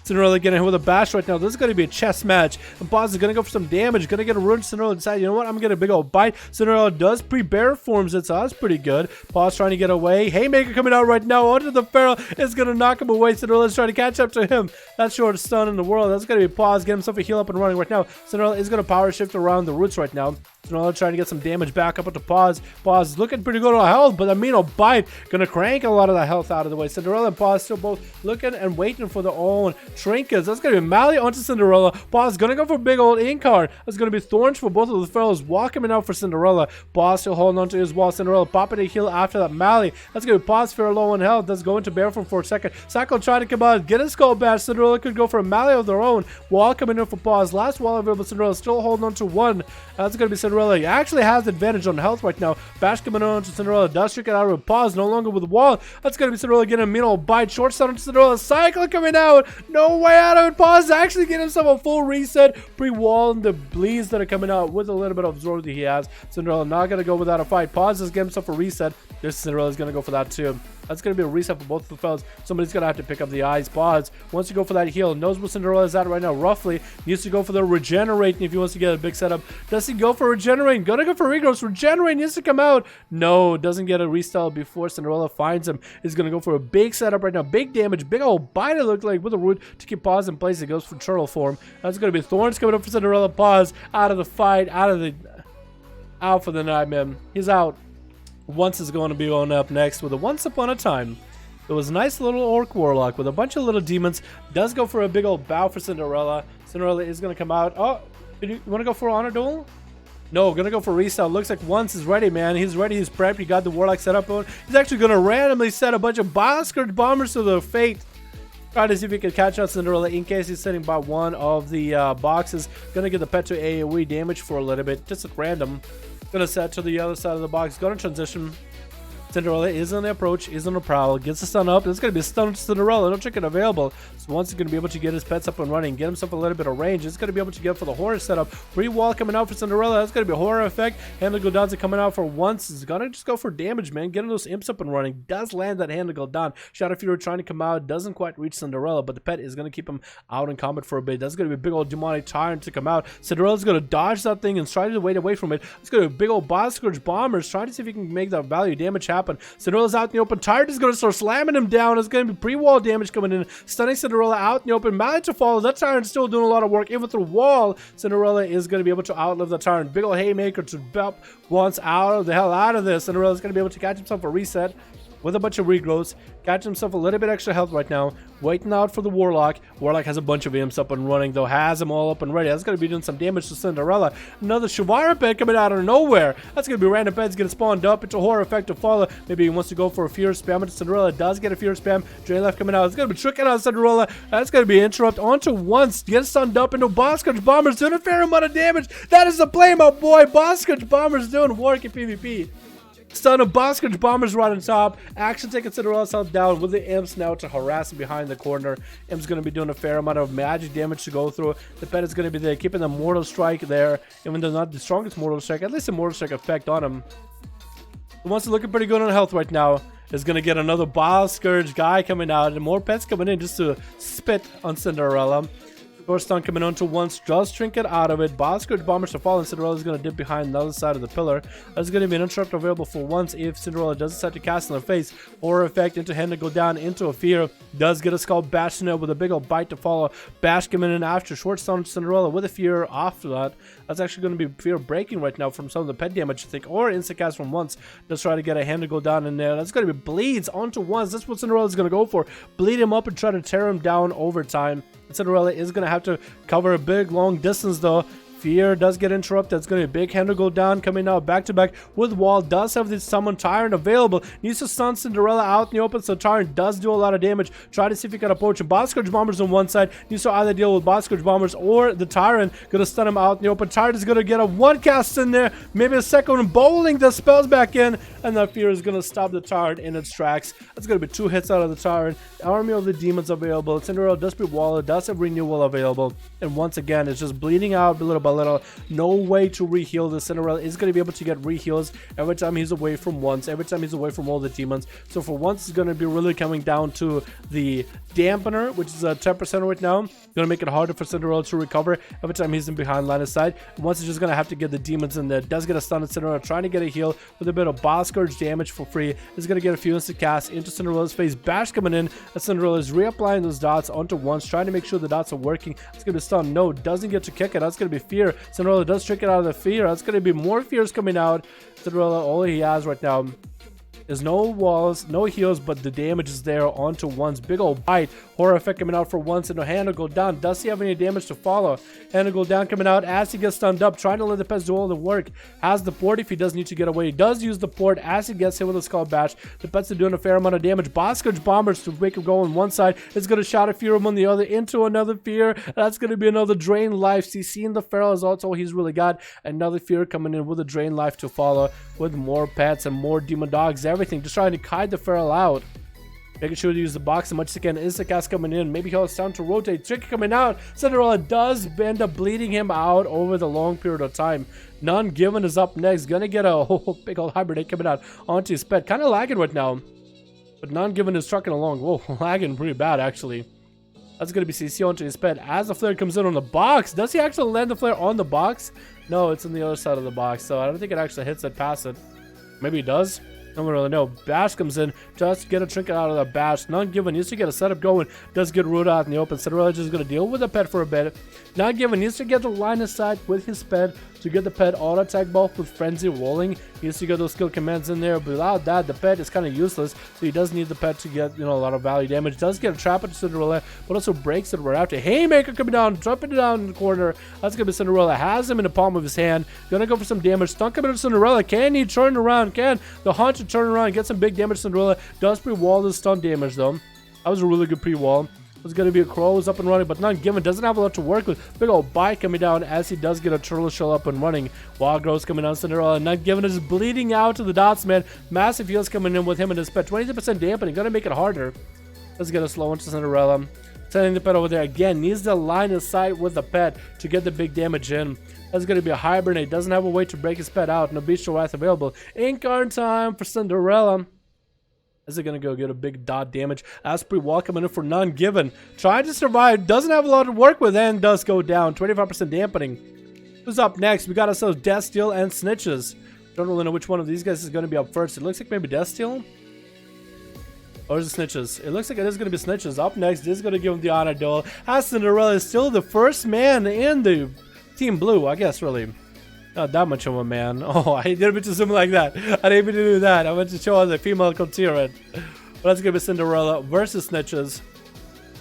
Cinderella getting hit with a bash right now. This is going to be a chess match. And Paz is going to go for some damage. Going to get a rune. Cinderella decide, you know what? I'm going to get a big old bite. Cinderella does pre-bear forms it, so that's pretty good. Paz trying to get away. Haymaker coming out right now. Onto the Pharaoh. Is going to knock him away. Cinderella's trying to catch up to him. That's shortest stun in the world. That's going to be Paz. Get himself a heal up and running right now. Cinderella is going to power shift around the roots right now. Cinderella trying to get some damage back up into Paz. Paz is looking pretty good on health, but I mean, a bite. Going to crank a lot of that health out of the way. Cinderella and Paz still both looking and waiting for their own trinkets. That's going to be Mally onto Cinderella. Paz going to go for a big old Inkard. That's going to be Thorns for both of the fellows. Walk him out for Cinderella. Paz still holding onto his wall. Cinderella popping a heal after that Mally. That's going to be Paz fair low on health. That's going to bear from for a second. Sacco trying to come out. Get a skull bash. Cinderella could go for a Mally of their own. Wall coming in for Paz. Last wall available. Cinderella still holding on to one. That's going to be Cinderella. He actually has advantage on health right now. Bash coming on to Cinderella. Does trick it out with Paz. No longer with the wall. That's going to be Cinderella getting a mean old bite. Short stun to Cinderella. Cycle coming out. No way out of it. Paz actually getting himself a full reset. Pre-wall and the bleeds that are coming out with a little bit of absorb that he has. Cinderella not going to go without a fight. Paz is getting himself a reset. This Cinderella is going to go for that too. That's going to be a reset for both of the fellas. Somebody's going to have to pick up the eyes. Pause. Wants to go for that heal. Knows where Cinderella is at right now. Roughly. Needs to go for the regenerating if he wants to get a big setup. Does he go for regenerating? Gonna go for regrowth. Regenerating needs to come out. No. Doesn't get a restyle before Cinderella finds him. Is going to go for a big setup right now. Big damage. Big old bite it looked like with a root to keep Pause in place. It goes for turtle form. That's going to be Thorns coming up for Cinderella. Pause. Out of the fight. Out for the night, man. He's out. Once is going to be going up next with a Once Upon a Time. It was a nice little orc warlock with a bunch of little demons. Does go for a big old bow for Cinderella. Cinderella is going to come out. Oh, you want to go for honor duel? No, going to go for restyle. Looks like Once is ready, man. He's ready. He's prepped. He got the warlock set up. He's actually going to randomly set a bunch of Bioskirt bombers to their fate. Try to see if he can catch out Cinderella in case he's sitting by one of the boxes. Going to get the pet to AoE damage for a little bit. Just at random. Gonna set to the other side of the box. Gonna transition. Cinderella is on the approach, is on the prowl, gets the stun up. It's going to be a stun to Cinderella. No chicken available. So once he's going to be able to get his pets up and running, get himself a little bit of range, it's going to be able to get for the horror setup. Free wall coming out for Cinderella. That's going to be a horror effect. Handle Gul'dan's coming out for once. He's going to just go for damage, man. Getting those imps up and running. Does land that Handle Gul'dan. Shadow Fury trying to come out. Doesn't quite reach Cinderella, but the pet is going to keep him out in combat for a bit. That's going to be a big old demonic tyrant to come out. Cinderella's going to dodge that thing and try to wait away from it. It's going to be a big old boss scourge bombers trying to see if he can make that value damage happen. Cinderella's out in the open. Tyrant is going to start slamming him down. It's going to be pre-wall damage coming in. Stunning Cinderella out in the open. Mallet to follow. That Tyrant's still doing a lot of work. Even through wall, Cinderella is going to be able to outlive the Tyrant. Big old haymaker to belt once out of the hell out of this. Cinderella's going to be able to catch himself a reset with a bunch of regrowths. Catch himself a little bit extra health right now. Waiting out for the Warlock. Warlock has a bunch of imps up and running, though. Has them all up and ready. That's going to be doing some damage to Cinderella. Another Shavara pet coming out of nowhere. That's going to be random pets getting spawned up. It's a horror effect to follow. Maybe he wants to go for a Fear Spam. But Cinderella does get a Fear Spam. Drain left coming out. It's going to be tricking out Cinderella. That's going to be interrupt onto once. Get stunned up into Boss Coach Bombers. Doing a fair amount of damage. That is the play, my boy. Boss Coach Bombers doing work in PvP. Stun of Boskage Bombers right on top. Action taking Cinderella's health down with the imps now to harass him behind the corner. Imp's going to be doing a fair amount of magic damage to go through. The pet is going to be there, keeping the Mortal Strike there. Even though not the strongest Mortal Strike, at least a Mortal Strike effect on him. The one's looking pretty good on health right now. is going to get another Bile Scourge guy coming out, and more pets coming in just to spit on Cinderella. Stun coming onto once, does trinket out of it. Bile Scourge bombers to fall, and Cinderella is going to dip behind the other side of the pillar. There's going to be an interrupt available for once if Cinderella does decide to cast in her face. Horror effect into hand to go down into a fear. Does get a skull bash in there with a big old bite to follow. Bash coming in after short stun Cinderella with a fear after that. That's actually going to be fear breaking right now from some of the pet damage, I think, or instant cast from once. Just try to get a hand to go down in there. That's going to be bleeds onto once. That's what Cinderella is going to go for. Bleed him up and try to tear him down over time. Cinderella is going to have to cover a big long distance though. Fear does get interrupted. It's going to be a big hand to go down coming out back to back with wall. Does have this summon Tyrant available. Needs to stun Cinderella out in the open, so Tyrant does do a lot of damage. Try to see if he can approach him. Bile Scourge bombers on one side. Needs to either deal with Bile Scourge bombers or the Tyrant. Going to stun him out in the open. Tyrant is going to get a one cast in there. Maybe a second one. Bowling the spells back in. And that Fear is going to stop the Tyrant in its tracks. That's going to be 2 hits out of the Tyrant. Army of the Demons available. Cinderella does be Waller. Does have Renewal available. And once again, it's just bleeding out little by little. No way to re-heal. The Cinderella is going to be able to get re-heals every time he's away from once, every time he's away from all the demons. So for once, it's going to be really coming down to the dampener, which is a 10% right now. Going to make it harder for Cinderella to recover every time he's in behind line of sight. Once, he's just going to have to get the demons in there. Does get a stun at Cinderella, trying to get a heal with a bit of Bile Scourge damage for free. Is going to get a few instant casts into Cinderella's face. Bash coming in as Cinderella is reapplying those dots onto once, trying to make sure the dots are working. It's going to be stun. No, doesn't get to kick it. That's going to be Fear. Cinderella does trick it out of the fear. That's going to be more fears coming out. Cinderella, all he has right now is no walls, no heals, but the damage is there onto once. Big old bite. Horror effect coming out for once, and no hand to go down. Does he have any damage to follow? Hand to go down coming out as he gets stunned up, trying to let the pets do all the work. Has the port if he does need to get away. He does use the port as he gets hit with a skull bash. The pets are doing a fair amount of damage. Bile Scourge bombers to make him go on one side. It's going to shot a fear on the other into another fear. That's going to be another drain life. CC in the feral is also all he's really got. Another fear coming in with a drain life to follow, with more pets and more demon dogs, everything. Just trying to kite the feral out. Making sure to use the box as much as he can. Instant cast coming in. Maybe he'll time to rotate. Trick coming out. Cinderella does end up bleeding him out over the long period of time. None Given is up next. Gonna get a whole big old hibernate coming out onto his pet. Kind of lagging right now. But None Given is trucking along. Whoa, lagging pretty bad actually. That's going to be CC onto his pet as the flare comes in on the box. Does he actually land the flare on the box? No, it's on the other side of the box. So I don't think it actually hits it past it. Maybe he does. I don't really know. Bash comes in, tries to get a trinket out of the bash. None Given needs to get a setup going. Does get rooted out in the open. Cinderella just going to deal with the pet for a bit. None Given needs to get the line of sight with his pet to get the pet auto attack buff with Frenzy rolling. He needs to get those skill commands in there. But without that, the pet is kind of useless. So he does need the pet to get, a lot of value damage. Does get a trap into Cinderella, but also breaks it right after. Haymaker coming down, dropping it down in the corner. That's going to be Cinderella. Has him in the palm of his hand. Going to go for some damage. Stun coming into Cinderella. Can he turn around? Can the Haunter turn around? Get some big damage. Cinderella does pre-wall the stun damage though. That was a really good pre-wall. It's going to be a Crow is up and running, but None Given doesn't have a lot to work with. Big old bite coming down as he does get a Turtle Shell up and running. Wild Growth coming down Cinderella. None Given is bleeding out to the dots, man. Massive heals coming in with him and his pet. 20% dampening. Going to make it harder. Let's get a slow into Cinderella. Sending the pet over there again. Needs the line of sight with the pet to get the big damage in. That's going to be a hibernate. Doesn't have a way to break his pet out. No Bestial Wrath available. Incarn time for Cinderella. Is it going to go get a big dot damage? Asprey Wall coming in for None Given. Trying to survive. Doesn't have a lot to work with and does go down. 25% dampening. Who's up next? We got ourselves Death Steal and Snitches. Don't really know which one of these guys is going to be up first. It looks like maybe Death Steal. Or is it Snitches? It looks like it is going to be Snitches. Up next is going to give him the honor duel. As Cinderella is still the first man in the Team Blue, I guess, really. Not that much of a man. Oh, I didn't mean to zoom like that. I didn't mean to do that. I meant to show the female contingent. But that's going to be Cinderella versus Snitches.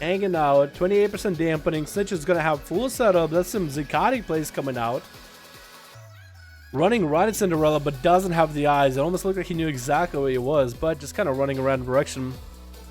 Hanging out. 28% dampening. Snitches is going to have full setup. That's some Zycotic plays coming out. Running right at Cinderella, but doesn't have the eyes. It almost looked like he knew exactly where he was, but just kind of running around direction.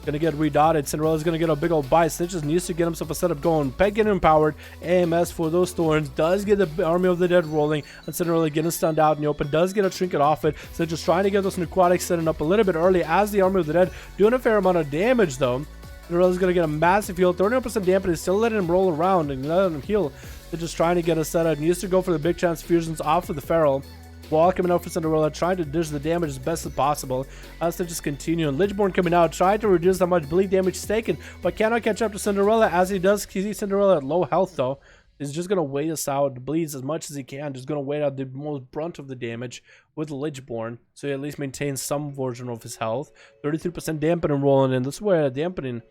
Gonna get redotted. Cinderella's gonna get a big old bite. Snitches needs to get himself a setup going. Pet getting empowered. AMS for those thorns. Does get the Army of the Dead rolling. And Cinderella getting stunned out in the open. Does get a trinket off it. So just trying to get those necrotics setting up a little bit early as the Army of the Dead. Doing a fair amount of damage though. Cinderella's gonna get a massive heal. 39% dampening. Still letting him roll around and letting him heal. They're just trying to get a setup. Needs to go for the big transfusions off of the feral. Wall coming out for Cinderella, trying to dish the damage as best as possible. As they just continue. And Lichborn coming out, trying to reduce how much bleed damage he's taken, but cannot catch up to Cinderella. As he does, he sees Cinderella at low health though. He's just going to wait us out, bleeds as much as he can, just going to wait out the most brunt of the damage with Lichborn, so he at least maintains some version of his health. 33% dampening rolling in. This is where dampening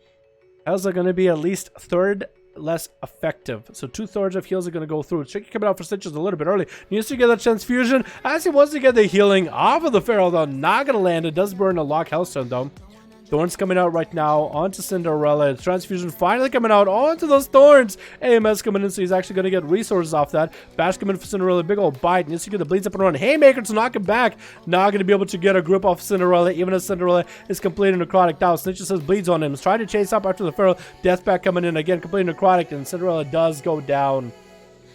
heals are going to be at least third less effective. So 2/3 of heals are going to go through. Tricky coming out for Stitches a little bit early. Needs to get that transfusion as he wants to get the healing off of the Pharaoh, though. Not going to land. It does burn a lock Hellstone, though. Thorns coming out right now onto Cinderella. Transfusion finally coming out onto those Thorns. AMS coming in, so he's actually going to get resources off that. Bash coming in for Cinderella. Big old bite. Needs to get the bleeds up and run. Haymaker to knock him back. Not going to be able to get a grip off Cinderella, even as Cinderella is completing necrotic down. Snitch says bleeds on him. He's trying to chase up after the Pharaoh. Deathback coming in again, completing necrotic, and Cinderella does go down.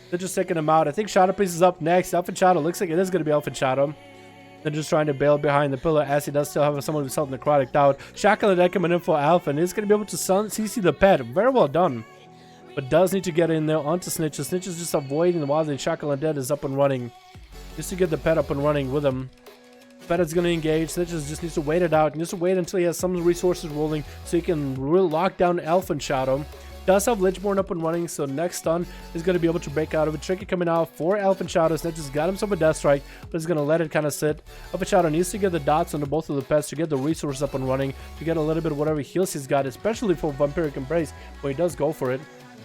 They're just taking him out. I think Shadow Priest is up next. Elfin Shadow. Looks like it is going to be Elfin Shadow. They're just trying to bail behind the pillar as he does still have someone who's self necrotic out. Shackle deck coming in for Alpha, and he's going to be able to CC the pet. Very well done. But does need to get in there onto Snitches. Snitches just avoiding while the Shackle Dead is up and running. Just to get the pet up and running with him. Pet is going to engage. Snitches just needs to wait it out. He needs to wait until he has some resources rolling so he can really lock down Elfin Shadow. Does have Lichborn up and running, so next stun is going to be able to break out of it. Tricky coming out for Elfin Shadow. Snitches got himself a Death Strike, but he's going to let it kind of sit. Elfin Shadow needs to get the dots onto both of the pets to get the resources up and running, to get a little bit of whatever heals he's got, especially for Vampiric Embrace, but he does go for it.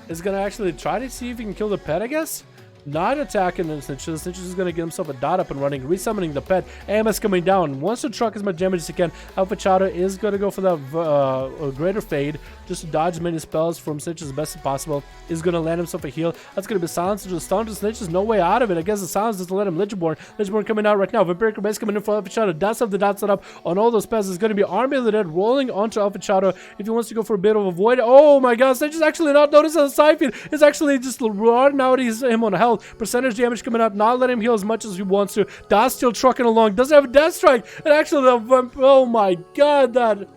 He's going to actually try to see if he can kill the pet, I guess. Not attacking the Snitches. Snitches is going to get himself a dot up and running, resummoning the pet. AMS coming down. Wants to truck as much damage as he can. Alpha Chowder is going to go for that greater fade, just to dodge as many spells from Snitches as best as possible. Is going to land himself a heal. That's going to be silenced to the stun to Snitches. No way out of it. I guess the silence doesn't let him Lichborn. Lichborn coming out right now. Vampiric Base coming in for Alpha Chowder. Does have the dots set up on all those pets. It's going to be Army of the Dead rolling onto Alpha Chowder if he wants to go for a bit of a void. Oh my god, Snitches actually not noticing the Siphon. It's actually just running out him on health. Percentage damage coming up, not letting him heal as much as he wants to. Dot's still trucking along, doesn't have a Death Strike, and actually, oh my god, that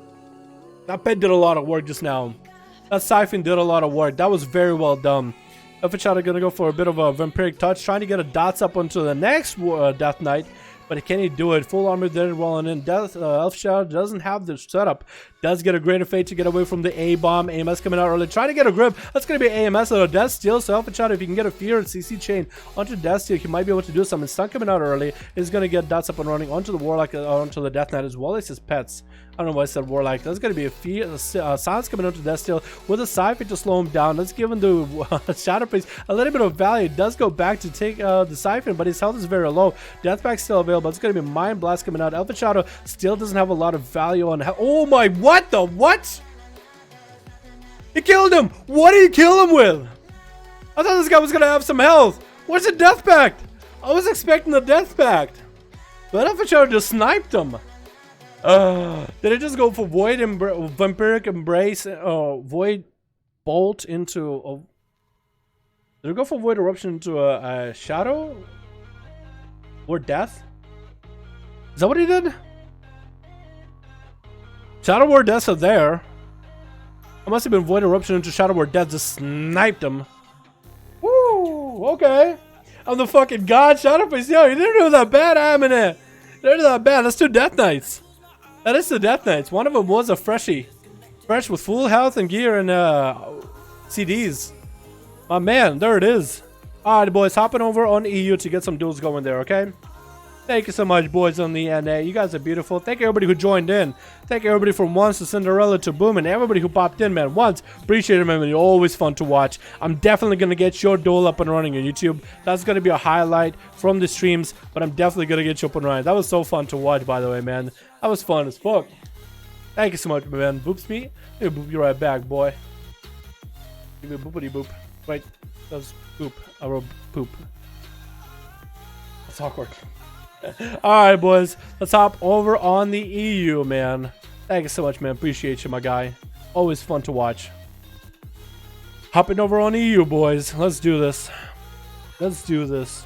pet did a lot of work just now. That Siphon did a lot of work. That was very well done. Alpha Shadow gonna go for a bit of a Vampiric Touch, trying to get a dots up onto the next Death Knight, but can he do it? Full armor dead rolling in. Alpha Shadow doesn't have the setup. Does get a greater fate to get away from the A-bomb. AMS coming out early. Try to get a grip. That's going to be AMS on a Death Steal. So Alpha Shadow, if you can get a Fear and CC chain onto Death Steal, he might be able to do something. Stun coming out early. Is going to get dots up and running onto the Warlock, onto the Death Knight as well as his pets. I don't know why I said Warlock. That's going to be a Fear. Silence coming onto Death Steal with a Siphon to slow him down. Let's give him the Shadow Priest a little bit of value. It does go back to take the Siphon, but his health is very low. Deathback still available. It's going to be Mind Blast coming out. Alpha Shadow still doesn't have a lot of value on health. Oh my, what the what? He killed him! What did he kill him with? I thought this guy was gonna have some health. Where's the Death Pact? I was expecting the Death Pact. But Alpha Shadow just sniped him. Did it just go for Void Vampiric Embrace, Void Bolt into... did it go for Void Eruption into a Shadow? Or Death? Is that what he did? Shadow War Deaths are there. It must have been Void Eruption into Shadow War Death. Just sniped him. Woo! Okay. I'm the fucking god. Shadow Priest. Yo, you didn't do that bad, Aminet. You didn't do that bad. That's 2 Death Knights. That is the Death Knights. One of them was a freshie. Fresh with full health and gear and CDs. My man, there it is. Alright, boys. Hopping over on EU to get some duels going there, okay? Thank you so much, boys on the NA. You guys are beautiful. Thank you, everybody who joined in. Thank you, everybody from Once to Cinderella to Boom, and everybody who popped in, man. Once, appreciate it, man. You're always fun to watch. I'm definitely going to get your duel up and running on YouTube. That's going to be a highlight from the streams, but I'm definitely going to get you up and running. That was so fun to watch, by the way, man. That was fun as fuck. Thank you so much, man. Boops me. Let me boop you right back, boy. Give me a boopity boop. Wait, that was poop. I wrote poop. That's awkward. Alright, boys, let's hop over on the EU, man. Thank you so much, man. Appreciate you, my guy. Always fun to watch. Hopping over on EU, boys. Let's do this. Let's do this.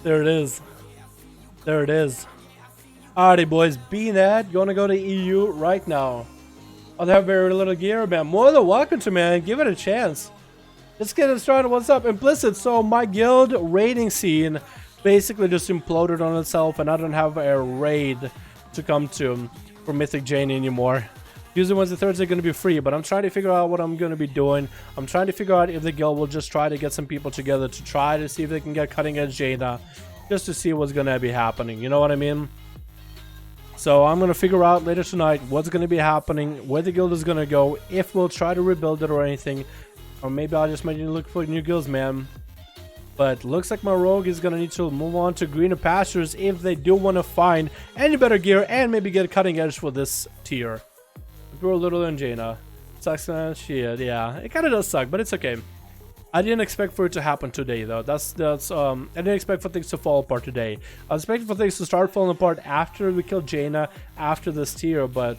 There it is. There it is. Alrighty, boys. BNet, gonna go to EU right now. I'll have very little gear, man. More than welcome to, man. Give it a chance. Let's get it started. What's up, Implicit? So my guild raiding scene basically just imploded on itself, and I don't have a raid to come to for Mythic Jane anymore. Usually Wednesday, Thursday are going to be free, but I'm trying to figure out what I'm going to be doing. I'm trying to figure out if the guild will just try to get some people together to try to see if they can get cutting edge Jaina, just to see what's going to be happening. You know what I mean? So I'm going to figure out later tonight what's going to be happening, where the guild is going to go, if we'll try to rebuild it or anything. Or maybe I'll just maybe look for new guilds, man. But looks like my rogue is going to need to move on to greener pastures if they do want to find any better gear and maybe get cutting edge for this tier. Grow a little in Jaina. Sucks, shit, yeah. It kind of does suck, but it's okay. I didn't expect for it to happen today, though. I didn't expect for things to fall apart today. I was expecting for things to start falling apart after we killed Jaina, after this tier, but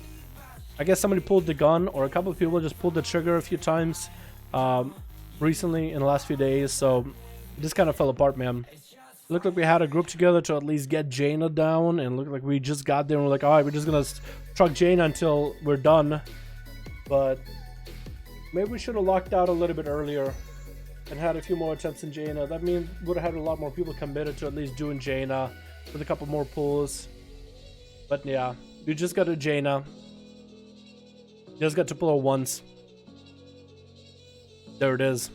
I guess somebody pulled the gun, or a couple of people just pulled the trigger a few times recently in the last few days, so it just kind of fell apart, man. It looked like we had a group together to at least get Jaina down, and it looked like we just got there and we're like, alright, we're just gonna truck Jaina until we're done. But maybe we should have locked out a little bit earlier and had a few more attempts in Jaina. That means we would have had a lot more people committed to at least doing Jaina with a couple more pulls. But yeah, we just got to Jaina. Just got to pull her once. There it is.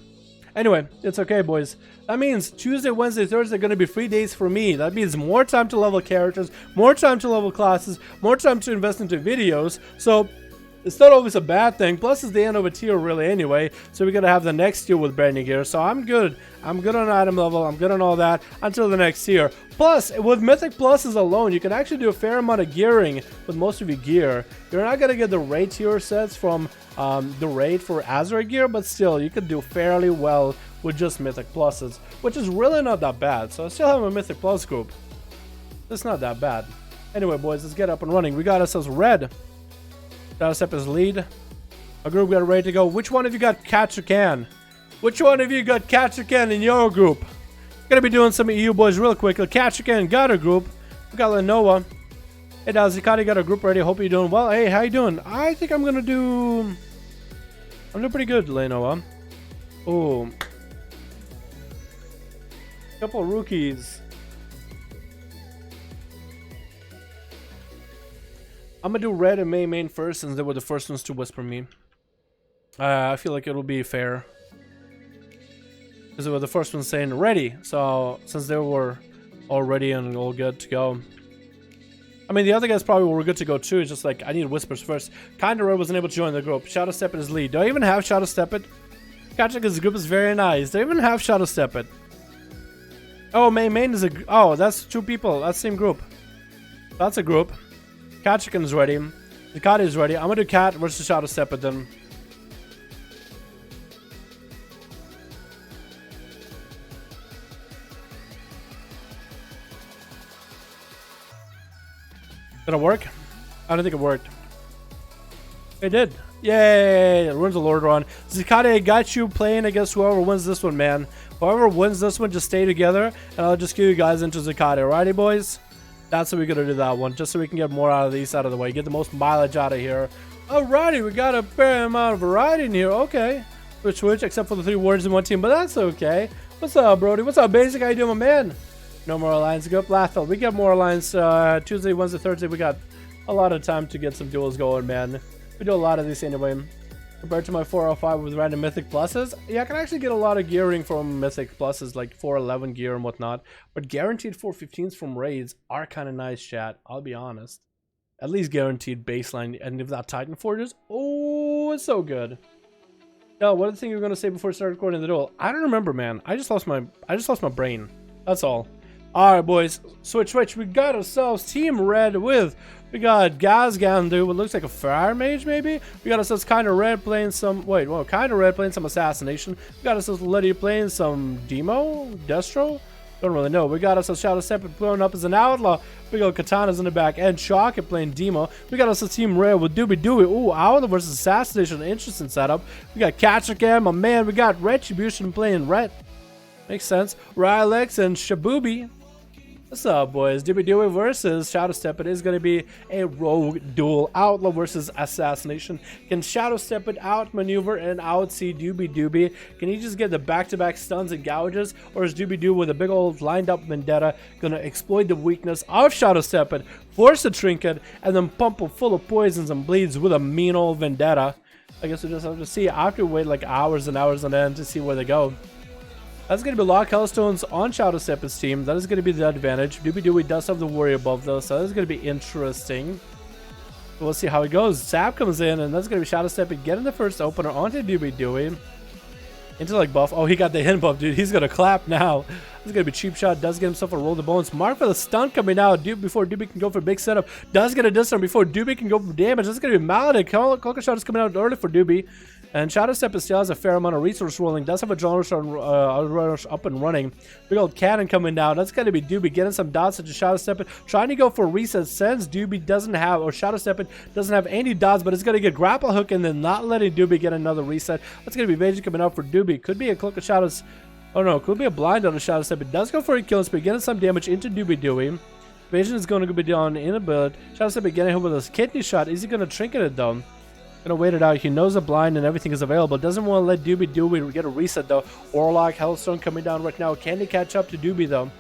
Anyway, it's okay, boys. That means Tuesday, Wednesday, Thursday are going to be free days for me. That means more time to level characters, more time to level classes, more time to invest into videos. So it's not always a bad thing. Plus, it's the end of a tier, really, anyway. So we're going to have the next tier with brand new gear. So I'm good. I'm good on item level. I'm good on all that until the next tier. Plus, with Mythic Pluses alone, you can actually do a fair amount of gearing with most of your gear. You're not going to get the raid tier sets from the raid for Azeroth gear, but still, you could do fairly well with just Mythic Pluses, which is really not that bad. So I still have a Mythic Plus group. It's not that bad. Anyway, boys, let's get up and running. We got ourselves red. That step is lead. Our group got ready to go. Which one of you got catch or can? Which one of you got catch or can in your group? Gonna be doing some EU boys real quick. Catch or can got a group. We got Lenoa. Hey, Dazikati got a group ready. Hope you're doing well. Hey, how you doing? I think I'm gonna do. I'm doing pretty good, Lenoa. Oh, couple of rookies. I'm gonna do red and main first, since they were the first ones to whisper me. I feel like it'll be fair, because they were the first ones saying ready. So since they were all ready and all good to go, I mean the other guys probably were good to go too. It's just like I need whispers first. Kinda Red wasn't able to join the group. Shadow Step It is lead. Do I even have Shadow Step It? Kachika's group is very nice. Do I even have Shadow Step It? Oh, main is a. Oh, that's two people. That's the same group. That's a group. Cat Chicken's ready. The cat is ready. I'm gonna do Cat versus Shadow Step It then. Did it work? I don't think it worked. It did. Yay! Ruins the Lord Run. Zakade got you playing against whoever wins this one, man. Whoever wins this one, just stay together, and I'll just get you guys into Zakade. Alrighty, boys? That's what we're gonna do that one, just so we can get more out of these out of the way, get the most mileage out of here. Alrighty, we got a fair amount of variety in here. Okay, switch, except for the 3 words in one team, but that's okay. What's up, Brody? What's up, Basic? How you doing, my man? No more alliance. Go up, Lathel. We got more alliance. Tuesday, Wednesday, Thursday. We got a lot of time to get some duels going, man. We do a lot of these anyway. Compared to my 405 with random Mythic Pluses, yeah, I can actually get a lot of gearing from Mythic Pluses, like 411 gear and whatnot. But guaranteed 415s from raids are kind of nice, chat. I'll be honest. At least guaranteed baseline, and if that Titan Forges, oh, it's so good. Yo, what did the thing you were gonna say before we started recording the duel? I don't remember, man. I just lost my brain. That's all. All right, boys. Switch. We got ourselves Team Red with. We got Gazgan, dude, what looks like a fire mage, maybe? We got ourselves Kinda Red playing some... Wait, well, Kinda Red playing some Assassination. We got ourselves Letty playing some Demo? Destro? Don't really know. We got ourselves Shadow Step blowing up as an outlaw. We got Katanas in the back and Shock playing Demo. We got ourselves Team Red with Doobie Dooby. Ooh, Outlaw versus Assassination. Interesting setup. We got Catcher my man. We got Retribution playing Red. Makes sense. Rylex and Shabubi. What's up, boys? Dooby versus Shadow Step. It is going to be a rogue duel. Outlaw versus Assassination. Can Shadow Step it outmaneuver and outsee Dooby? Can he just get the back-to-back stuns and gouges? Or is Dooby with a big old lined-up vendetta going to exploit the weakness of Shadow Step it, force a trinket, and then pump him full of poisons and bleeds with a mean old vendetta? I guess we just have to see. I have to wait like hours and hours on end to see where they go. That's going to be a lot of Hellstones on Shadow Step's team. That is going to be the advantage. Dooby does have the worry above though, so that is going to be interesting. We'll see how it goes. Zap comes in, and that's going to be Shadow Step getting the first opener onto Dooby. Intellect buff. Oh, he got the hint buff, dude. He's going to clap now. This is going to be cheap shot. Does get himself a roll the bones. Mark for the stun coming out. Before Dooby can go for a big setup. Does get a disarm before Dooby can go for damage. This is going to be Maledict. Coca Shot is coming out early for Dooby. And Shadow Step still has a fair amount of resource rolling. Does have a John rush up and running. Big old cannon coming down. That's going to be Dooby getting some dots into Shadow Step. Trying to go for a reset. Since Dooby doesn't have, or Shadow Step doesn't have any dots, but it's going to get grapple hook and then not letting Dooby get another reset. That's going to be Evasion coming out for Dooby. Could be a Cloak of Shadows. Oh no, could be a blind on the Shadow Step. It does go for a kill speed, getting some damage into Dooby. Evasion is going to be done in a bit. Shadow Step getting him with his kidney shot. Is he going to trinket it though? Gonna wait it out. He knows a blind and everything is available. Doesn't want to let Dooby get a reset though. Warlock, Hellstone coming down right now. Can he catch up to Dooby though?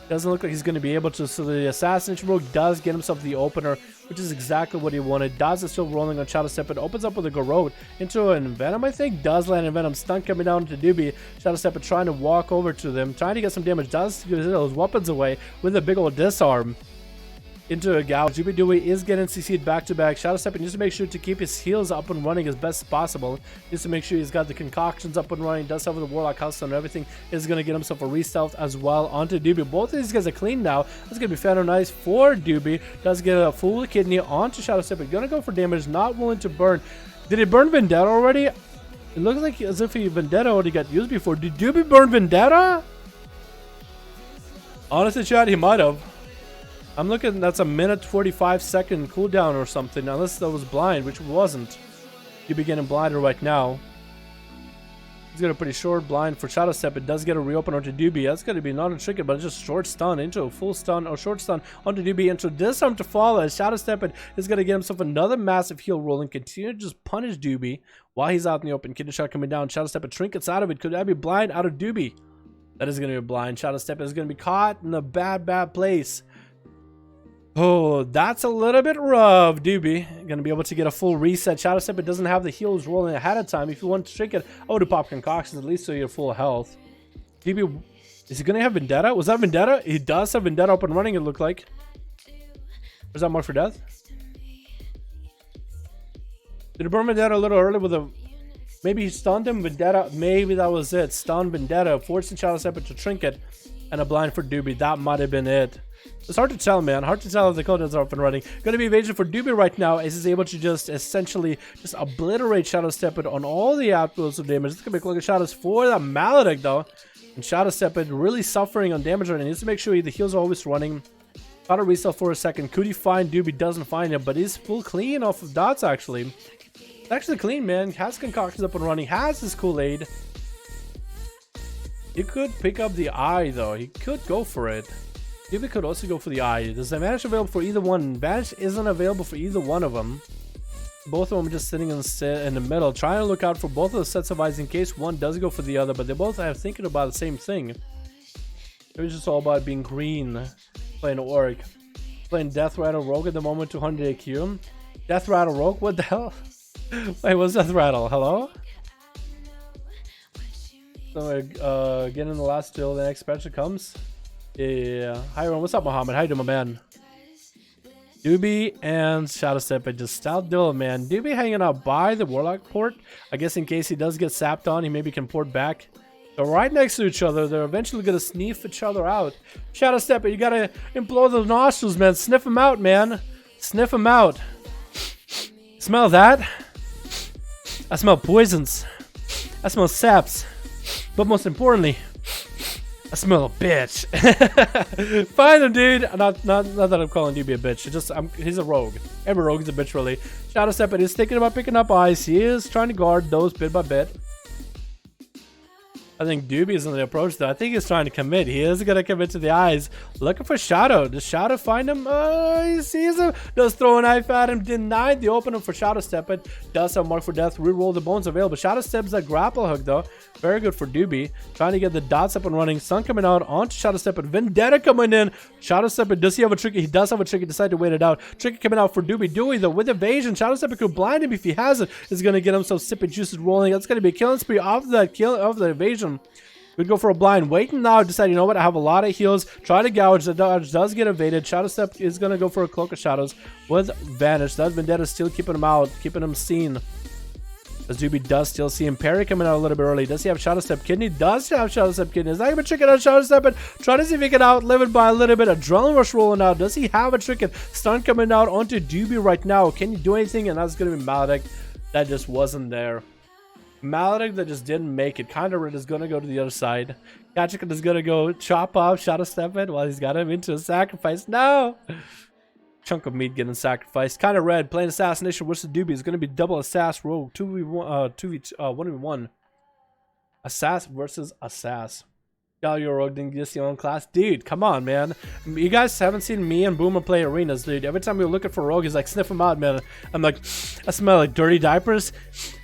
Doesn't look like he's going to be able to. So the Assassination Rogue does get himself the opener, which is exactly what he wanted. Daz is still rolling on Shadow Step. It opens up with a Garrote into an Venom, I think. Does land in Venom. Stun coming down to Dooby. Shadow Step trying to walk over to them, trying to get some damage. Does get those weapons away with a big old disarm into a gouge. Dooby is getting CC'd back-to-back. Shadow Step needs to make sure to keep his heals up and running as best as possible. Needs to make sure he's got the concoctions up and running. Does have the Warlock House and everything. Is going to get himself a re-stealth as well onto Dooby. Both of these guys are clean now. That's going to be fairly nice for Dooby. Does get a full kidney onto Shadow Step. Going to go for damage. Not willing to burn. Did he burn Vendetta already? It looks like as if Vendetta already got used before. Did Dooby burn Vendetta? Honestly, chat, he might have. I'm looking, that's a minute 45-second cooldown or something, unless that was blind, which wasn't. You'd be getting blinded right now. He's got a pretty short blind for Shadow Step. It does get a reopen onto Dooby. That's going to be not a trinket, but just short stun into a full stun or short stun onto Dooby. Into disarm to follow. As Shadow Step is going to get himself another massive heal roll and continue to just punish Dooby while he's out in the open. Kidney shot coming down. Shadow Step trinkets out of it. Could that be blind out of Dooby? That is going to be a blind. Shadow Step is going to be caught in a bad place. Oh, that's a little bit rough. Dooby gonna be able to get a full reset. Shadow Step doesn't have the heals rolling ahead of time. If you want to trick it, to pop concoctions at least so you're full health. Dooby, is he gonna have Vendetta? Was that Vendetta? He does have Vendetta up and running, it looked like. Was that Mark for Death? Did he burn Vendetta a little early with a... Maybe he stunned him, Vendetta. Maybe that was it. Stun Vendetta, forcing Shadow Step to trinket, and a blind for Dooby. That might have been it. It's hard to tell, man. Hard to tell if the codes are up and running. Going to be evasion for Dooby right now, as he's able to just essentially just obliterate Shadow Step on all the outflows of damage. This could be a Cloak of Shadows for the Maledict though. And Shadow Step really suffering on damage right now. He needs to make sure the heals are always running. Got a reset for a second. Could he find Dooby? Doesn't find him, but he's full clean off of dots actually. It's actually clean, man. Has concoctions up and running. Has his Kool-Aid. He could pick up the eye though. He could go for it. Dooby could also go for the eye. There's an advantage available for either one. Advantage isn't available for either one of them. Both of them are just sitting in the middle, trying to look out for both of the sets of eyes in case one does go for the other, but they both are thinking about the same thing. It was just all about being green, playing Orc. Playing Death Rattle Rogue at the moment, 200 AQ. Death Rattle Rogue? What the hell? Wait, what's Death Rattle? Hello? So, getting the last till the next expansion comes. Yeah. Hi everyone, what's up, Mohammed? How you doing, my man? Dooby and Shadow Step just stout Dylan, man. Dooby hanging out by the Warlock port. I guess in case he does get sapped on, he maybe can port back. They're right next to each other. They're eventually gonna sniff each other out. Shadow Step, you gotta implore the nostrils, man. Sniff them out, man. Sniff them out. Smell that? I smell poisons. I smell saps. But most importantly, I smell a bitch. Find him, dude. Not that I'm calling Dooby a bitch. It's just he's a rogue. Every rogue is a bitch, really. Shadow Step is thinking about picking up eyes. He is trying to guard those bit by bit. I think Doobie's in the approach though. I think he's trying to commit. He is gonna commit to the eyes. Looking for Shadow. Does Shadow find him? He sees him. Does throw a knife at him. Denied the opener for Shadow Step. It does have Mark for Death. Reroll the bones available. Shadow Step's that grapple hook though. Very good for Doobie. Trying to get the dots up and running. Sun coming out onto Shadow Step. And Vendetta coming in. Shadow Step. Does he have a tricky? He does have a tricky. Decide to wait it out. Tricky coming out for Doobie. Doobie though with evasion. Shadow Step could blind him if he has it. Is gonna get himself sippy juices rolling. That's gonna be a killing spree off that kill of the evasion. Would go for a blind. Waiting now. Decide, you know what? I have a lot of heals. Try to gouge. The dodge does get evaded. Shadow Step is going to go for a Cloak of Shadows with Vanish. That Vendetta still keeping him out. Keeping him seen. As Doobie does still see him. Parry coming out a little bit early. Does he have Shadow Step Kidney? Does have Shadow Step Kidney. Is that going to trick it out Shadow Step? And try to see if he can outlive it by a little bit. Adrenaline Rush rolling out. Does he have a trick? Stun coming out onto Doobie right now. Can you do anything? And that's going to be Maledict. That just wasn't there. Maledict that just didn't make it. Kinda Red is gonna go to the other side. Kachikan is gonna go chop off Shadow Step it while he's got him into a sacrifice. No! Chunk of meat getting sacrificed. Kinda Red playing assassination versus Doobie is gonna be double assass rogue 1v1. Assass versus Assass. Your rogue didn't get your own class. Dude, come on, man. You guys haven't seen me and Boomer play arenas, dude. Every time we were looking for rogue, he's like, sniff him out, man. I'm like, I smell like dirty diapers.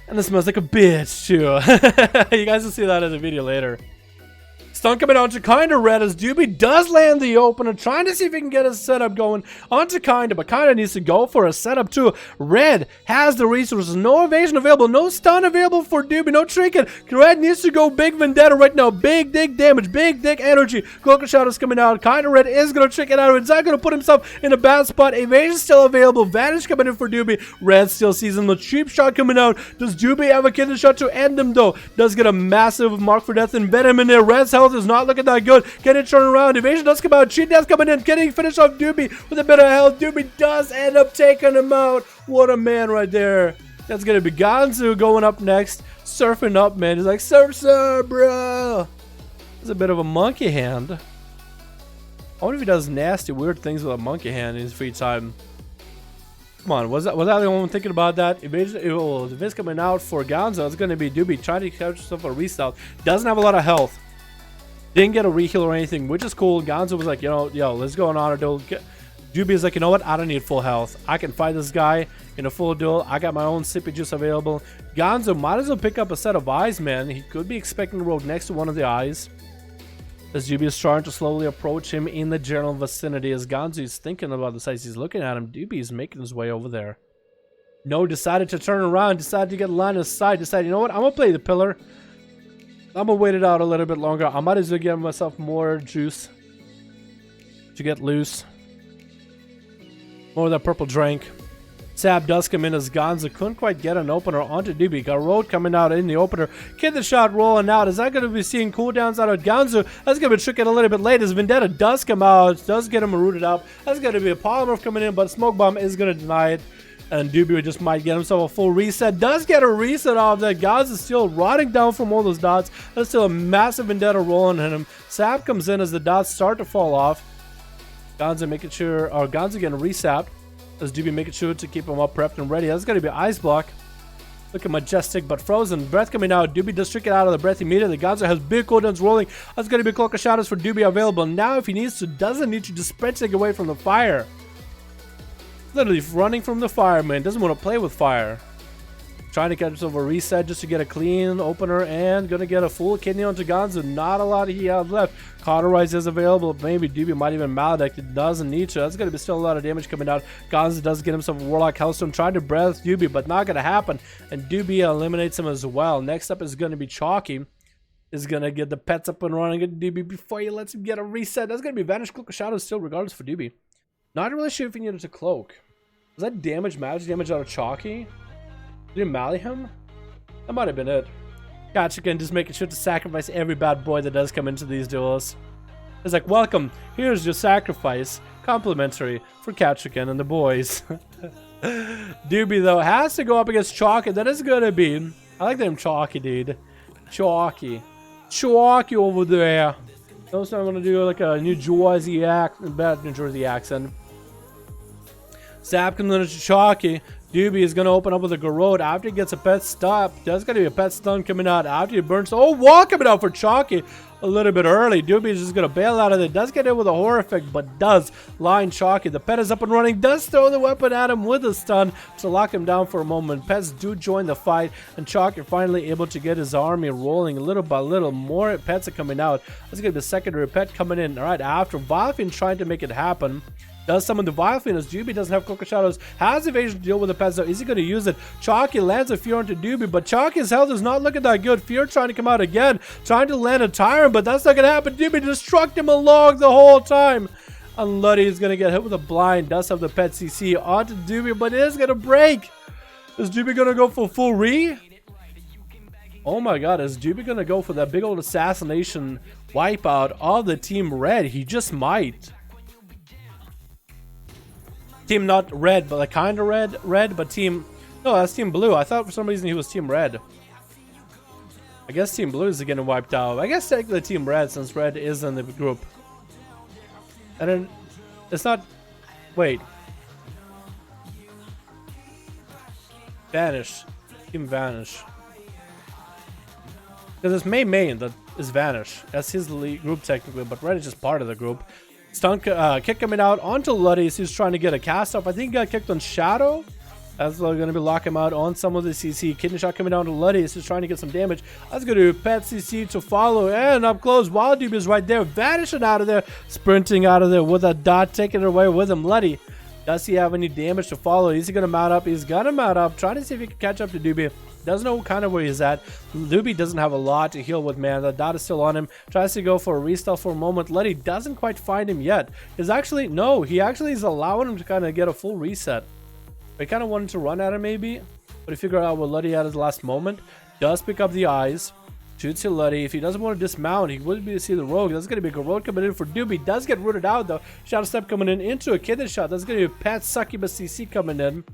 And it smells like a bitch, too. You guys will see that in the video later. Stun coming onto Kinda Red as Doobie does land the opener, trying to see if he can get a setup going onto Kinda, but Kinda needs to go for a setup too. Red has the resources, no evasion available, no stun available for Doobie, no trinket. Red needs to go big Vendetta right now, big dick damage, big dick energy. Cloak of Shadows coming out. Kinda Red is going to trick it out. It's not going to put himself in a bad spot. Evasion still available. Vanish coming in for Doobie. Red still sees him. The cheap shot coming out. Does Doobie have a kidney shot to end him though? Does get a massive Mark for Death and Venom in there. Red's health is not looking that good. Can it turn around? Evasion does come out. Cheat Death coming in. Can he finish off Doobie with a bit of health? Doobie does end up taking him out. What a man right there. That's going to be Ganzu going up next. Surfing up, man. He's like, surf, bro. It's a bit of a monkey hand. I wonder if he does nasty, weird things with a monkey hand in his free time. Come on, was that the only one thinking about that? If it's coming out for Ganzo, it's going to be Doobie trying to catch himself a restart. Doesn't have a lot of health. Didn't get a reheal or anything, which is cool. Ganzo was like, you know, yo, let's go on auto duel. Doobie is like, you know what? I don't need full health. I can fight this guy in a full duel. I got my own sippy juice available. Ganzo might as well pick up a set of eyes, man. He could be expecting the rogue next to one of the eyes. As Doobie is trying to slowly approach him in the general vicinity. As Ganzo is thinking about the size, he's looking at him. Doobie is making his way over there. No, decided to turn around. Decided to get line of sight. Decided, you know what? I'm going to play the pillar. I'm going to wait it out a little bit longer. I might as well give myself more juice to get loose. More of that purple drink. Sab does come in as Ganzo couldn't quite get an opener onto Doobie. Got Road coming out in the opener. Kid the shot rolling out. Is that going to be seeing cooldowns out of Ganzo? That's going to be tricking a little bit late as Vendetta does come out. Does get him rooted up. That's going to be a polymorph coming in, but Smoke Bomb is going to deny it. And Doobie just might get himself a full reset. Does get a reset off that. Ganzo is still rotting down from all those dots. There's still a massive Vendetta rolling in him. Sab comes in as the dots start to fall off. Ganzo making sure, or Ganzo getting resapped. As Doobie making sure to keep him up prepped and ready. That's going to be Ice Block. Looking majestic but frozen. Breath coming out. Doobie does trick it out of the breath immediately. Ganzo has big cooldowns rolling. That's going to be Cloak of Shadows for Doobie available. Now if he needs to, doesn't need to, just spread sig away from the fire. Literally running from the fire, man. Doesn't want to play with fire. Trying to get himself a reset just to get a clean opener and gonna get a full kidney onto Ganzo. Not a lot he has left. Cauterize is available. Maybe Doobie might even maledict. It doesn't need to. That's gonna be still a lot of damage coming out. Ganzo does get himself a Warlock Hellstone. Trying to breath Doobie, but not gonna happen. And Doobie eliminates him as well. Next up is gonna be Chalky. Is gonna get the pets up and running at Doobie before he lets him get a reset. That's gonna be Vanish Cloak of Shadows still, regardless for Doobie. Not really sure if he needed to cloak. Was that magic damage out of Chalky? Did he mally him? That might have been it. Kachikan just making sure to sacrifice every bad boy that does come into these duels. It's like, welcome, here's your sacrifice. Complimentary for Kachikan and the boys. Doobie, though, has to go up against Chalky. That is gonna be... I like the name Chalky, dude. Chalky. Chalky over there. Also, I'm gonna do like a New Jersey accent. Bad New Jersey accent. Zap comes in to Chalky. Doobie is going to open up with a Garrote after he gets a pet stop. There's going to be a pet stun coming out after he burns. Oh, wall coming out for Chalky a little bit early. Doobie is just going to bail out of it. Does get in with a horror effect, but does line Chalky. The pet is up and running. Does throw the weapon at him with a stun to lock him down for a moment. Pets do join the fight, and Chalky finally able to get his army rolling little by little. More pets are coming out. That's going to be the secondary pet coming in right after. Vilefin trying to make it happen. Does summon the Vilefin as Doobie doesn't have Coca Shadows. Has evasion to deal with the pets though. Is he going to use it? Chalky lands a Fear onto Doobie, but Chalky's health is not looking that good. Fear trying to come out again. Trying to land a Tyrant, but that's not going to happen. Doobie just struck him along the whole time. And Luddy is going to get hit with a blind. Does have the pet CC onto Doobie, but it is going to break. Is Doobie going to go for full re? Oh my god, is Doobie going to go for that big old assassination wipeout of the Team Red? He just might. Team not red, but like kind of red, but team... No, that's Team Blue. I thought for some reason he was Team Red. I guess Team Blue is getting wiped out. I guess technically Team Red, since Red is in the group. And then... It's not... Wait. Vanish. Team Vanish. Because it's Main that is Vanish. That's his lead group technically, but Red is just part of the group. Stun kick coming out onto Luddy. He's trying to get a cast off. I think he got kicked on Shadow. That's going to be locking him out on some of the CC. Kidney shot coming down to Luddy. He's just trying to get some damage. That's going to do pet CC to follow. And up close. Wild Doobie is right there. Vanishing out of there. Sprinting out of there with a dot. Taking it away with him. Luddy. Does he have any damage to follow? Is he going to mount up? He's going to mount up. Trying to see if he can catch up to Doobie. Doesn't know kind of where he's at. Doobie doesn't have a lot to heal with, man. The dot is still on him. Tries to go for a restyle for a moment. Letty doesn't quite find him yet. He's actually... No, he actually is allowing him to kind of get a full reset. He kind of wanted to run at him maybe. But he figured out what Letty had his last moment. Does pick up the eyes. Shoots to Letty. If he doesn't want to dismount, he would be to see the rogue. That's going to be a rogue coming in for Doobie. Does get rooted out though. Shadow step coming in into a kidney shot. That's going to be a Pat Succubus CC coming in.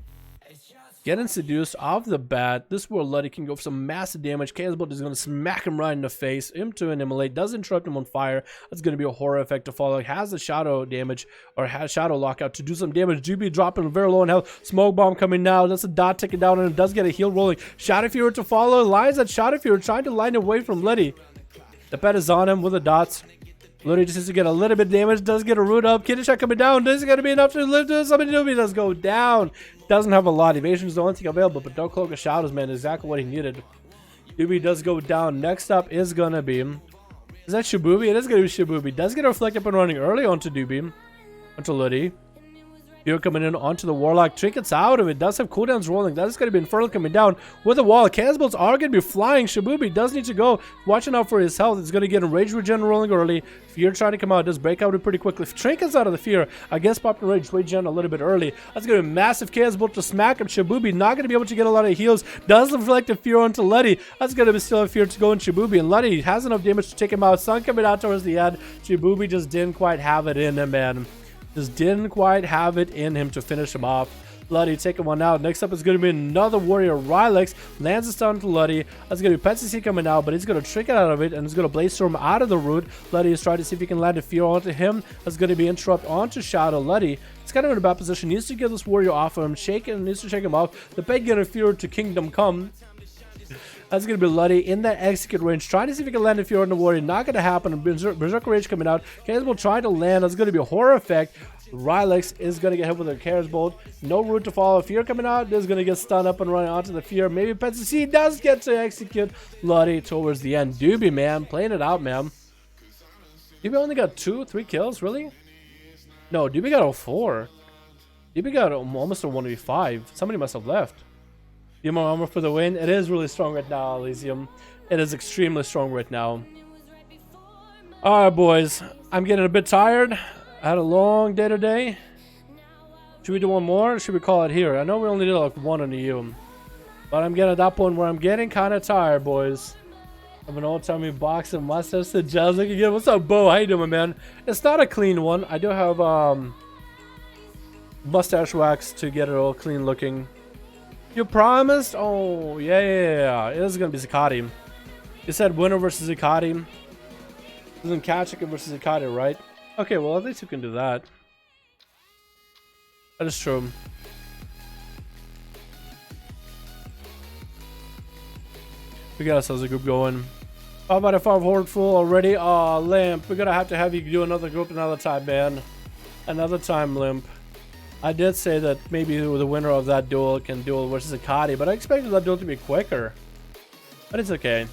Getting seduced off the bat. This is where Luddy can go for some massive damage. Chaosbolt is going to smack him right in the face. Him to an immolate. Does interrupt him on fire. That's going to be a horror effect to follow. Has the shadow damage or has shadow lockout to do some damage. Doobie dropping very low in health. Smoke bomb coming now. That's a dot taking down and it does get a heal rolling. Shadow Fury to follow. Lines that Shadow Fury trying to line away from Luddy. The pet is on him with the dots. Luddy just needs to get a little bit of damage. Does get a root up. Kidney shot coming down. This is going to be enough to live to something. Doobie does go down. Doesn't have a lot. Evasion is the only thing available, but don't cloak of shadows, man. Exactly what he needed. Doobie does go down. Next up is going to be... Is that Shibubi? It is going to be Shibubi. Does get a reflect up and running early onto Doobie. Onto Luddy. Fear coming in onto the Warlock. Trinkets out of it. Does have cooldowns rolling. That is going to be Infernal coming down with the wall. Cannonballs are going to be flying. Shibubi does need to go. Watching out for his health. It's going to get a Rage Regen rolling early. Fear trying to come out. Does break out pretty quickly. Trinkets out of the Fear. I guess popping Rage Regen a little bit early. That's going to be a massive Chaos Bolt to smack him. Shibubi not going to be able to get a lot of heals. Does reflect a Fear onto Letty. That's going to be still a Fear to go in Shibubi. And Letty has enough damage to take him out. Sun coming out towards the end. Shibubi just didn't quite have it in him, man. Just didn't quite have it in him to finish him off. Luddy taking one out. Next up is going to be another warrior. Rylex lands a stun to Luddy. That's going to be Pet CC coming out, but he's going to trick it out of it and he's going to Blaze Storm out of the root. Luddy is trying to see if he can land a Fear onto him. That's going to be Interrupt onto Shadow. Luddy is kind of in a bad position. Needs to get this warrior off of him. Shake it and needs to shake him off. The Pet getting a Fear to Kingdom Come. That's going to be Luddy in that execute range. Trying to see if he can land a Fear on the warrior. Not going to happen. Berserker Rage coming out. Chaos Bolt trying to land. That's going to be a horror effect. Rylex is going to get hit with a Chaos Bolt. No route to follow. Fear coming out. This is going to get stunned up and running onto the Fear. Maybe Pet CC does get to execute Luddy towards the end. Doobie, man. Playing it out, man. Doobie only got 2-3 kills, really? No, Doobie got a 4. Doobie got almost a 1v5. Somebody must have left. More armor for the win. It is really strong right now, Elysium. It is extremely strong right now. Alright, boys. I'm getting a bit tired. I had a long day today. Should we do one more or should we call it here? I know we only did like one on the U. But I'm getting at that point where I'm getting kind of tired, boys. Of an old-timey box of mustache to jazz again. What's up, Bo? How you doing, man? It's not a clean one. I do have mustache wax to get it all clean looking. You promised? Oh, yeah. It is going to be Zakati. You said winner versus Zakati. Isn't Kachika versus Zakati, right? Okay, well, at least you can do that. That is true. We got ourselves a group going. 5 out of 5 horde full already. Aw, Limp. We're gonna have to have you do another group another time, man. Another time, Limp. I did say that maybe the winner of that duel can duel versus Akati, but I expected that duel to be quicker. But it's okay.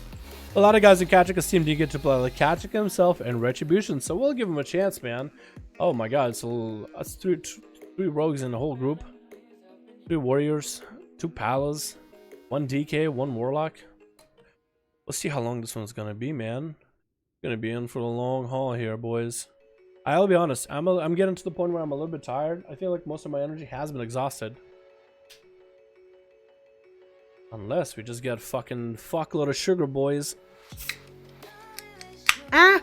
A lot of guys in Kachika's team did get to play like Kachika himself and Retribution, so we'll give him a chance, man. Oh my god, so that's three rogues in the whole group. 3 warriors, 2 palas, 1 DK, 1 warlock. Let's see how long this one's gonna be, man. Gonna be in for the long haul here, boys. I'll be honest, I'm getting to the point where I'm a little bit tired. I feel like most of my energy has been exhausted. Unless we just get fucking fuckload of sugar, boys. Ah!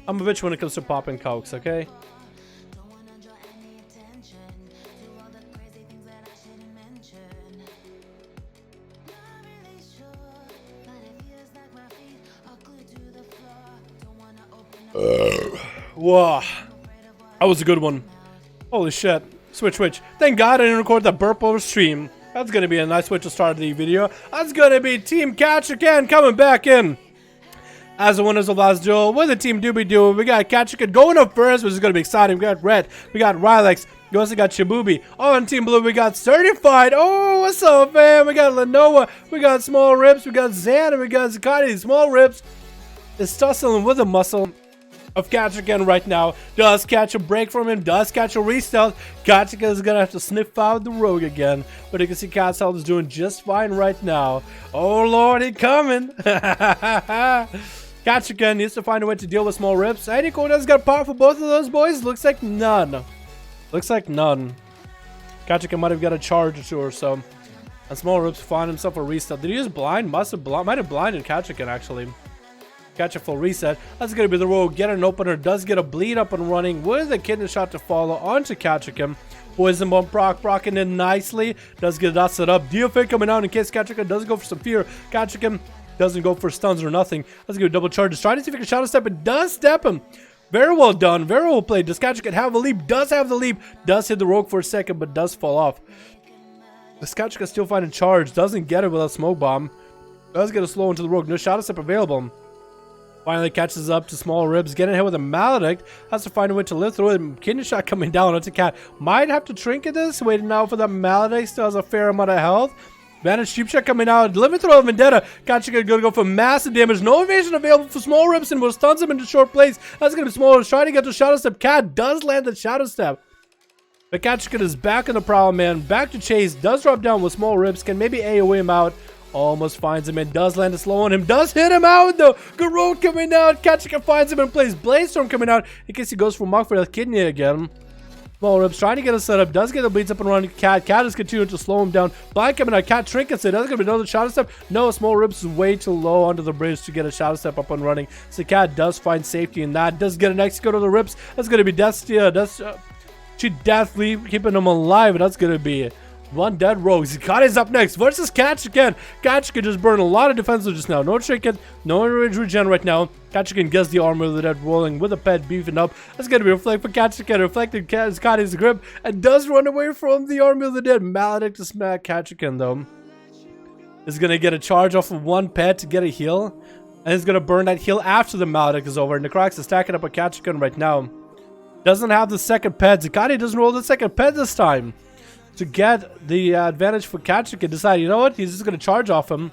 I'm a bitch when it comes to popping cokes, okay? Whoa. That was a good one. Holy shit. Switch. Thank God I didn't record that burp over stream. That's gonna be a nice way to start the video. That's gonna be Team Catch again coming back in as the winners of last duel with the Team Doobie Doo. We got Kachika going up first, which is gonna be exciting. We got Red, we got Rylex, we also got Shibubi. On Team Blue, we got Certified. Oh, what's up, fam? We got Lenoa, we got Small Rips, we got Zan, and we got Zakati. Small Rips is tussling with the muscle of Kachika right now. Does catch a break from him, does catch a restealth. Kachika is gonna have to sniff out the rogue again, but you can see Cat's health is doing just fine right now. Oh lord, he coming. Kachika needs to find a way to deal with Small Rips. Any Koda's got power for both of those boys? Looks like none. Kachika might have got a charge or 2 or so. And Small Rips find himself a restealth. Did he use blind? Might have blinded Kachika actually. Catch a full reset. That's going to be the rogue. Get an opener. Does get a bleed up and running with a kidney shot to follow onto Kachika. Poison bomb procking in nicely. Does get dusted up. DFA coming out in case Kachika does go for some fear. Kachika doesn't go for stuns or nothing. Let's go double charges. Trying to see if he can shadow step and does step him. Very well done. Very well played. Does Kachika have a leap? Does have the leap. Does hit the rogue for a second but does fall off. Does Kachika still finding charge? Doesn't get it with a smoke bomb. Does get a slow into the rogue. No shadow step available. Finally catches up to Small Ribs, getting hit with a Maledict. Has to find a way to live through it. Kidney shot coming down onto Cat. Might have to trinket this. Waiting now for the Maledict. Still has a fair amount of health. Vantage Sheep Shot coming out. Living through a Vendetta. Kachika gonna go for massive damage. No evasion available for Small Ribs and will stuns him into short place. That's gonna be Small Ribs trying to get to Shadow Step. Cat does land the Shadow Step. But Kachika is back in the problem, man. Back to chase. Does drop down with Small Ribs. Can maybe AoE him out. Almost finds him and does land a slow on him. Does hit him out though. Garou coming out. Kachika finds him and plays Blaze Storm coming out. In case he goes for Mark for the kidney again. Small Ribs trying to get a setup. Does get the bleeds up and running. Cat is continuing to slow him down. Blind coming out. Cat trinkets it. Does gonna be another shadow step. No, Small Ribs is way too low onto the bridge to get a shadow step up and running. So Cat does find safety in that. Does get an execute to the Rips. That's gonna be Death. She deathly keeping him alive. And that's gonna be one dead rogue. Zakati's up next versus Kachika. Kachika just burned a lot of defensive just now. No trinket, no range regen right now. Kachika gets the armor of the dead rolling with a pet beefing up. That's going to be reflect for Kachika. Reflected Zakati's grip and does run away from the army of the dead. Maledict to smack Kachika though. Is going to get a charge off of one pet to get a heal. And he's going to burn that heal after the Maledict is over. Necrox is stacking up a Kachika right now. Doesn't have the second pet. Zakati doesn't roll the second pet this time. To get the advantage for Kachika, decide, you know what, he's just going to charge off him.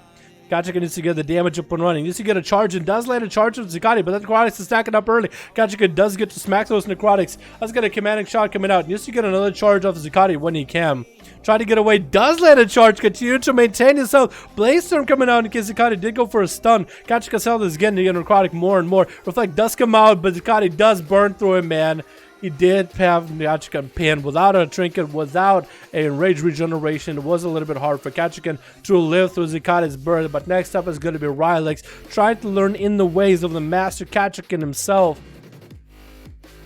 Kachika needs to get the damage up and running. He needs to get a charge and does land a charge with Zakati, but that Necrotics is stacking up early. Kachika does get to smack those Necrotics. That's got a commanding shot coming out. He needs to get another charge off Zakati when he can. Try to get away, does land a charge, continue to maintain his health. Blaze Storm coming out in case Zakati did go for a stun. Kachika's health is getting to get Necrotic more and more. Reflect does come out, but Zakati does burn through him, man. He did have Kachika pinned without a trinket, without a rage regeneration. It was a little bit hard for Kachika to live through Zakati's birth. But next up is going to be Rylex, trying to learn in the ways of the master Kachika himself.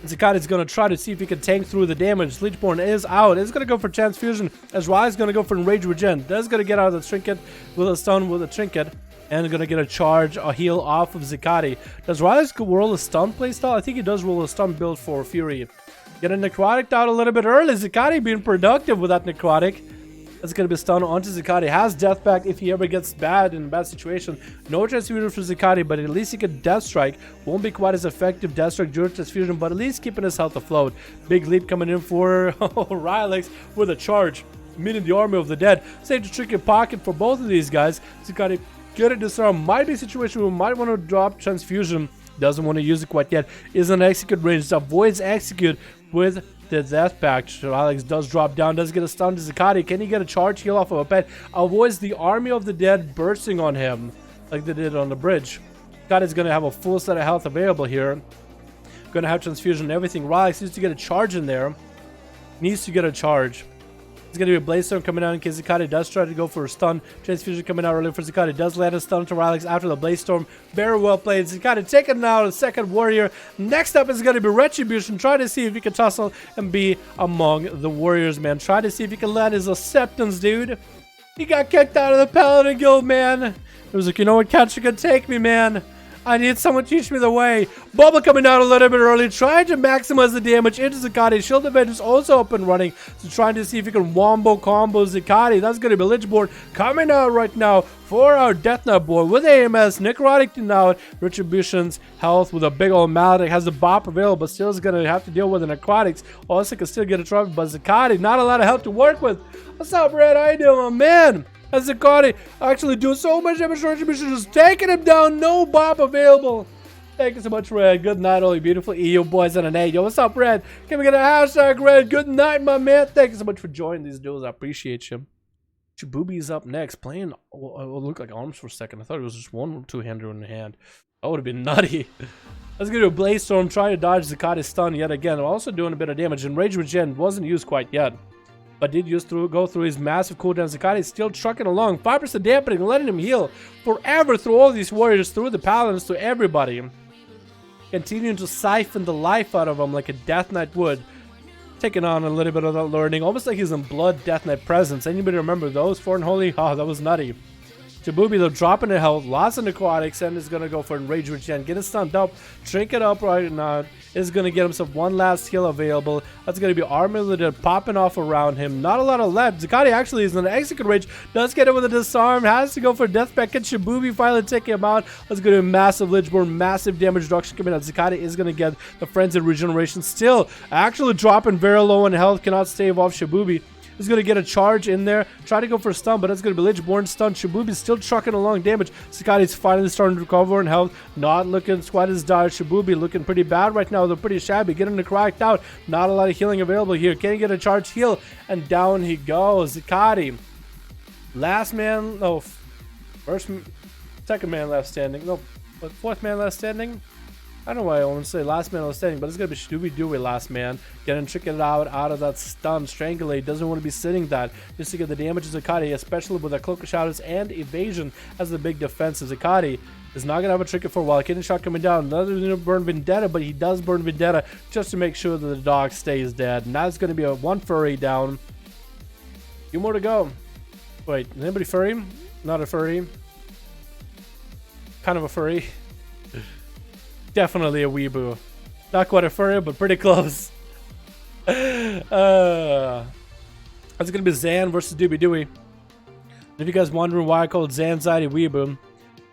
Zakati's going to try to see if he can tank through the damage. Leechborn is out. It's going to go for Transfusion as Rylex is going to go for Rage Regen. Does going to get out of the trinket with a stun with a trinket. And gonna get a charge, a heal off of Zakati. Does Rylex roll a stun playstyle? I think he does roll a stun build for Fury. Get a Necrotic out a little bit early. Zakati being productive with that Necrotic. That's going to be stunned onto Zakati. Has death back if he ever gets bad in a bad situation. No transfusion for Zakati, but at least he can death strike. Won't be quite as effective death strike during transfusion, but at least keeping his health afloat. Big leap coming in for Rylix with a charge, meaning the army of the dead. Save the tricky pocket for both of these guys. Zakati good at disarm. Might be a situation where we might want to drop transfusion. Doesn't want to use it quite yet. Is an execute range. Avoids execute with the death pack. Alex does drop down, does get a stun to Zakati. Can he get a charge heal off of a pet? Avoids the army of the dead bursting on him like they did on the bridge. Zakati's going to have a full set of health available here. Going to have transfusion and everything. Alex needs to get a charge in there. Needs to get a charge. It's going to be a Blaze Storm coming out in case Zakati does try to go for a stun. Transfusion coming out early for Zakati. Does land a stun to Rylix after the Blaze Storm. Very well played. Zakati taking out a second warrior. Next up is going to be Retribution. Try to see if he can tussle and be among the warriors, man. Try to see if he can land his acceptance, dude. He got kicked out of the Paladin Guild, man. It was like, you know what, Catcher can take me, man. I need someone to teach me the way. Bubble coming out a little bit early, trying to maximize the damage into Zakati. Shield Event is also up and running, so trying to see if he can wombo combo Zakati. That's going to be Lichborn coming out right now for our Death Knight boy with AMS. Necrotic now. Retribution's health with a big old mallet. Has the bop available, but still is going to have to deal with the necrotics. Also can still get a trophy, but Zakati, not a lot of help to work with. What's up, Red? How you doing, my man? As Zakati actually doing so much damage, Retribution just taking him down. No bop available. Thank you so much, Red. Good night, all you beautiful EU boys and an A. Yo, what's up, Red? Can we get a hashtag, Red? Good night, my man. Thank you so much for joining these duels. I appreciate you. Chibubi's up next. Playing, well, look like arms for a second. I thought it was just one two-hander in the hand. That would have been nutty. Let's get a Blaze Storm. Try to dodge Zakati's stun yet again. Also doing a bit of damage. And Rage Regen wasn't used quite yet, but did go through his massive cooldown. Zakati is still trucking along. 5% dampening, letting him heal forever through all these warriors, through the paladins, to everybody. Continuing to siphon the life out of him like a Death Knight would. Taking on a little bit of that learning. Almost like he's in Blood Death Knight presence. Anybody remember those? Foreign Holy? Oh, that was nutty. Chibubi, though, dropping the health. Lots of necrotics, and is going to go for Enrage Regen. Getting stunned up. Trinket up right now. Is going to get himself one last heal available. That's going to be Armor of the Dead popping off around him. Not a lot of left. Zakati actually is in an execute range. Does get him with a disarm. Has to go for death back. Can Chibubi finally take him out? That's going to be massive Lichborn. Massive damage reduction coming out. Zakati is going to get the Frenzied Regeneration. Still actually dropping very low in health. Cannot stave off Chibubi. He's going to get a charge in there. Try to go for a stun, but it's going to be Lichborn stun. Shibubi's still trucking along damage. Zakati's finally starting to recover in health. Not looking quite as dire. Shibubi looking pretty bad right now. They're pretty shabby. Getting the cracked out. Not a lot of healing available here. Can he get a charge heal? And down he goes. Zakati. Last man. No. Second man left standing. No. But fourth man left standing. I don't know why I want to say last man left standing, but it's going to be Shooby Dooby last man. Getting tricketed out of that stun. Strangulate. Doesn't want to be sitting that. Just to get the damage to Zakati, especially with that Cloak of Shadows and Evasion as the big defense. Zakati is not going to have a trinket for a while. Kidney shot coming down. Another burn Vendetta, but he does burn Vendetta just to make sure that the dog stays dead. And that's going to be a one furry down. Few more to go. Wait, is anybody furry? Not a furry. Kind of a furry. Definitely a weeboo. Not quite a furry, but pretty close. That's gonna be Zan versus Doobie Dooey. If you guys wondering why I called Zanxiety weeboo,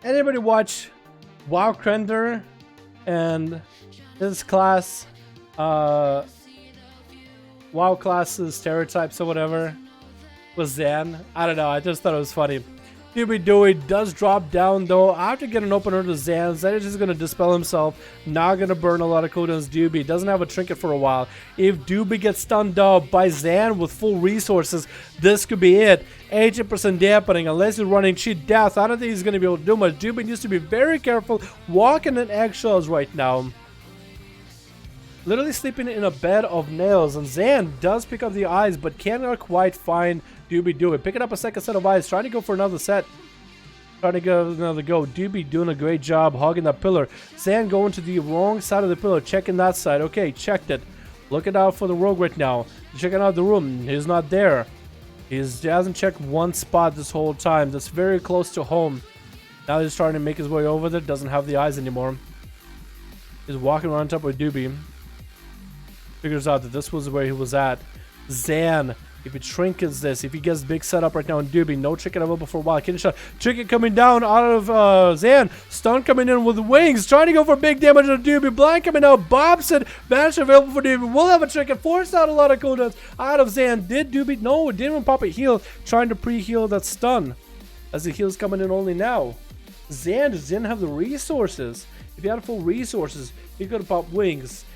anybody watch WoW Krender and his class, WoW classes stereotypes or whatever was Zan? I don't know. I just thought it was funny. Doobie Dooey does drop down though after getting an opener to Zan. Zan is just going to dispel himself. Not going to burn a lot of cooldowns. Doobie doesn't have a trinket for a while. If Doobie gets stunned up by Zan with full resources, this could be it. 80% dampening unless he's running cheat death. I don't think he's going to be able to do much. Doobie needs to be very careful walking in eggshells right now. Literally sleeping in a bed of nails. And Zan does pick up the eyes but cannot quite find Doobie Dooey. Picking up a second set of eyes. Trying to go for another set. Trying to get another go. Doobie doing a great job hogging that pillar. Zan going to the wrong side of the pillar. Checking that side. Okay, checked it. Looking out for the rogue right now. Checking out the room. He's not there. He hasn't checked one spot this whole time. That's very close to home. Now he's trying to make his way over there. Doesn't have the eyes anymore. He's walking around top of Doobie. Figures out that this was where he was at. Zan If he trinkets this, if he gets big setup right now in Doobie, no trinket available for a while. Kidney shot, trinket coming down out of Zan. Stun coming in with wings, trying to go for big damage on Doobie. Blind coming out, Bobson, vanish available for Doobie. We'll have a trinket, forced out a lot of cooldowns out of Zan. Did Doobie? No, it didn't even pop a heal, trying to pre-heal that stun. As the heal's coming in only now. Zan just didn't have the resources. If he had full resources, he could have popped wings.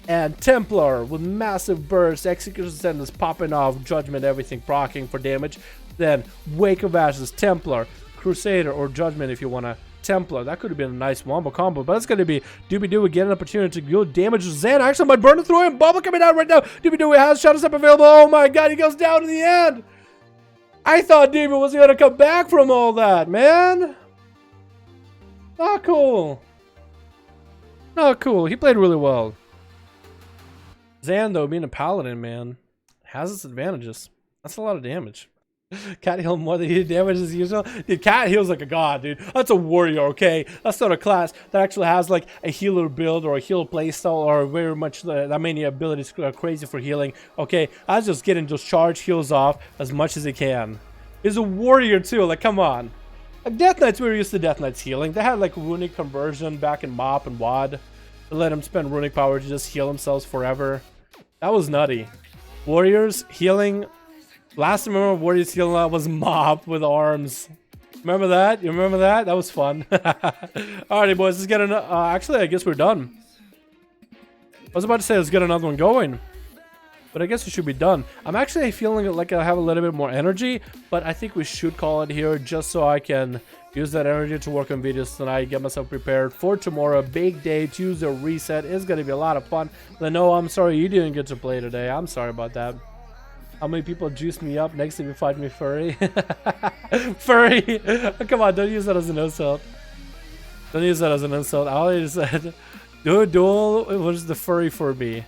And Templar with massive burst, Execution Sentence popping off, Judgment, everything proccing for damage. Then Wake of Ashes, Templar, Crusader, or Judgment if you want to Templar. That could have been a nice wombo combo, but it's going to be Doobie Doo get an opportunity to go damage Zan. Actually, might burn it through him. Bubble coming out right now. Doobie Doo has Shadow Step available. Oh my god, he goes down in the end. I thought Doobie was going to come back from all that, man. Not cool. Not cool. He played really well. Zan, though, being a paladin, man, has its advantages. That's a lot of damage. Cat heal more than he damage as usual. Dude, Cat heals like a god, dude. That's a warrior, okay? That's not a class that actually has like a healer build or a healer playstyle or very much that many abilities crazy for healing. Okay, I was just getting those charge heals off as much as he can. He's a warrior too, like come on. Like Death Knights, we were used to Death Knights healing. They had like runic conversion back in MoP and WoD. To let him spend runic power to just heal themselves forever. That was nutty. Warriors healing. Last time I remember Warriors healing that was MoP with arms. Remember that? You remember that? That was fun. Alrighty, boys. Let's get another. Actually, I guess we're done. I was about to say let's get another one going. But I guess we should be done. I'm actually feeling like I have a little bit more energy. But I think we should call it here just so I can use that energy to work on videos tonight, get myself prepared for tomorrow. Big day, Tuesday reset. It's going to be a lot of fun. Leno, I'm sorry you didn't get to play today. I'm sorry about that. How many people juice me up next time you fight me, Furry? Furry! Come on, don't use that as an insult. Don't use that as an insult. I already said, do a duel versus the Furry for me.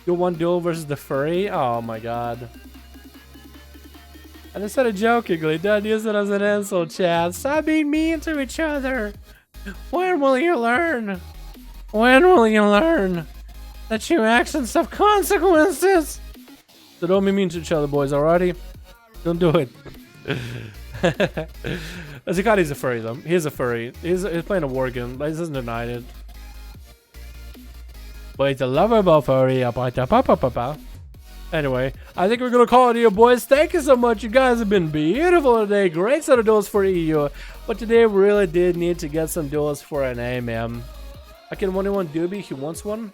Do one duel versus the Furry? Oh my god. I just said it jokingly. Don't use it as an insult, Chad. Stop being mean to each other. When will you learn? When will you learn that your actions have consequences? So don't be mean to each other, boys, alrighty? Don't do it. Zakati's a furry, though. He's a furry. He's playing a war game, but he doesn't deny it. But he's a lovable furry. Anyway, I think we're going to call it here, boys. Thank you so much. You guys have been beautiful today. Great set of duels for EU. But today we really did need to get some duels for NA, man. I can only want Doobie. He wants one.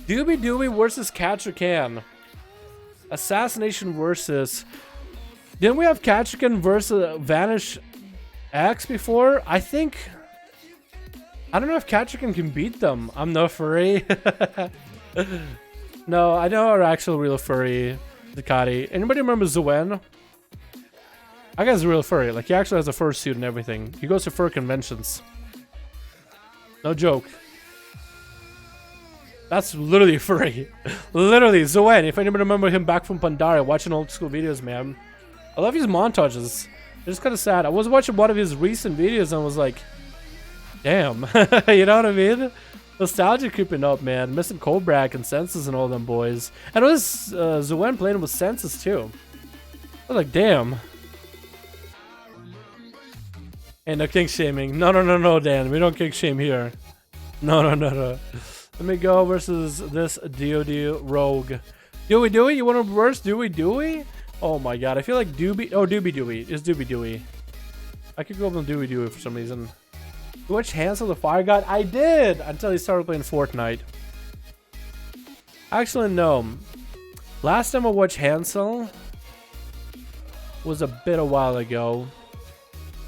Doobie versus Katrikan. Assassination versus... Didn't we have Katrikan versus Vanish X before? I think... I don't know if Katrikan can beat them. I'm no furry. No, I know our actual real furry, Ducati. Anybody remember Zuen? That guy's a real furry. Like, he actually has a fursuit and everything. He goes to fur conventions. No joke. That's literally furry. Literally, Zuen. If anybody remember him back from Pandaria, watching old school videos, man. I love his montages. They're just kind of sad. I was watching one of his recent videos and was like, damn. You know what I mean? Nostalgia creeping up, man. Missing Kobrak and Census and all them boys. And it was Zuen playing with Census too. I was like, damn. And no king shaming. No, Dan. We don't king shame here. No. Let me go versus this DOD rogue. Dewey? You want to reverse Dewey? Oh my god. I feel like Doobie. Oh, Dewey. It's Dewey. I could go up on Dewey for some reason. You watched Hansel the Fire God? I did! Until he started playing Fortnite. Actually, no. Last time I watched Hansel was a bit a while ago.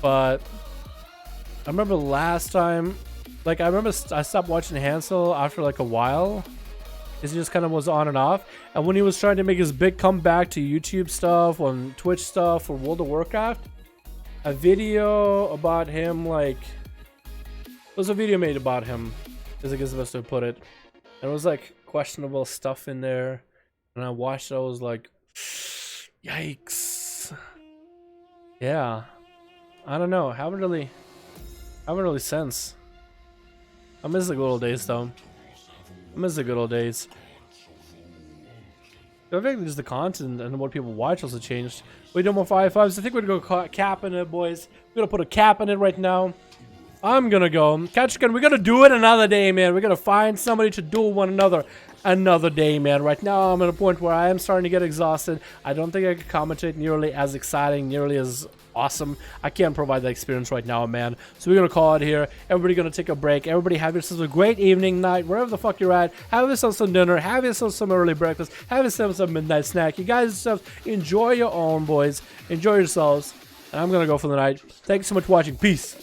But I remember last time... Like, I remember I stopped watching Hansel after like a while. He just kind of was on and off. And when he was trying to make his big comeback to YouTube stuff, on Twitch stuff, or World of Warcraft, a video about him, like... There was a video made about him, is I guess the best way to put it. And it was like questionable stuff in there. And I watched it, I was like, yikes. Yeah. I don't know. Haven't really since. I miss the good old days though. I miss the good old days. I think just the content and what people watch also changed. We do more 5.5s. I think we're gonna go cap in it, boys. We're gonna put a cap in it right now. I'm gonna go. Catchkin, we're gonna do it another day, man. We're gonna find somebody to duel one another day, man. Right now, I'm at a point where I am starting to get exhausted. I don't think I can commentate nearly as exciting, nearly as awesome. I can't provide that experience right now, man. So we're gonna call it here. Everybody gonna take a break. Everybody have yourselves a great evening, night, wherever the fuck you're at. Have yourself some dinner. Have yourself some early breakfast. Have yourself some midnight snack. You guys enjoy your own, boys. Enjoy yourselves. And I'm gonna go for the night. Thank you so much for watching. Peace.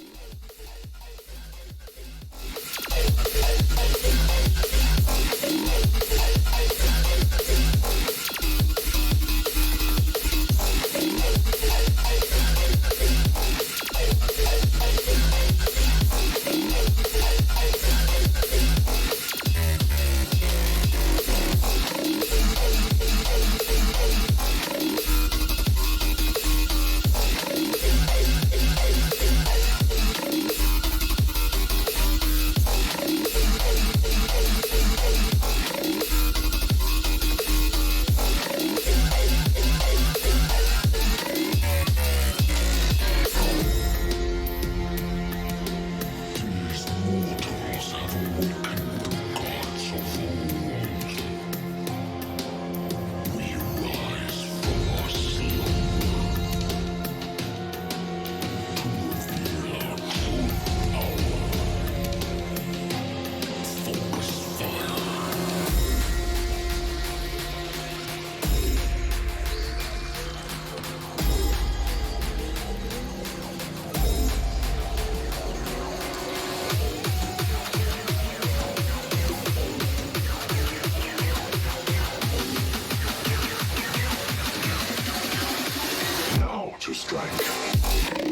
To strike.